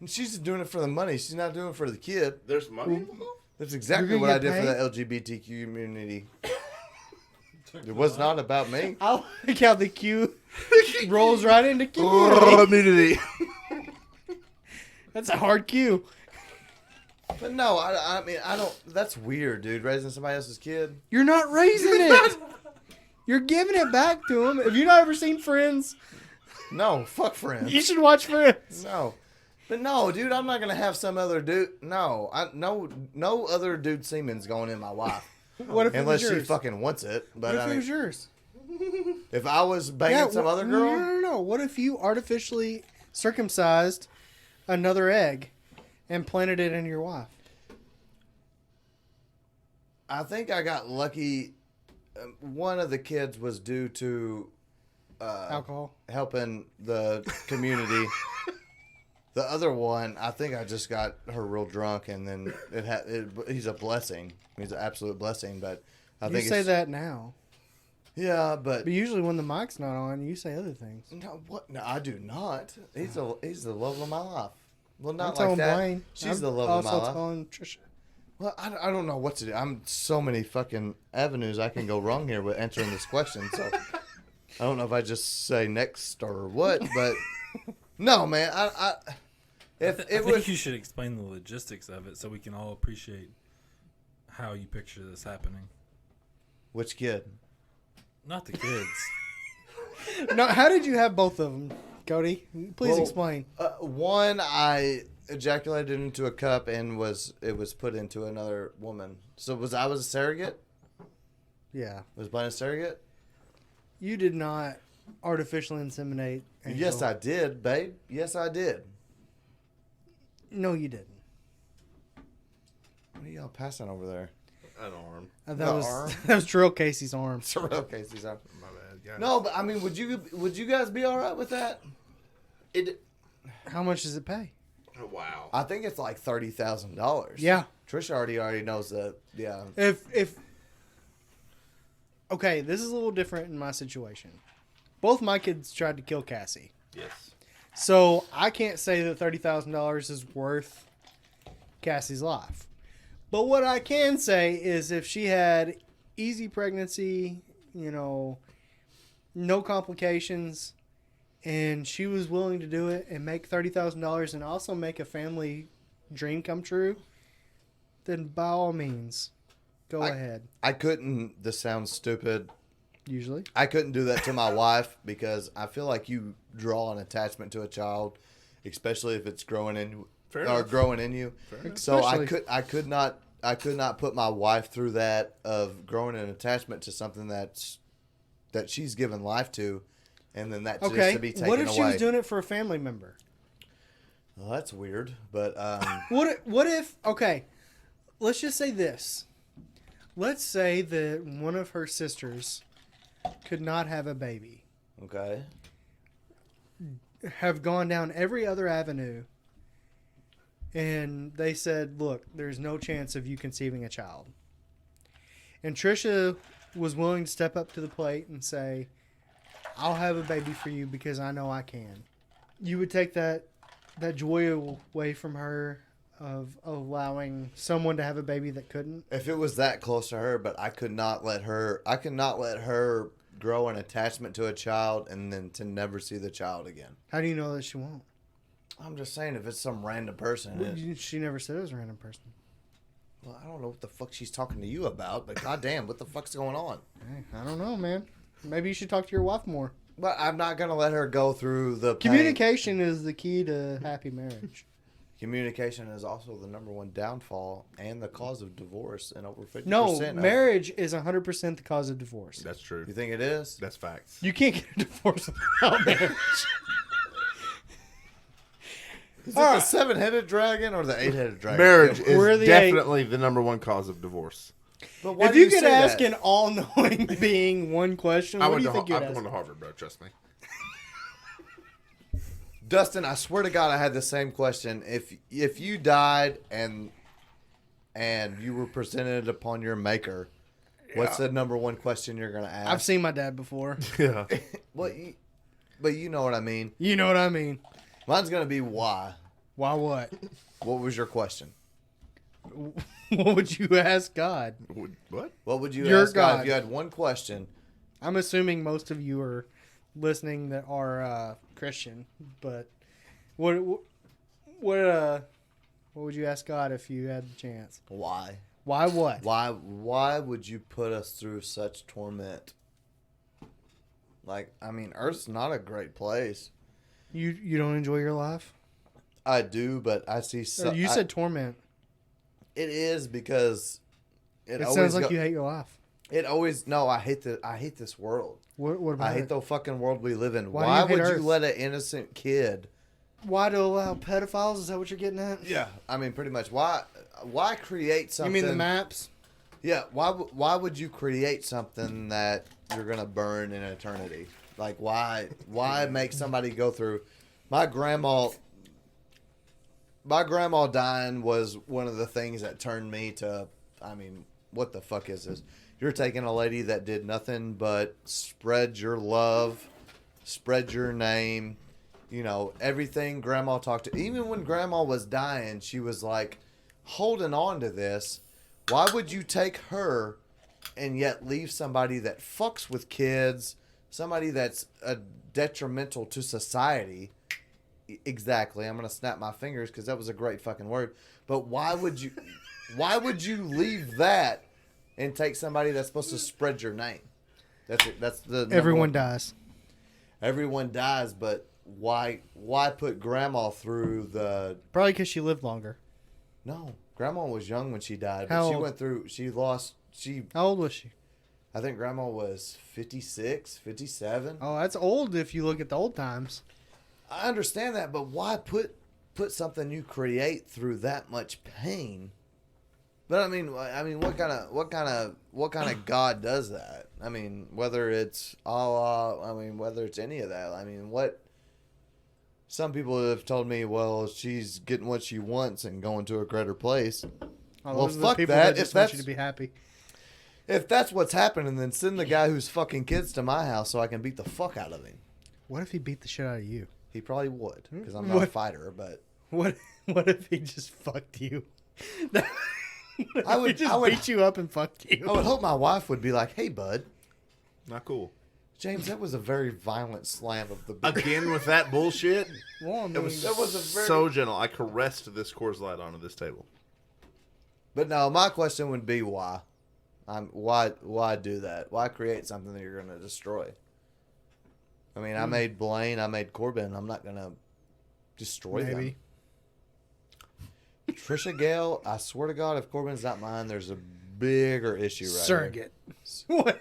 she's doing it for the money. She's not doing it for the kid.
There's money involved?
That's exactly
You're
what
gonna
I did
get
for the LGBTQ community. It was not about me.
I like how the Q rolls right into community.
Community.
That's a hard Q.
But no, I mean, I don't. That's weird, dude. Raising somebody else's kid.
You're not raising it. You're giving it back to him. Have you not ever seen Friends?
No, fuck friends.
You should watch Friends.
No, but no, dude. I'm not gonna have some other dude. No, no other dude semen's going in my wife
What if
unless
it was
she
yours?
fucking wants it. But
What if
I
it
mean,
was yours?
if I was banging some other girl,
No. What if you artificially circumcised another egg and planted it in your wife?
I think I got lucky. One of the kids was due to
Alcohol.
helping the community. The other one, I think I just got her real drunk, and then he's a blessing. He's an absolute blessing. But I
You
think
say
it's,
that now.
Yeah, but
But usually when the mic's not on, you say other things.
no, what? No, I do not. He's the love of my life. Well,
I'm
not like
telling
that.
Blaine.
She's
I'm
the love of my
also
life.
telling Trisha.
Well, I don't know what to do. I'm so many fucking avenues I can go wrong here with answering this question. So I don't know if I just say next or what, but no, man. If
I
it
think
was
you should explain the logistics of it so we can all appreciate how you picture this happening.
which kid?
Not the kids.
No, how did you have both of them, Cody? Please
Well,
explain.
One, I ejaculated into a cup and it was put into another woman. So I was a surrogate?
Yeah.
Was Blaine a surrogate?
You did not artificially inseminate. Angel.
Yes, I did, babe. Yes, I did.
No, you didn't.
What are y'all passing over there?
An arm.
That
The
was
arm?
that was Terrell Casey's arm.
Okay, Cesar.
My bad. Got
No, but I mean, would you guys be all right with that?
it.
How much does it pay?
Oh, wow.
I think it's like $30,000.
Yeah.
Trisha already knows that. Yeah.
If okay, this is a little different in my situation. Both my kids tried to kill Cassie,
Yes.
so I can't say that $30,000 is worth Cassie's life. But what I can say is, if she had easy pregnancy, no complications, and she was willing to do it and make $30,000 and also make a family dream come true, then by all means, go ahead.
I couldn't. This sounds stupid.
Usually.
I couldn't do that to my wife because I feel like you draw an attachment to a child, especially if it's growing in you. So
Especially-
I could not put my wife through that of growing an attachment to something that she's given life to, and then that just
Okay.
to be taken
What if she
away.
was doing it for a family member?
Well, that's weird, but
What if okay, let's just say this. Let's say that one of her sisters could not have a baby.
okay.
Have gone down every other avenue, and they said, look, there's no chance of you conceiving a child. And Trisha was willing to step up to the plate and say, I'll have a baby for you because I know I can. You would take that joy away from her of allowing someone to have a baby that couldn't.
If it was that close to her, but I could not let her grow an attachment to a child and then to never see the child again.
How do you know that she won't?
I'm just saying, if it's some random person,
She never said it was a random person.
well, I don't know what the fuck she's talking to you about, but goddamn, what the fuck's going on?
Hey, I don't know, man. Maybe you should talk to your wife more.
But I'm not gonna let her go through the pain.
Communication is the key to happy marriage.
Communication is also the number one downfall and the cause of divorce in over 50%.
No,
of-
marriage is 100% the cause of divorce.
That's true.
You think it is?
That's facts.
You can't get a divorce without marriage.
Is it the seven-headed dragon or the eight-headed dragon?
Marriage
We're
is
the
definitely the number one cause of divorce.
But why
If
do
you could
say
ask
that?
an all-knowing being one question, what do you think you'd
I'm
ask?
going to Harvard, bro. Trust me.
Dustin, I swear to God, I had the same question. If you died and you were presented upon your maker, what's the number one question you're gonna ask?
I've seen my dad before.
Yeah.
Well, but you know what I mean.
You know what I mean.
Mine's gonna be why.
Why what?
What was your question?
What would you ask God?
What?
What would you
Your
ask God
God.
if you had one question?
I'm assuming most of you are listening that are Christian, but what would you ask God if you had the chance?
Why?
Why what?
Why would you put us through such torment? Like, I mean, Earth's not a great place.
You don't enjoy your life?
I do, but I see.
You said torment.
It is because
It
always
sounds like
go-
you hate your life.
It always no. I hate this world.
What about
I hate
it?
the fucking world we live in.
Why do
Why
you hate
would
Earth?
you let an innocent kid?
Why to allow pedophiles? Is that what you're getting at?
Yeah, I mean, pretty much. Why create something?
You mean the maps?
Yeah. Why would you create something that you're gonna burn in eternity? Like, why make somebody go through? My grandma dying was one of the things that turned me to. I mean, what the fuck is this? You're taking a lady that did nothing but spread your love, spread your name, you know, everything grandma talked to. Even when grandma was dying, she was like holding on to this. Why would you take her and yet leave somebody that fucks with kids, somebody that's detrimental to society? Exactly. I'm going to snap my fingers because that was a great fucking word. But why would you leave that and take somebody that's supposed to spread your name? That's the number
Everyone
one.
dies.
Everyone dies, but why put grandma through the...
Probably because she lived longer.
No, grandma was young when she died.
How
But she
old?
went through...
How old was she?
I think grandma was 56, 57.
Oh, that's old if you look at the old times.
I understand that, but why put something you create through that much pain? But I mean, what kind of God does that? I mean, whether it's Allah, whether it's any of that. I mean, what? Some people have told me, well, she's getting what she wants and going to a greater place.
Oh,
Well,
those are
fuck
the people
that.
just
If
want you
that's-
to be happy.
If that's what's happening, then send the guy who's fucking kids to my house so I can beat the fuck out of him.
What if he beat the shit out of you?
He probably would, because I'm not a
What?
fighter. But
What if he just fucked you?
I would-
He just
I would-
beat you up and fucked you.
I would hope my wife would be like, "Hey, bud,
Not cool.
James, that was a very violent slam of the beer."
Again with that bullshit.
Well, I mean,
That was a very...
So gentle. I caressed this Coors Light onto this table.
But no, my question would be why? Why do that? Why create something that you're going to destroy? I mean, I made Blaine, I made Corbin. I'm not going to destroy
maybe.
them. Trisha Gale, I swear to God, if Corbin's not mine, there's a bigger issue right
Surrogate. What?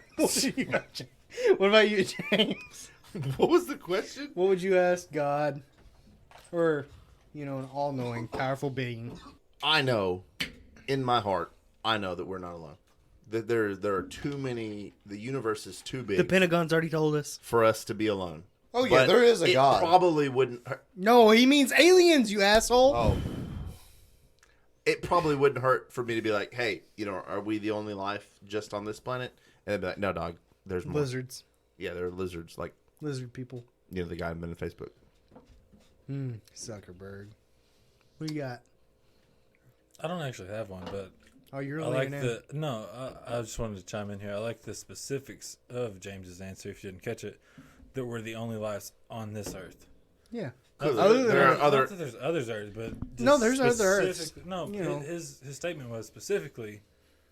What about you, James?
What was the question?
What would you ask God, or an all-knowing, powerful being?
I know, in my heart, I know that we're not alone. That there are too many. The universe is too big
The Pentagon's already told us.
for us to be alone.
Oh, yeah, there is a
it
God.
Probably wouldn't. Hurt.
No, he means aliens, you asshole.
Oh,
It probably wouldn't hurt for me to be like, hey, are we the only life just on this planet? And they'd be like, no, dog. There's more.
Lizards.
Yeah, there are lizards. Like
Lizard people.
the guy in Facebook.
Zuckerberg. What do you got?
I don't actually have one, but
Oh, you're
I like
laying in.
I just wanted to chime in here. I like the specifics of James's answer. If you didn't catch it, that we're the only lives on this earth.
Yeah. Other than
there are
Earth.
other.
Not that there's other Earths, but
No, there's other Earths.
specific- No,
You know.
his statement was specifically,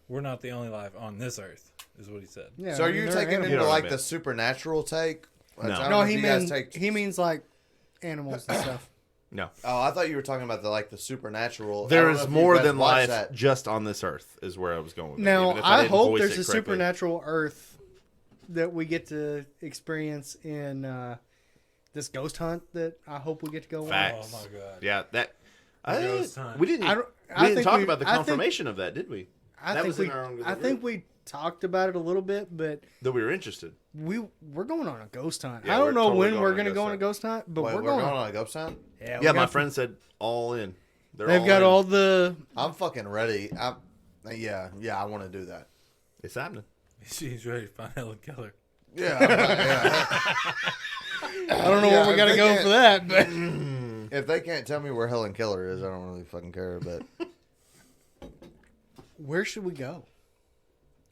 we're not the only life on this Earth, is what he said.
Yeah,
So
I
are
mean,
you
they're
taking
animals.
into
You know
like
what I
the
meant.
supernatural take?
No.
I don't
No,
know if
he
you guys
means
take-
he means like animals and stuff.
No,
Oh, I thought you were talking about the supernatural. I
there
don't know
is
if you
more
guys
than
watched
life
that.
just on this Earth. Is where I was going with it,
Now,
even if
I
didn't
hope
voice
there's
it
a
correctly.
supernatural Earth that we get to experience in this ghost hunt that I hope we get to go
Facts.
Oh my god.
Yeah, that.
ghost hunt.
We didn't.
I don't-
we
I
didn't
think
talk
we-
about the
I think-
confirmation of that, did we?
on. I
That
think
was
we,
in our own
I
group.
think we talked about it a little bit, but
That we were interested.
we're going on a ghost hunt.
Yeah,
I
we're
don't know
totally
when
going
we're
on a
going to
ghost
go on a
hunt.
ghost hunt, but
Wait,
we're
we're
going.
going on a ghost hunt?
Yeah,
Yeah,
we
my
got-
friend said all in. They're
They've got
in.
all the.
I'm fucking ready. Yeah, I want to do that.
It's happening.
He's ready to find Helen Keller.
Yeah, yeah.
I don't know
Yeah,
where we
if
got to
they
go
can't-
for that, but
If they can't tell me where Helen Keller is, I don't really fucking care. But
where should we go?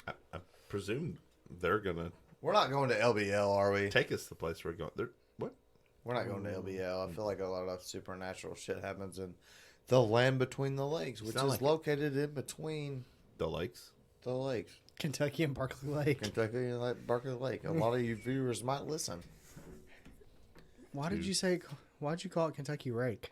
I presume they're gonna
we're not going to LBL, are we?
take us to the place we're going. They're, what?
We're not going to LBL. I feel like a lot of supernatural shit happens in the land between the lakes, which
Sound
is
like-
located in between
The lakes.
the lakes.
Kentucky and Berkeley Lake.
Kentucky and like Berkeley Lake. A lot of you viewers might listen.
Why did you say? Why'd you call it Kentucky Rake?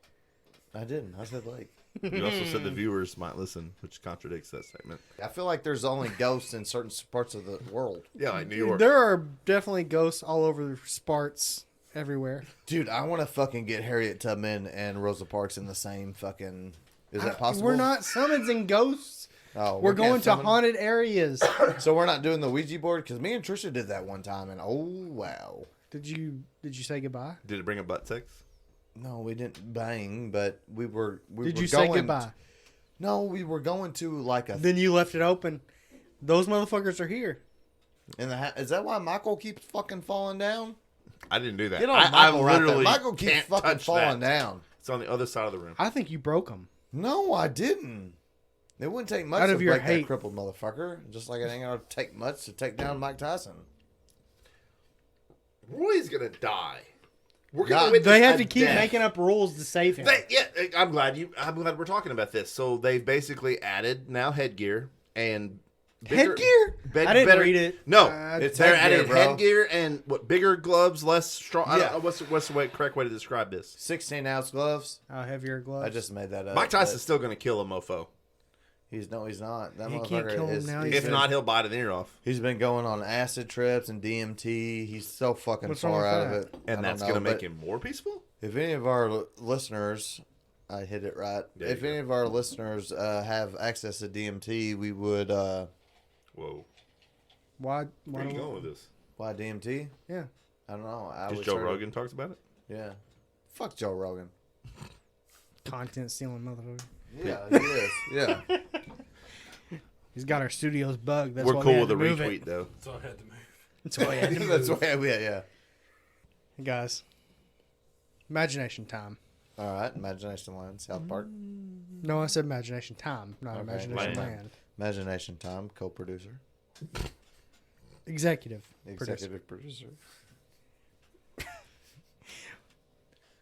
I didn't. I said lake.
You also said the viewers might listen, which contradicts that statement.
I feel like there's only ghosts in certain parts of the world.
Yeah, like New York.
There are definitely ghosts all over Sparts everywhere.
Dude, I want to fucking get Harriet Tubman and Rosa Parks in the same fucking... Is that possible?
We're not summoning ghosts.
Oh,
We're
we can't
going to
summon?
haunted areas.
So we're not doing the Ouija board? Because me and Trisha did that one time, and oh, wow.
Did you say goodbye?
Did it bring a butt sex?
No, we didn't bang, but we were
Did
were
you say
going-
goodbye?
No, we were going to like a...
Then you left it open. Those motherfuckers are here.
in the is that why Michael keeps fucking falling down?
I didn't do that.
Get on
I
Michael right there.
literally
Michael keeps
can't
fucking
touch
falling
that.
down.
It's on the other side of the room.
I think you broke them.
No, I didn't. It wouldn't take much
Out
to
of your
break that
hate.
crippled motherfucker. Just like it ain't gonna take much to take down Mike Tyson.
Roy's gonna die. We're
God,
witness
They have
a
to keep
death.
making up rules to save him.
I'm glad we're talking about this. So they've basically added now headgear and
Headgear? I didn't read it.
No,
It's
they're
headgear,
adding
bro.
headgear and what bigger gloves, less strong. I
Yeah.
don't know, what's the correct way to describe this?
16-ounce gloves.
Heavier gloves.
I just made that up.
Mike
but
Tyson's still gonna kill a mofo.
he's not. That
He
motherfucker
can't kill him
is.
now,
he's
If
been-
not, he'll bite an ear off,
he's been going on acid trips and DMT. He's so fucking
What's wrong
far
with
out of
that?
it. I
and
don't
that's
know,
gonna make
but
him more peaceful.
If any of our listeners, I hit it right.
There
If
you
any
go.
of our listeners have access to DMT, we would.
Whoa,
Why
where are you
don't-
going with this?
Why DMT?
Yeah.
I don't know. I
Because
would
Joe
sort of-
Rogan talks about it.
Yeah. Fuck Joe Rogan.
Content stealing motherfucker.
Yeah, he is. Yeah.
He's got our studios bugged. That's
We're
why we
cool
had
with
to
a
move
retweet
it.
though.
So I had to move.
That's why we had to
That's
move.
why we. Yeah.
Guys, imagination time.
All right. Imagination Land, South Park.
No, I said imagination time, not
Okay,
imagination
land.
land.
Imagination Time, co-producer,
Executive. Producer.
executive producer.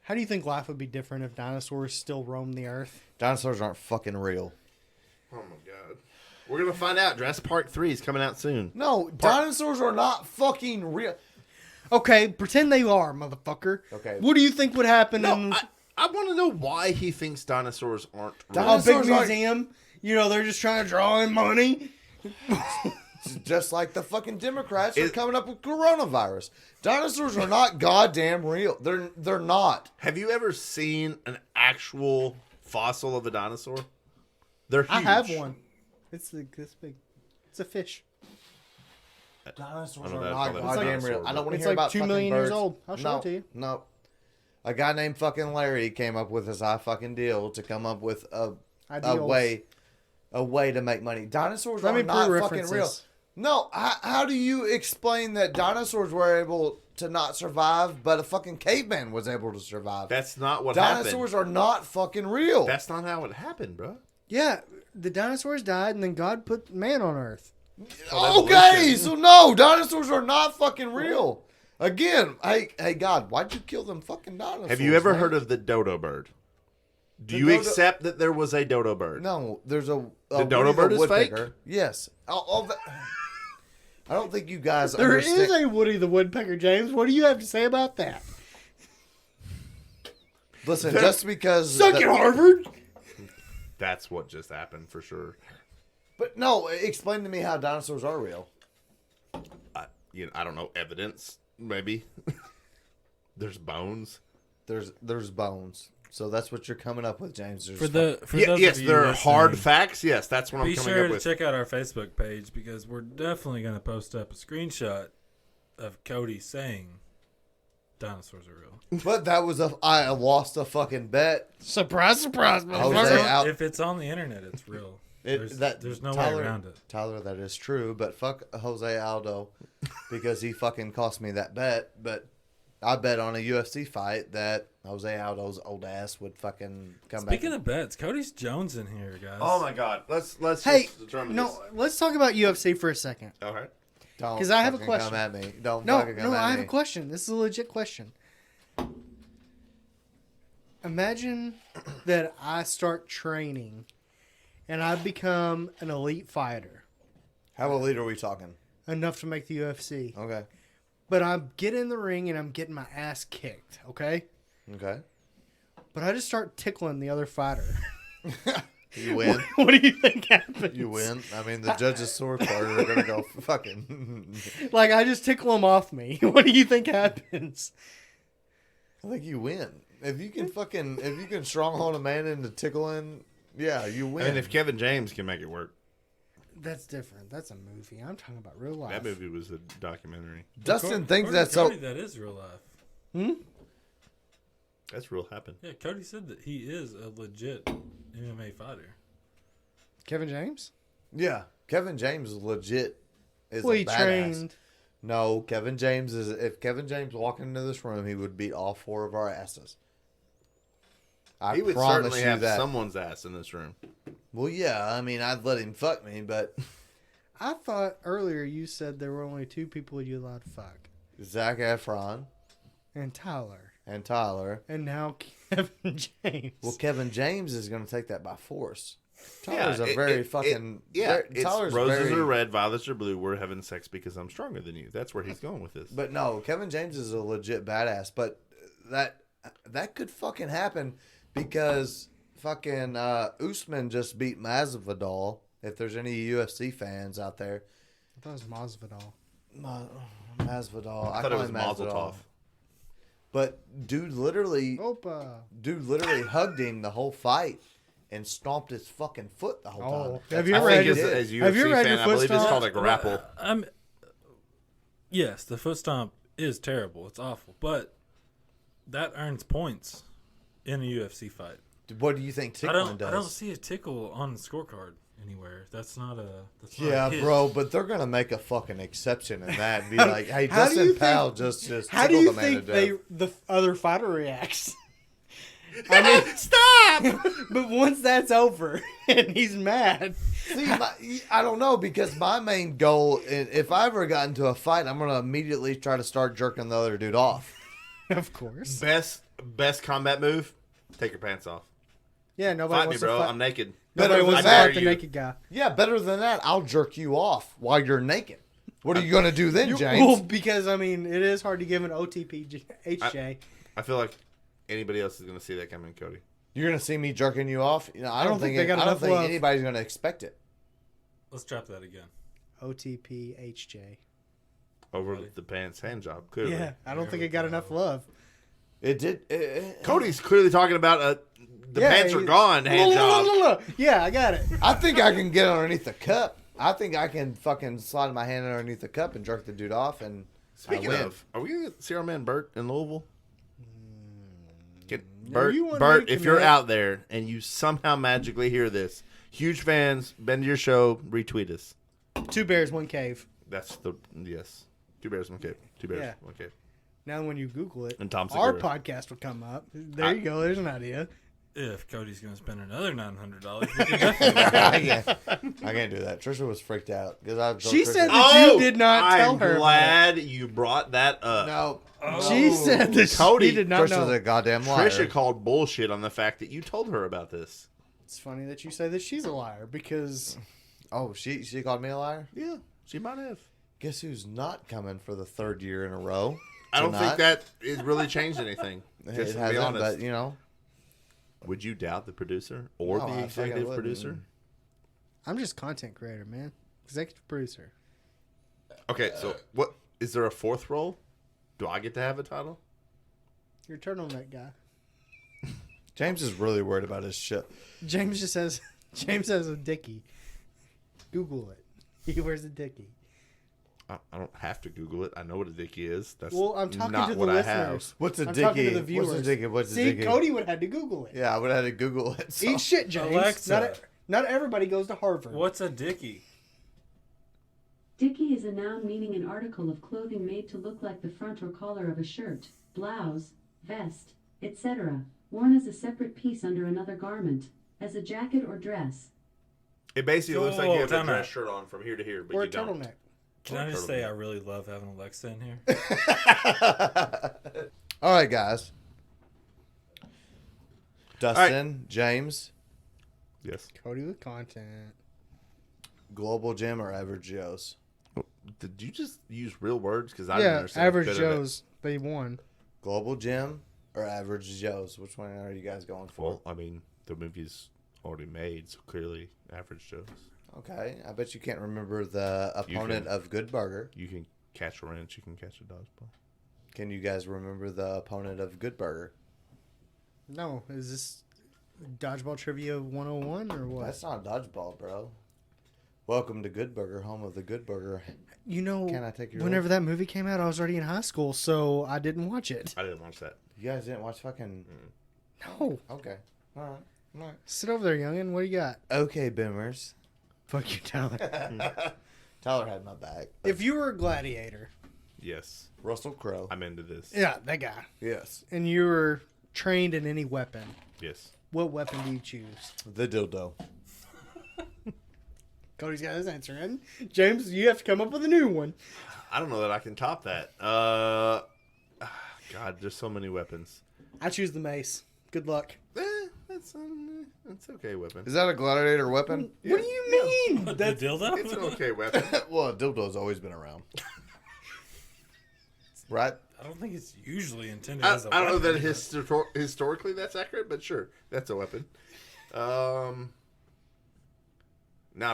How do you think life would be different if dinosaurs still roamed the earth?
Dinosaurs aren't fucking real.
Oh my god, we're gonna find out. Jurassic Park 3 is coming out soon.
No, dinosaurs are not fucking real.
Okay, pretend they are, motherfucker.
Okay.
What do you think would happen
No,
in
I want to know why he thinks dinosaurs aren't real.
a big
Dinosaurs aren't-
museum? You know, they're just trying to draw in money.
Just like the fucking Democrats are
It-
coming up with coronavirus. Dinosaurs are not goddamn real. They're not.
Have you ever seen an actual fossil of a dinosaur? They're huge.
I have one. It's this big. It's a fish.
Dinosaurs
I don't
are
know,
not
it's
goddamn
dinosaur,
real. I don't want to
It's
hear
like
about
2
fucking
million years
birds.
old. I'll show it to you.
No. A guy named fucking Larry came up with this high fucking deal to come up with a
Ideals.
way to make money. Dinosaurs
Let
are
me
not
prove
fucking real.
references.
No, how do you explain that dinosaurs were able to not survive, but a fucking caveman was able to survive?
That's not what
Dinosaurs are not fucking real.
happened. That's not how it happened, bro.
Yeah, the dinosaurs died, and then God put man on Earth.
Okay, so no, dinosaurs are not fucking real. Again, hey, God, why'd you kill them fucking dinosaurs?
Have you ever
man?
heard of the dodo bird? Do
The
you
dodo-
accept that there was a dodo bird?
No, there's a
The dodo bird is fake?
woodpecker. Yes. I don't think you guys
There is
understand.
a Woody the Woodpecker, James. What do you have to say about that?
Listen, just because.
Suck it, Harvard.
That's what just happened for sure.
But no, explain to me how dinosaurs are real.
I don't know, evidence maybe. There's bones.
There's bones. So that's what you're coming up with, James. There's
Yes,
of you
there are hard
listening,
facts. Yes, that's what
Be
I'm coming
sure
up
to
with.
check out our Facebook page because we're definitely going to post up a screenshot of Cody saying dinosaurs are real.
But that was I lost a fucking bet.
Surprise, surprise,
I was
motherfucker.
out.
If it's on the internet, it's real. There's no
Tyler,
way around it.
Tyler, that is true, but fuck Jose Aldo because he fucking cost me that bet. But I bet on a UFC fight that Jose Aldo's old ass would fucking come back.
Speaking of bets, Cody's Jones in here, guys.
Oh my God, let's
Hey,
just determine
no,
this.
let's talk about UFC for a second.
All right.
Don't
'Cause I have a
fucking
question.
Come at me. Don't
No,
fucking come at
I have
me.
a question. This is a legit question. Imagine that I start training and I become an elite fighter,
How elite are we talking?
enough to make the UFC.
Okay.
But I get in the ring and I'm getting my ass kicked, okay?
Okay.
But I just start tickling the other fighter.
You win.
What do you think happens?
You win. I mean, the judges' scorecard are gonna go fucking.
Like, I just tickle them off me. What do you think happens?
I think you win. If you can stronghold a man into tickling, yeah, you win.
I mean, if Kevin James can make it work,
That's different. That's a movie. I'm talking about real life.
that movie was a documentary.
Dustin thinks
According
that's
to
so.
Cody, that is real life.
That's real happen.
Yeah, Cody said that he is a legit MMA fighter.
Kevin James?
Yeah, Kevin James is legit. Is
Well,
a
he
badass.
trained.
No, Kevin James is. If Kevin James walked into this room, he would beat all four of our asses. I
He would
promise
certainly
you
have
that.
someone's ass in this room.
Well, yeah. I mean, I'd let him fuck me, but
I thought earlier you said there were only two people you allowed to fuck.
Zac Efron
And Tyler.
and Tyler.
And now Kevin James.
Well, Kevin James is going to take that by force.
Yeah,
Tyler's a very fucking.
it's
Tyler's
roses
very,
are red, violets are blue. We're having sex because I'm stronger than you. That's where he's going with this.
But no, Kevin James is a legit badass. But that could fucking happen because fucking Usman just beat Masvidal. If there's any UFC fans out there,
I thought it was Masvidal.
Masvidal.
I thought it was
call him
Mazel
Masvidal.
Tov.
But dude literally hugged him the whole fight and stomped his fucking foot the whole time.
Have you
I
ever
think
had your,
as a
have you
UFC
ever had
fan,
your
I
foot
believe it's called a
stomped?
grapple.
Yes, the foot stomp is terrible. It's awful, but that earns points in a UFC fight.
What do you think tickling does?
I don't see a tickle on the scorecard anywhere. That's not a.
Yeah,
hit.
bro, but they're gonna make a fucking exception in that. And be like, hey,
How do
Dustin
you
Powell just
How do
tickled
you
the man
think
to death.
the other fighter reacts? I mean, stop! But once that's over and he's mad,
See, I don't know because my main goal, if I ever got into a fight, I'm gonna immediately try to start jerking the other dude off.
of course.
Best combat move: take your pants off.
Yeah, nobody
Fight me,
wants
bro.
to fight.
I'm naked.
Nobody
Better
wants
than
to
that.
fight the naked guy.
Yeah, better than that, I'll jerk you off while you're naked. What are you gonna do then, James?
Well, because I mean, it is hard to give an OTP HJ.
I feel like anybody else is going to see that coming, Cody.
You're gonna see me jerking you off? You know, I don't think
they got
I don't
enough
think
love.
anybody's gonna expect it.
Let's drop that again.
OTP HJ.
Over the pants hand job, clearly.
Yeah, I don't think it got enough love.
It did.
Cody's clearly talking about the
Yeah,
pants are gone hand job.
Yeah, I got it.
I think I can get underneath the cup. I think I can fucking slide my hand underneath the cup and jerk the dude off. And
Speaking
I win.
of, are we going to see our man Bert in Louisville? Get
No,
Bert,
you wanna
Bert,
make
if
the
you're
net.
out there and you somehow magically hear this, huge fans, been to your show, retweet us.
2 bears, 1 cave.
That's the, yes. 2 bears, 1 cave. 2 bears,
Yeah.
1 cave.
Now, when you Google it,
And Tom
our
Segura.
podcast would come up. There you go. There's an idea.
If Cody's going to spend another $900, we can definitely.
I can't do that. Trisha was freaked out because I.
She said that you did not tell her.
I'm glad you brought that up.
No.
She said that
Cody,
she did not
Trisha's
know.
a goddamn liar.
Trisha called bullshit on the fact that you told her about this.
It's funny that you say that she's a liar because
Oh, she called me a liar.
Yeah, she might have.
Guess who's not coming for the third year in a row?
I don't think
Tonight?
that has really changed anything.
It
Just to be
hasn't,
honest.
but you know.
Would you doubt the producer or
No, I
the
fucking
executive
wouldn't.
producer?
I'm just content creator, man. Executive producer.
Okay, so what is there a fourth role? Do I get to have a title?
You're a turtleneck guy.
James is really worried about his shit.
James just says James has a dickie. Google it. He wears a dickie.
I don't have to Google it. I know what a dickie is. That's
Well, I'm talking
not
to the
what I
listeners.
have.
What's a
I'm
dickie?
talking to the viewers.
What's a dickie? What's a
See,
dickie?
Cody would have had to Google it.
Yeah, I would have had to Google it. So.
Eat shit, James.
Alexa.
Not everybody goes to Harvard.
What's a dickie?
Dickie is a noun meaning an article of clothing made to look like the front or collar of a shirt, blouse, vest, etc., worn as a separate piece under another garment, as a jacket or dress.
It basically looks like you have a
time
dress
out.
shirt on from here to here, but
Or
you
a
don't.
turtleneck.
Can I just say I really love having Alexa in here?
All right, guys. Dustin, James,
Yes.
Cody with content.
Global Gym or Average Joe's?
Did you just use real words? Because I didn't
Yeah,
understand. a
average
bit of it.
Joe's. They won.
Global Gym or Average Joe's? Which one are you guys going for?
Well, I mean, the movie's already made, so clearly, average Joe's.
Okay, I bet you can't remember the opponent of Good Burger.
You can catch a wrench. You can catch a dodgeball.
Can you guys remember the opponent of Good Burger?
No, is this Dodgeball Trivia 101 or what?
That's not dodgeball, bro. Welcome to Good Burger, home of the Good Burger.
You know,
Can I take your
whenever that movie came out, I was already in high school, so I didn't watch it.
I didn't watch that.
You guys didn't watch fucking...
No.
Okay. All right. All right.
Sit over there, youngin. What do you got?
Okay, Bimmers.
Fuck you, Tyler.
Tyler had my back.
If you were a gladiator,
Yes.
Russell Crowe.
I'm into this.
yeah, that guy,
Yes.
and you were trained in any weapon,
Yes.
what weapon do you choose?
The dildo.
Cody's got his answer in. James, you have to come up with a new one.
I don't know that I can top that. God, there's so many weapons.
I choose the mace. Good luck.
That's okay weapon.
Is that a gladiator weapon?
What do you mean?
The
That's
dildo?
It's an okay weapon.
Well, a dildo's always been around. Right?
I don't think it's usually intended
I
as a
don't know
weapon,
that
but-
historically that's accurate, but sure, that's a weapon. Nah,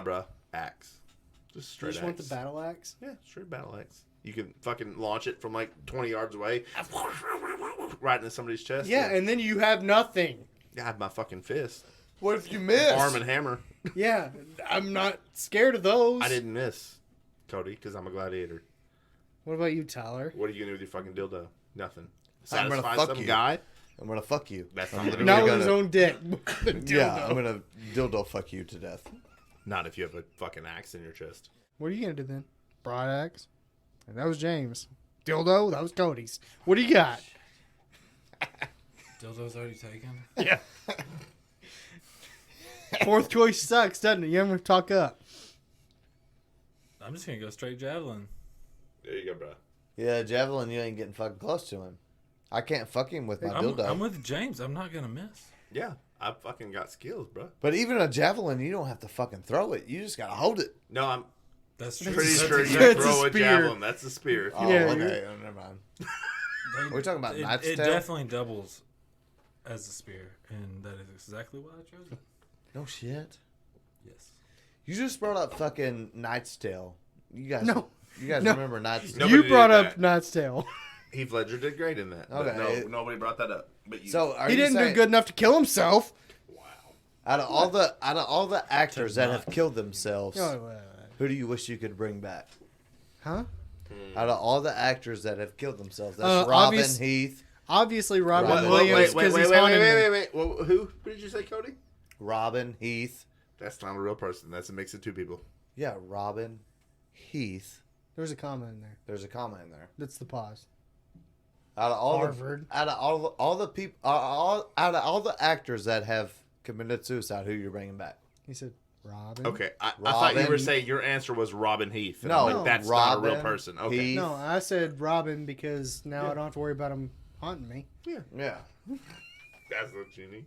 bruh. Axe. Just
you
straight
just
axe.
want the battle axe?
Yeah, straight battle axe. You can fucking launch it from like 20 yards away, right into somebody's chest.
Yeah, and then you have nothing.
I have my fucking fist,
What if you miss?
arm, and hammer.
Yeah, I'm not scared of those.
I didn't miss, Cody, because I'm a gladiator.
What about you, Tyler?
What are you gonna do with your fucking dildo? Nothing.
I'm gonna
Satisfy
fuck
some
you.
guy.
I'm gonna fuck you.
That's
I'm
not
literally
Not with
gonna,
his own dick. The
Yeah,
dildo.
I'm gonna dildo fuck you to death.
Not if you have a fucking axe in your chest.
What are you gonna do then? Broad axe? That was James. Dildo? That was Cody's. What do you got?
Dildo's already taken.
Yeah. Fourth choice sucks, doesn't it? You ever talk up?
I'm just gonna go straight javelin.
There you go, bro.
Yeah, javelin, you ain't getting fucking close to him. I can't fuck him with my dildo.
I'm with James. I'm not gonna miss.
Yeah, I fucking got skills, bro.
But even a javelin, you don't have to fucking throw it. You just gotta hold it.
No, I'm
That's true.
pretty
That's
sure you
exactly-
That's a
throw a
spear.
javelin. That's a spear.
Oh,
Yeah,
okay. Oh, never mind.
They-
We're talking about
it,
knight's
it
tale?
definitely doubles as a spear, and that is exactly why I chose it.
No shit.
Yes.
You just brought up fucking Knight's Tale. You guys,
No.
You guys
No.
remember Knight's Tale?
Nobody
You
did
brought
that.
up Knight's Tale.
Heath Ledger did great in that. But
Okay.
no, nobody brought that up. But you.
So are
He
you
didn't
saying,
do good enough to kill himself.
Out of all the actors that have killed themselves,
Oh,
who do you wish you could bring back?
huh?
Out of all the actors that have killed themselves, that's Robin,
obvious-
Heath,
Obviously, Robin
Wait,
Williams, because he's haunting me.
wait. Well, who did you say, Cody?
Robin, Heath.
That's not a real person. That's a mix of two people.
Yeah, Robin, Heath.
There was a comma in there.
There's a comma in there.
That's the pause.
Out of all
Harvard.
out of all the people, out of all the actors that have committed suicide, who you're bringing back?
He said Robin.
Okay, I thought you were
Robin.
saying your answer was Robin Heath. And
No,
I'm like, that's not a real
Robin
person. Okay.
Heath.
No, I said Robin because now I don't have to worry about him haunting me.
Yeah.
That's what you need.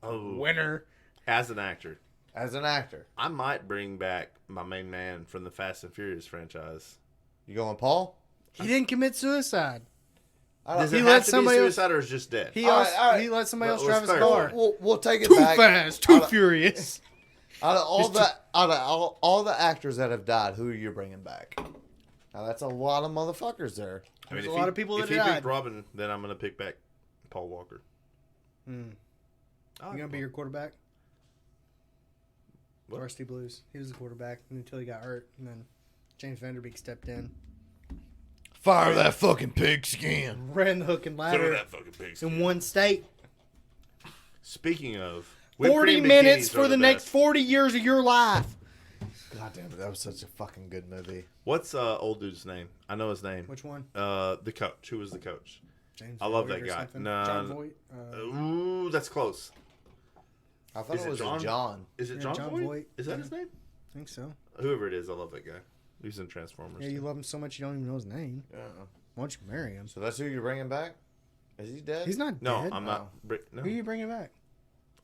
Oh,
Winner.
as an actor,
As an actor,
I might bring back my main man from the Fast and Furious franchise.
you going Paul?
He didn't commit suicide.
Does
He
it
let
have to be
somebody else-
suicide or is just dead?
He
All
also,
right, all right.
he let somebody else
Let's
drive his
clarify.
car.
We'll take it
Too
back.
fast, too
Out of-
furious.
Out of all the actors that have died, who are you bringing back? Now that's a lot of motherfuckers there.
There's
if
a lot of people
if
that
he
died.
picked Robin, then I'm gonna pick back Paul Walker.
You
I like
gonna be
Paul.
your quarterback?
What?
Varsity Blues. He was the quarterback until he got hurt, and then James Vanderbeek stepped in,
Fire that fucking pigskin.
ran the hook and
Throw
ladder
that fucking pig.
in one state.
Speaking of, whipped
40
cream
minutes
bikinis
for
are
the next
best.
40 years of your life.
God damn it, that was such a fucking good movie.
What's old dude's name? I know his name.
Which one?
The coach. Who was the coach?
James
I love
Voight
that
or
guy.
something?
No.
John Voight.
Ooh, that's close.
I thought
Is
it
it
was
John?
John.
Is it
Yeah,
John,
John
Voight?
Voight.
Is that
Yeah.
his name?
I think so.
Whoever it is, I love that guy. He's in Transformers.
Yeah, you love him so much you don't even know his name.
Yeah.
Why don't you marry him?
So that's who you're bringing back? Is he dead?
He's not
No,
dead.
I'm not. No.
Who are you bringing back?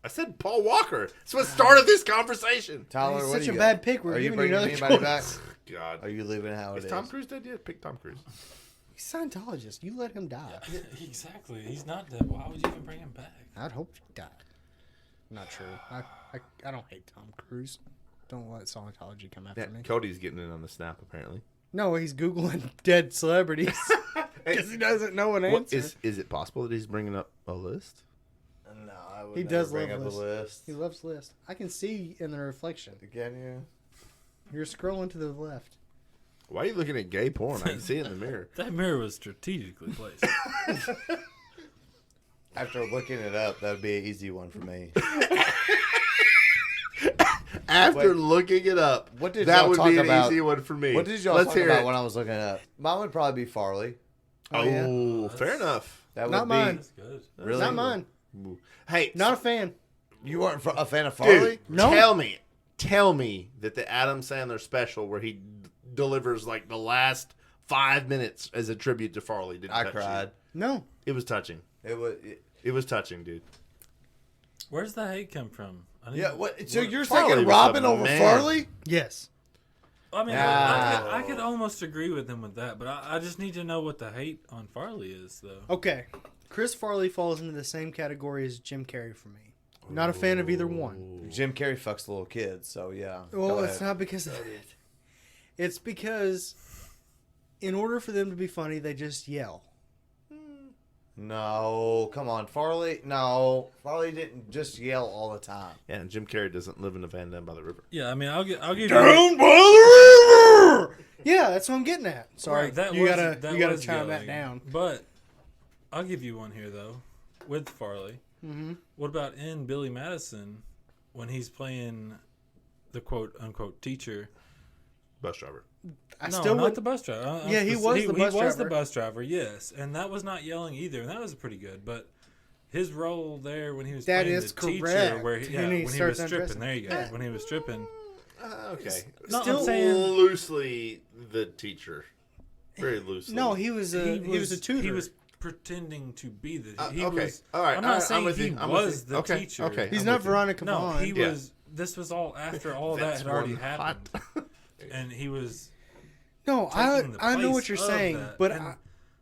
I said Paul Walker. That's what started this conversation.
Tyler,
He's
what
such
do
a
you
bad
got?
pick. We're
Are you
giving you
bringing
another
anybody back?
choice.
God.
Are you leaving how it
Is
is?
Tom Cruise dead yet? Pick Tom Cruise.
He's Scientologist. You let him die.
Exactly. He's not dead. Why would you even bring him back?
I'd hope he died. Not true. I don't hate Tom Cruise. Don't let Scientology come after
Yeah,
me.
Cody's getting in on the snap apparently.
No, he's Googling dead celebrities because he doesn't know an
What
answer.
is it possible that he's bringing up a list?
No, I would
He
never
does
bring
love
up
lists.
a list.
He loves lists. I can see in the reflection.
Can you?
You're scrolling to the left.
Why are you looking at gay porn? I can see it in the mirror.
That mirror was strategically placed.
After looking it up, that would be an easy one for me.
After
Wait.
looking it up,
What did
that
y'all
would
talk
be an
about?
easy one for me.
What did y'all
Let's
talk
hear
about
it.
when I was looking it up? Mine would probably be Farley.
Oh,
yeah.
fair enough.
That would
Not
be
mine.
That's good.
really
Not mine.
Hey,
Not a fan.
You weren't a fan of Farley?
dude,
No.
tell me that the Adam Sandler special where he delivers like the last 5 minutes as a tribute to Farley didn't
I
touch
cried.
you.
No.
It was touching.
It
Was touching, dude.
Where's the hate come from? I need-
yeah. What? So you're
Farley
taking
was
Robin
a
over
man.
Farley?
Yes.
I mean,
Ah.
I could almost agree with him with that, but I just need to know what the hate on Farley is, though.
Okay. Chris Farley falls into the same category as Jim Carrey for me. Not a fan of either one.
Jim Carrey fucks little kids, so yeah.
Well,
Go
it's
ahead.
not because of it. It's because in order for them to be funny, they just yell.
No, come on, Farley. No, Farley didn't just yell all the time.
Yeah, and Jim Carrey doesn't live in a van down by the river.
Yeah, I mean, I'll give you.
Down by the river.
Yeah, that's what I'm getting at. Sorry,
Right, that
you
was-
gotta
that
you gotta
was
chime that
yelling.
down.
But I'll give you one here though, with Farley.
Mm-hmm.
What about in Billy Madison when he's playing the quote unquote teacher?
Bus driver.
I
No,
still
not
would.
the bus driver.
Yeah, he was the bus
He was the
driver.
bus driver, yes, and that was not yelling either, and that was pretty good. But his role there when he was
That
playing
is
the teacher,
correct.
where
And he
when he was
starts
stripping,
undressing.
there you go.
Yeah.
When he was stripping,
Okay.
no,
Still-
I'm saying
Loosely the teacher. Very loosely.
No, he was a tutor.
He was pretending to be the. He
okay.
was.
All right.
I'm
all
not
right,
saying
with
he
you. I'm
was
with you.
the
Okay,
teacher.
Okay.
He's
I'm
not
with you.
Veronica
No,
Vaughn.
he
Yeah.
was. This was all after all that
That's
had already
one
happened,
hot-
and he was.
No,
taking the
I know
place
what you're
of
saying,
that.
but
And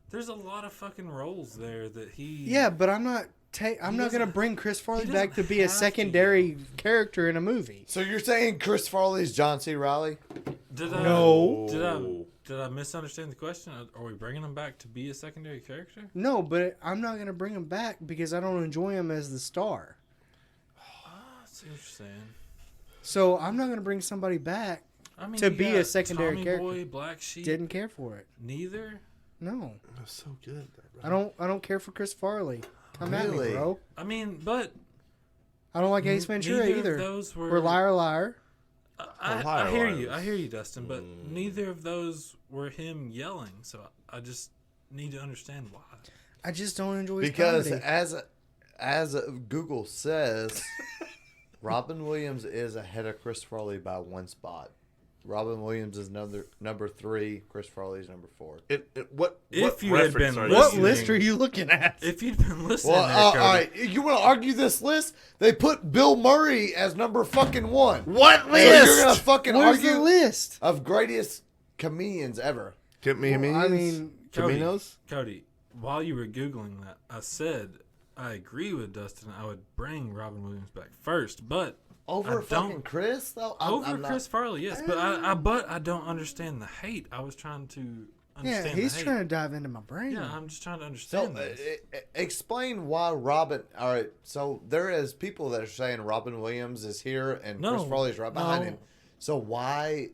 there's a lot of fucking roles there that he.
yeah, but I'm not. I'm not gonna
doesn't-
bring Chris Farley
he
back to
doesn't
be a
have to.
secondary character in a movie.
So you're saying Chris Farley's John C. Riley?
Did I?
No.
Did I misunderstand the question? Are we bringing him back to be a secondary character?
No, but I'm not gonna bring him back because I don't enjoy him as the star.
I see what you're saying.
So I'm not gonna bring somebody back.
I mean,
To
you
be a
got
secondary
Tommy
character.
Boy, Black Sheep.
Didn't care for it.
Neither.
No,
That's so good.
I don't care for Chris Farley. Come at me,
Really?
bro.
I mean, but
I don't like Ace Ventura
neither
either.
Of those were
We're liar, liar.
I hear you.
liars.
I hear you, Dustin. But neither of those were him yelling. So I just need to understand why.
I just don't enjoy his
Because
comedy.
as Google says, Robin Williams is ahead of Chris Farley by one spot. Robin Williams is number 3. Chris Farley is number 4.
What
If you had
reference
been
are you
What
listening-
using?
list are you looking at?
If you'd been listening,
Well,
there,
all
Cody,
right. You want to argue this list? They put Bill Murray as number fucking 1.
What
So
list?
you're gonna fucking
Where's
argue
the list?
of greatest comedians ever?
I mean,
Cody,
Caminos?
Cody, while you were Googling that, I said I agree with Dustin. I would bring Robin Williams back first, but
Over
I
fucking
don't-
Chris though.
over
I'm not-
Chris Farley, yes. But I don't understand the hate. I was trying to
yeah,
understand
he's
the hate.
trying to dive into my brain.
Yeah, I'm just trying to
So
understand this.
explain why Robin. All right, so there is people that are saying Robin Williams is here and
No,
Chris Farley is right behind
no.
him. So why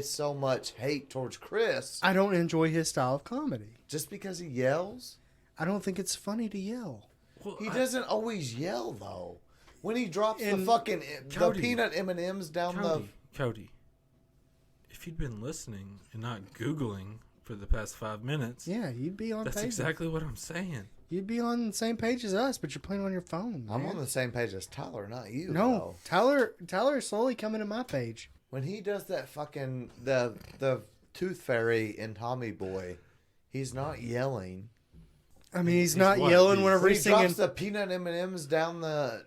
so much hate towards Chris?
I don't enjoy his style of comedy.
Just because he yells?
I don't think it's funny to yell.
Well,
He
I-
doesn't always yell though. When he drops the
And
fucking
Cody,
the peanut M&Ms down
Cody, if you'd been listening and not Googling for the past 5 minutes,
Yeah, you'd be on
that's
page.
exactly what I'm saying.
You'd be on the same page as us, but you're playing on your phone.
I'm
man.
on the same page as Tyler, not you.
No,
though.
Tyler is slowly coming to my page.
When he does that fucking the Tooth Fairy in Tommy Boy, he's not yelling.
I mean, he's
He's
not
what?
yelling
He's-
whenever
When he
he's singing.
drops the peanut M&Ms down the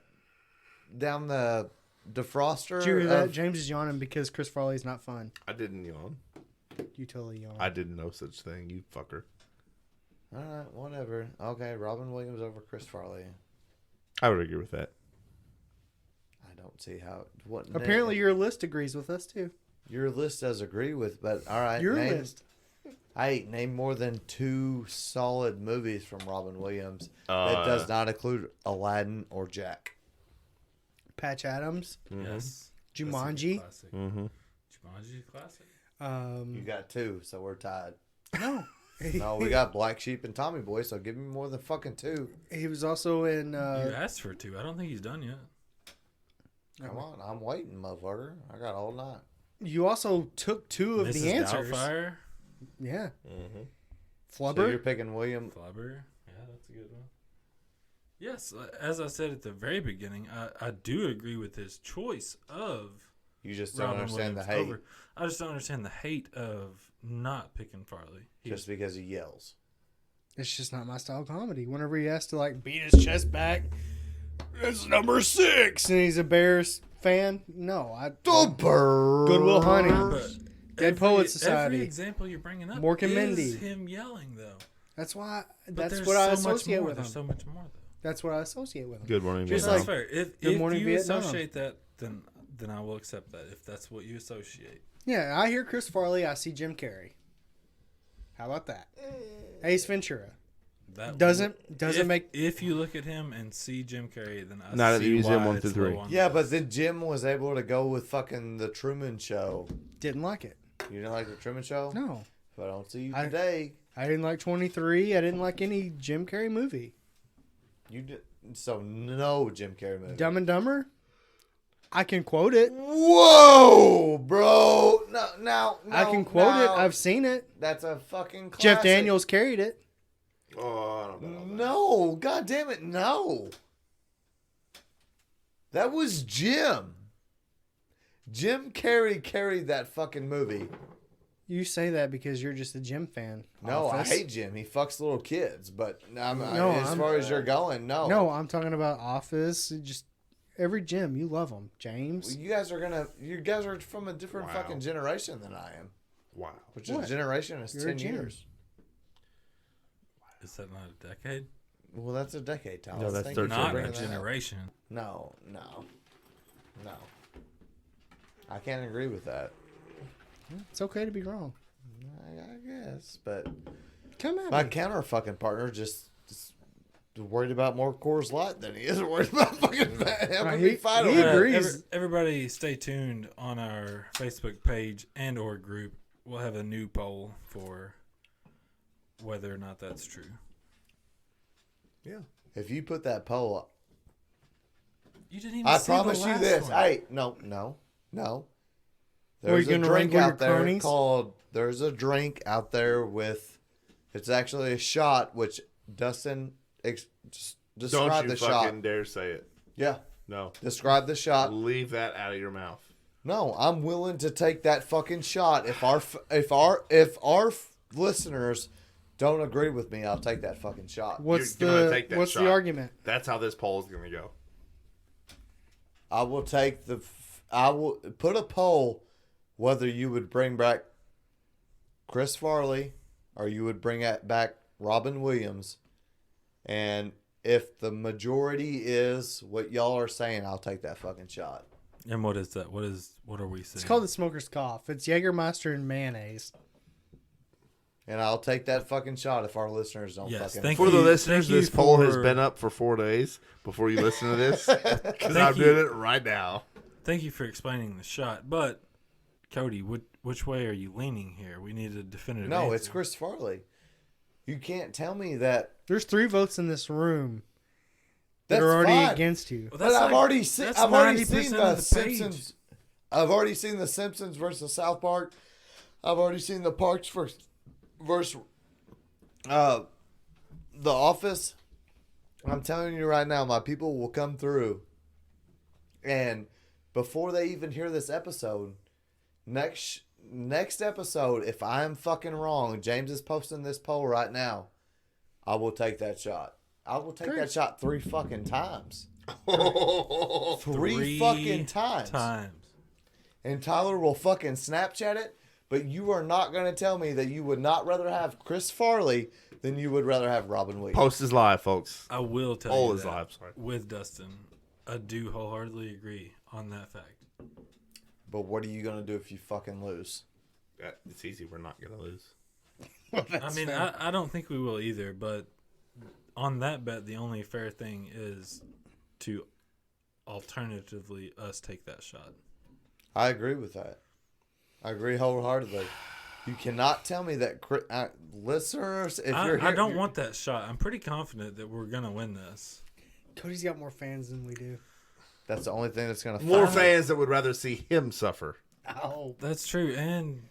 defroster.
Did you hear that?
of-
James is yawning because Chris Farley's not fun.
I didn't yawn.
You totally yawn.
I didn't know such thing. You fucker.
All right, whatever. Okay, Robin Williams over Chris Farley.
I would agree with that.
I don't see how. What
Apparently, your list agrees with us too.
your list does agree with, but all right.
Your
name,
list.
Name more than 2 solid movies from Robin Williams.
Uh,
That does not include Aladdin or Jack.
Patch Adams,
Yes.
Jumanji.
That's a classic.
Mm-hmm.
Jumanji classic.
You got 2, so we're tied.
No,
No, we got Black Sheep and Tommy Boy, so give me more than fucking 2.
he was also in.
You asked for 2. I don't think he's done yet.
Come on, I'm waiting, motherfucker. I got all night.
You also took 2 of
Mrs.
the answers.
Doubtfire,
Yeah,
Mm-hmm.
So
Flubber.
you're picking William.
Flubber. Yeah, that's a good one. Yes, as I said at the very beginning, I do agree with his choice of
You just don't
Robin
understand
Williams
the hate
over. I just don't understand the hate of not picking Farley.
just because he yells.
It's just not my style of comedy. Whenever he has to like beat his chest back, it's number 6, and he's a Bears fan. No, I
The bird.
Goodwill Hunting.
But
Dead Poets Society.
Every example you're bringing up
Mork and
is
Mindy.
him yelling, though.
That's why.
But
That's
there's
what I
so much
associate
more.
with
There's
him.
so much more, though.
That's what I associate with him.
Good morning,
Just
That's
Vietnam.
like-
fair. If
Good Morning
you
Vietnam.
associate that, then I will accept that. If that's what you associate.
Yeah, I hear Chris Farley. I see Jim Carrey. How about that? Ace Ventura.
That
Doesn't
if,
make.
If you look at him and see Jim Carrey, then I
Not at
see
the museum
why
1
it's
through 3.
low on
Yeah,
the
but
list.
then Jim was able to go with fucking the Truman Show.
Didn't like it.
You didn't like the Truman Show?
No,
If I don't see you
I-
today,
I didn't like 23. I didn't like any Jim Carrey movie.
you did. So no Jim Carrey movie.
Dumb and Dumber. I can quote it.
Whoa, bro! No, now
I can quote it. I've seen it.
That's a fucking classic.
Jeff Daniels carried it.
Oh, I don't know.
No, god damn it, no. That was Jim. Jim Carrey carried that fucking movie.
You say that because you're just a Jim fan.
No,
Office.
I hate Jim. He fucks little kids. But
No,
as
I'm-
far as you're going, no.
No, I'm talking about Office. Just every Jim, you love them, James.
You guys are from a different
Wow.
fucking generation than I am.
Wow.
Which
What?
is generation is
You're a
10
Jim.
years.
Is that not a decade?
Well, that's a decade, Tyler.
No, that's
Thank you for
13.
Not a
bringing that up.
generation.
No. I can't agree with that.
It's okay to be wrong.
I guess, but
Come at
my
me.
counter fucking partner just worried about more Coors Light than he is worried about fucking having me fight
he
over it.
agrees.
Everybody stay tuned on our Facebook page and or group. We'll have a new poll for whether or not that's true.
Yeah. If you put that poll up,
You didn't even
I
see
promise
the
you
last
this.
one.
Hey, no.
Were you
There's a
gonna
drink
wrangle your
out there
cronies?
called. There's a drink out there with It's actually a shot, which Dustin describe
Don't you
the
fucking
shot.
dare say it.
Yeah,
No.
describe the shot.
Leave that out of your mouth.
No, I'm willing to take that fucking shot. If our listeners don't agree with me, I'll take that fucking shot.
What's
You're gonna
the
take that
what's
shot.
the argument?
That's how this poll is going to go.
I will take I will put a poll whether you would bring back Chris Farley or you would bring back Robin Williams, and if the majority is what y'all are saying, I'll take that fucking shot.
And what is that? What are we saying?
It's called the smoker's cough. It's Jägermeister and mayonnaise.
And I'll take that fucking shot if our listeners don't
Yes,
fucking.
thank
For the
you-
listeners,
thank you
this poll has
for-
been up for 4 days before you listen to this. Because I'm
Thank you.
doing it right now.
Thank you for explaining the shot. But, Cody, which way are you leaning here? We need a definitive
No,
answer.
it's Chris Farley. You can't tell me that.
There's 3 votes in this room that
That's
are already
fine.
against you.
Well,
But
that's
I've
like-
already seen.
that's
I've already
90%
seen
of
the
page.
Simpsons. I've already seen the Simpsons versus South Park. I've already seen the Parks versus The Office. I'm telling you right now, my people will come through, and before they even hear this episode, next episode, if I am fucking wrong, James is posting this poll right now. I will take that shot. I will take that shot 3 fucking times. 3 fucking times. And Tyler will fucking Snapchat it, but you are not going to tell me that you would not rather have Chris Farley than you would rather have Robin Williams.
Post is live, folks.
I will tell
Poll
you
is
that
live, sorry.
with Dustin. I do wholeheartedly agree on that fact.
But what are you going to do if you fucking lose?
It's easy. We're not going to lose.
I mean, I don't think we will either, but on that bet, the only fair thing is to alternatively us take that shot.
I agree with that. I agree wholeheartedly. You cannot tell me that listeners, if you're here,
I don't want that shot. I'm pretty confident that we're going to win this.
Cody's got more fans than we do.
that's the only thing that's going to
More fans that would rather see him suffer.
Ow.
That's true, and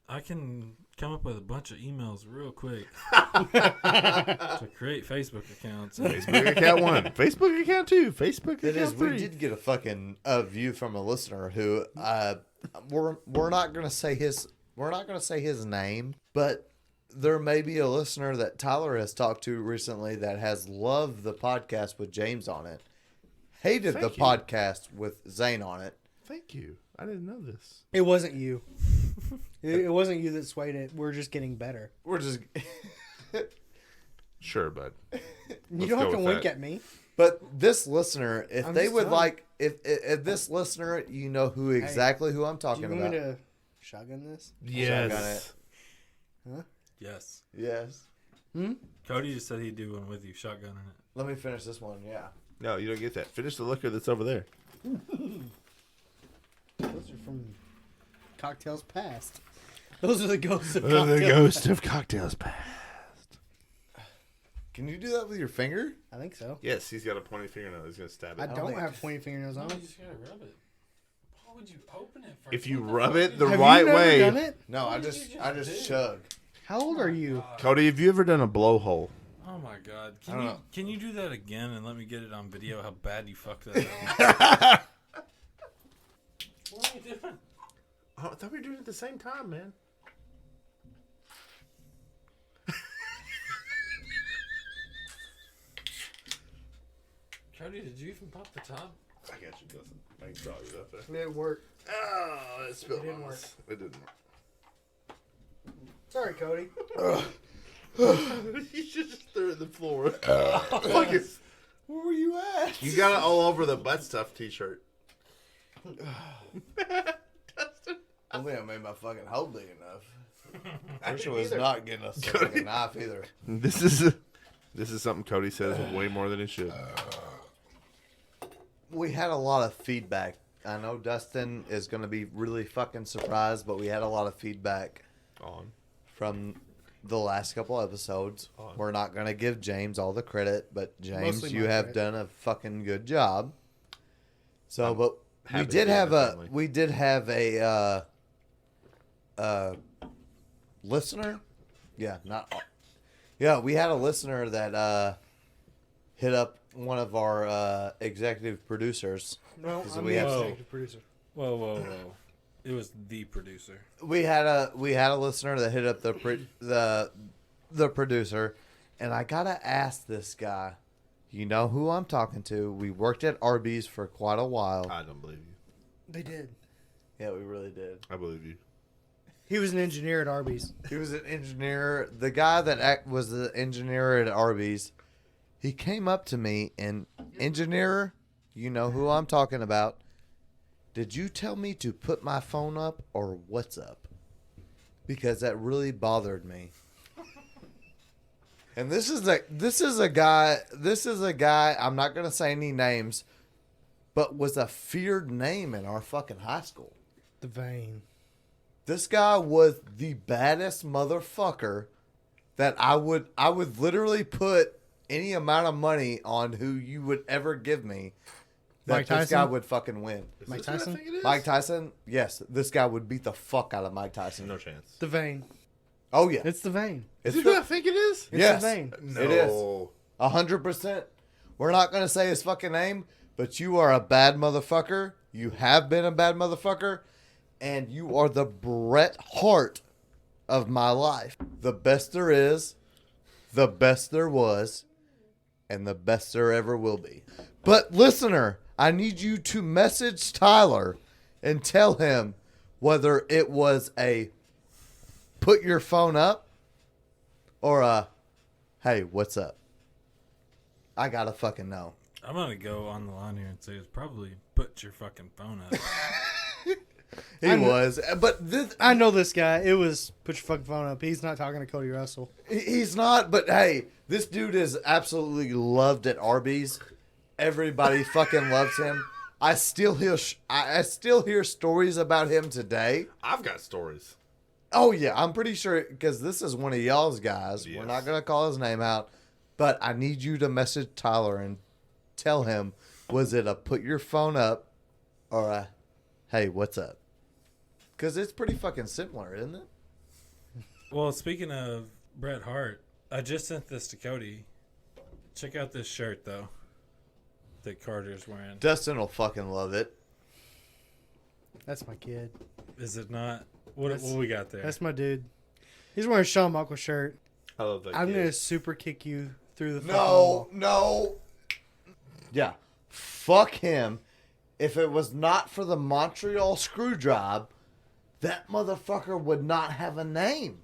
I can come up with a bunch of emails real quick to create Facebook accounts.
Facebook account 1. Facebook account 2. Facebook
It is.
account
We
3.
did get a fucking view from a listener who we're not gonna say his name, but there may be a listener that Tyler has talked to recently that has loved the podcast with James on it, hated
Thank
the
you.
podcast with Zane on it.
Thank you. I didn't know this.
It wasn't you. It wasn't you that swayed it. We're just getting better.
We're just,
Sure, bud.
You
Let's
don't have
go
to
with
wink
that.
at me.
but this listener, if
I'm
they
just
would
telling
like, if this listener, you know who exactly who I'm
Do you
talking
want
about.
me to shotgun this?
Yes.
Yes.
Yes.
Cody just said he'd do one with you, shotgunning it.
Let me finish this one. Yeah.
No, you don't get that. Finish the liquor that's over there.
Those are from cocktails past. Those are the ghosts of cocktails.
ghost of cocktails past.
Can you do that with your finger?
I think so.
Yes, he's got a pointy fingernail. He's going to stab
I
it.
don't have pointy fingernails on.
You just gotta rub it. Why would you open it first?
If you rub it the
Have
right
you never
way.
done it?
No, I
What did
just
you
I
just
just
do?
chug.
How old are you?
Cody, have you ever done a blowhole?
Oh my god!
I don't know.
Can you do that again and let me get it on video? How bad you fucked that up? What are you doing?
Oh, I thought we were doing it at the same time, man.
Cody, did you even pop the top?
I got you, Dustin. I can draw you up there.
It worked.
Oh, it spilled
didn't
on
work.
us. It didn't
Sorry, Cody.
work. You should just throw it in the floor. Fuck it.
Where were you at?
You got it all over the butt stuff t-shirt.
I think I made my fucking hole big enough. I wish I was not getting a fucking knife either.
This is something Cody says way more than it should.
We had a lot of feedback. I know Dustin is going to be really fucking surprised, but we had a lot of feedback
On.
from the last couple episodes.
On.
We're not going to give James all the credit, but James,
Mostly
you
my
have
credit.
done a fucking good job. So, but we
happy to
did
be in
have
the
a
family.
we did have a listener. Yeah, not Yeah, we had a listener that hit up one of our executive producers.
No,
'Cause
I'm
we
the
have-
executive producer.
Whoa. It was the producer.
We had a listener that hit up the producer, and I gotta ask this guy. You know who I'm talking to? We worked at Arby's for quite a while.
I don't believe you.
They did.
Yeah, we really did.
I believe you.
He was an engineer at Arby's.
He was an engineer. The guy that was the engineer at Arby's, he came up to me and, engineer, you know who I'm talking about. Did you tell me to put my phone up or what's up? Because that really bothered me. And this is a guy, I'm not going to say any names, but was a feared name in our fucking high school.
The vein.
This guy was the baddest motherfucker that I would literally put any amount of money on who you would ever give me that
Mike
this guy
Tyson?
would fucking win.
Is
Mike
this who I
Tyson?
think it is?
Mike Tyson? Yes, this guy would beat the fuck out of Mike Tyson.
No chance.
The vein.
Oh yeah.
It's the vein.
Is
It's
it who I think it is?
It's
yes,
the vein.
No.
it is. 100%. We're not going to say his fucking name, but you are a bad motherfucker. You have been a bad motherfucker. And you are the Bret Hart of my life. The best there is, the best there was, and the best there ever will be. But listener, I need you to message Tyler and tell him whether it was a put your phone up or a hey, what's up? I gotta fucking know.
I'm gonna go on the line here and say it's probably put your fucking phone up.
He was, but this,
I know this guy. It was put your fucking phone up. He's not talking to Cody Russell.
he's not. But hey, this dude is absolutely loved at Arby's. Everybody fucking loves him. I still hear stories about him today.
I've got stories.
Oh yeah, I'm pretty sure because this is one of y'all's guys.
Yes.
We're not gonna call his name out, but I need you to message Tyler and tell him, was it a put your phone up or a hey, what's up? Because it's pretty fucking similar, isn't it?
Well, speaking of Bret Hart, I just sent this to Cody. Check out this shirt though that Carter's wearing.
Dustin will fucking love it.
That's my kid.
Is it not? What
That's-
we got there?
That's my dude. He's wearing a Shawn Michaels shirt.
I love that.
I'm
kid.
gonna super kick you through the fucking
No,
wall.
no. Yeah, fuck him. If it was not for the Montreal Screwjob, that motherfucker would not have a name.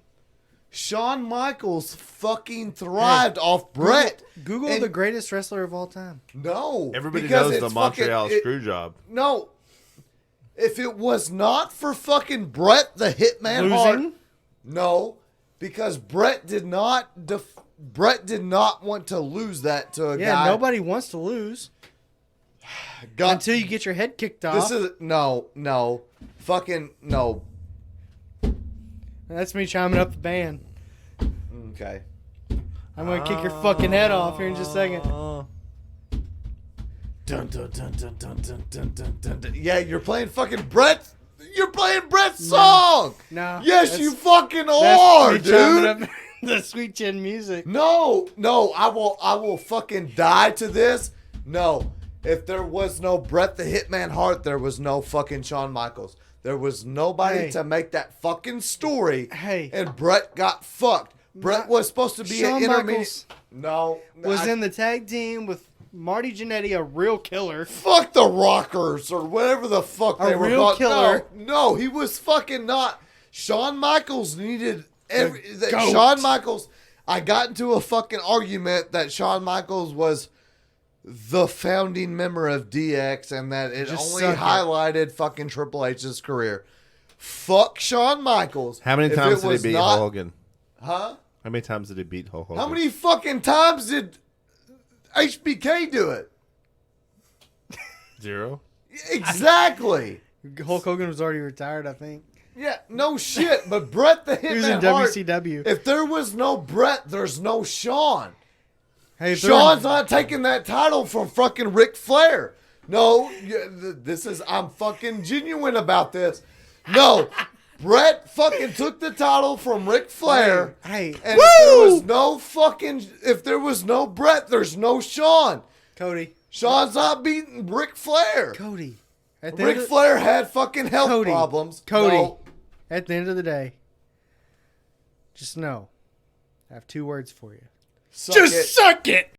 Shawn Michaels fucking thrived off Bret.
Google
And-
the greatest wrestler of all time.
No,
Everybody
because
knows the
it's
Montreal
fucking-
Screwjob.
No, if it was not for fucking Bret the Hitman Hart,
Losing?
no, because Bret did not want to lose that to a
Yeah,
guy.
nobody wants to lose
got
until you get your head kicked off.
This is no, fucking no.
That's me chiming up the band.
Okay,
I'm gonna kick your fucking head off here in just a second.
dun dun dun dun dun dun dun dun dun. dun. Yeah, you're playing fucking Bret. You're playing Bret's song.
No.
Yes,
that's-
you fucking
that's
are,
me chiming
dude.
up the sweet chin music.
No, I will fucking die to this. No, if there was no Bret the Hitman Hart, there was no fucking Shawn Michaels. There was nobody
Hey.
to make that fucking story.
Hey.
And Bret got fucked. Bret was supposed to be
Shawn
an intermediate.
Michaels
No,
was in the tag team with Marty Jannetty, a real killer.
fuck the Rockers or whatever the fuck
A
they were
real
called.
killer.
No, he was fucking not. Shawn Michaels needed
goat.
Shawn Michaels. I got into a fucking argument that Shawn Michaels was the founding member of DX and that it
Just
only
suck it.
highlighted fucking Triple H's career. Fuck Shawn Michaels.
How many
If
times
it
did he
was
beat
not-
Hulk Hogan?
Huh?
How many times did he beat Hulk Hogan?
How many fucking times did HBK do it?
0?
Exactly.
Hulk Hogan was already retired, I think.
Yeah, no shit. But Bret the
He was in
Hitman Hart.
WCW.
If there was no Bret, there's no Shawn.
Hey, if
Shawn's
they're-
not taking that title from fucking Ric Flair. No, this is, I'm fucking genuine about this. No, Brett fucking took the title from Ric Flair.
Hey,
And if there was no Brett, there's no Shawn.
Cody.
Shawn's not beating Ric Flair.
Cody.
Ric Flair had fucking health problems.
Cody.
No.
At the end of the day, just know, I have 2 words for you.
Suck it.
Suck it.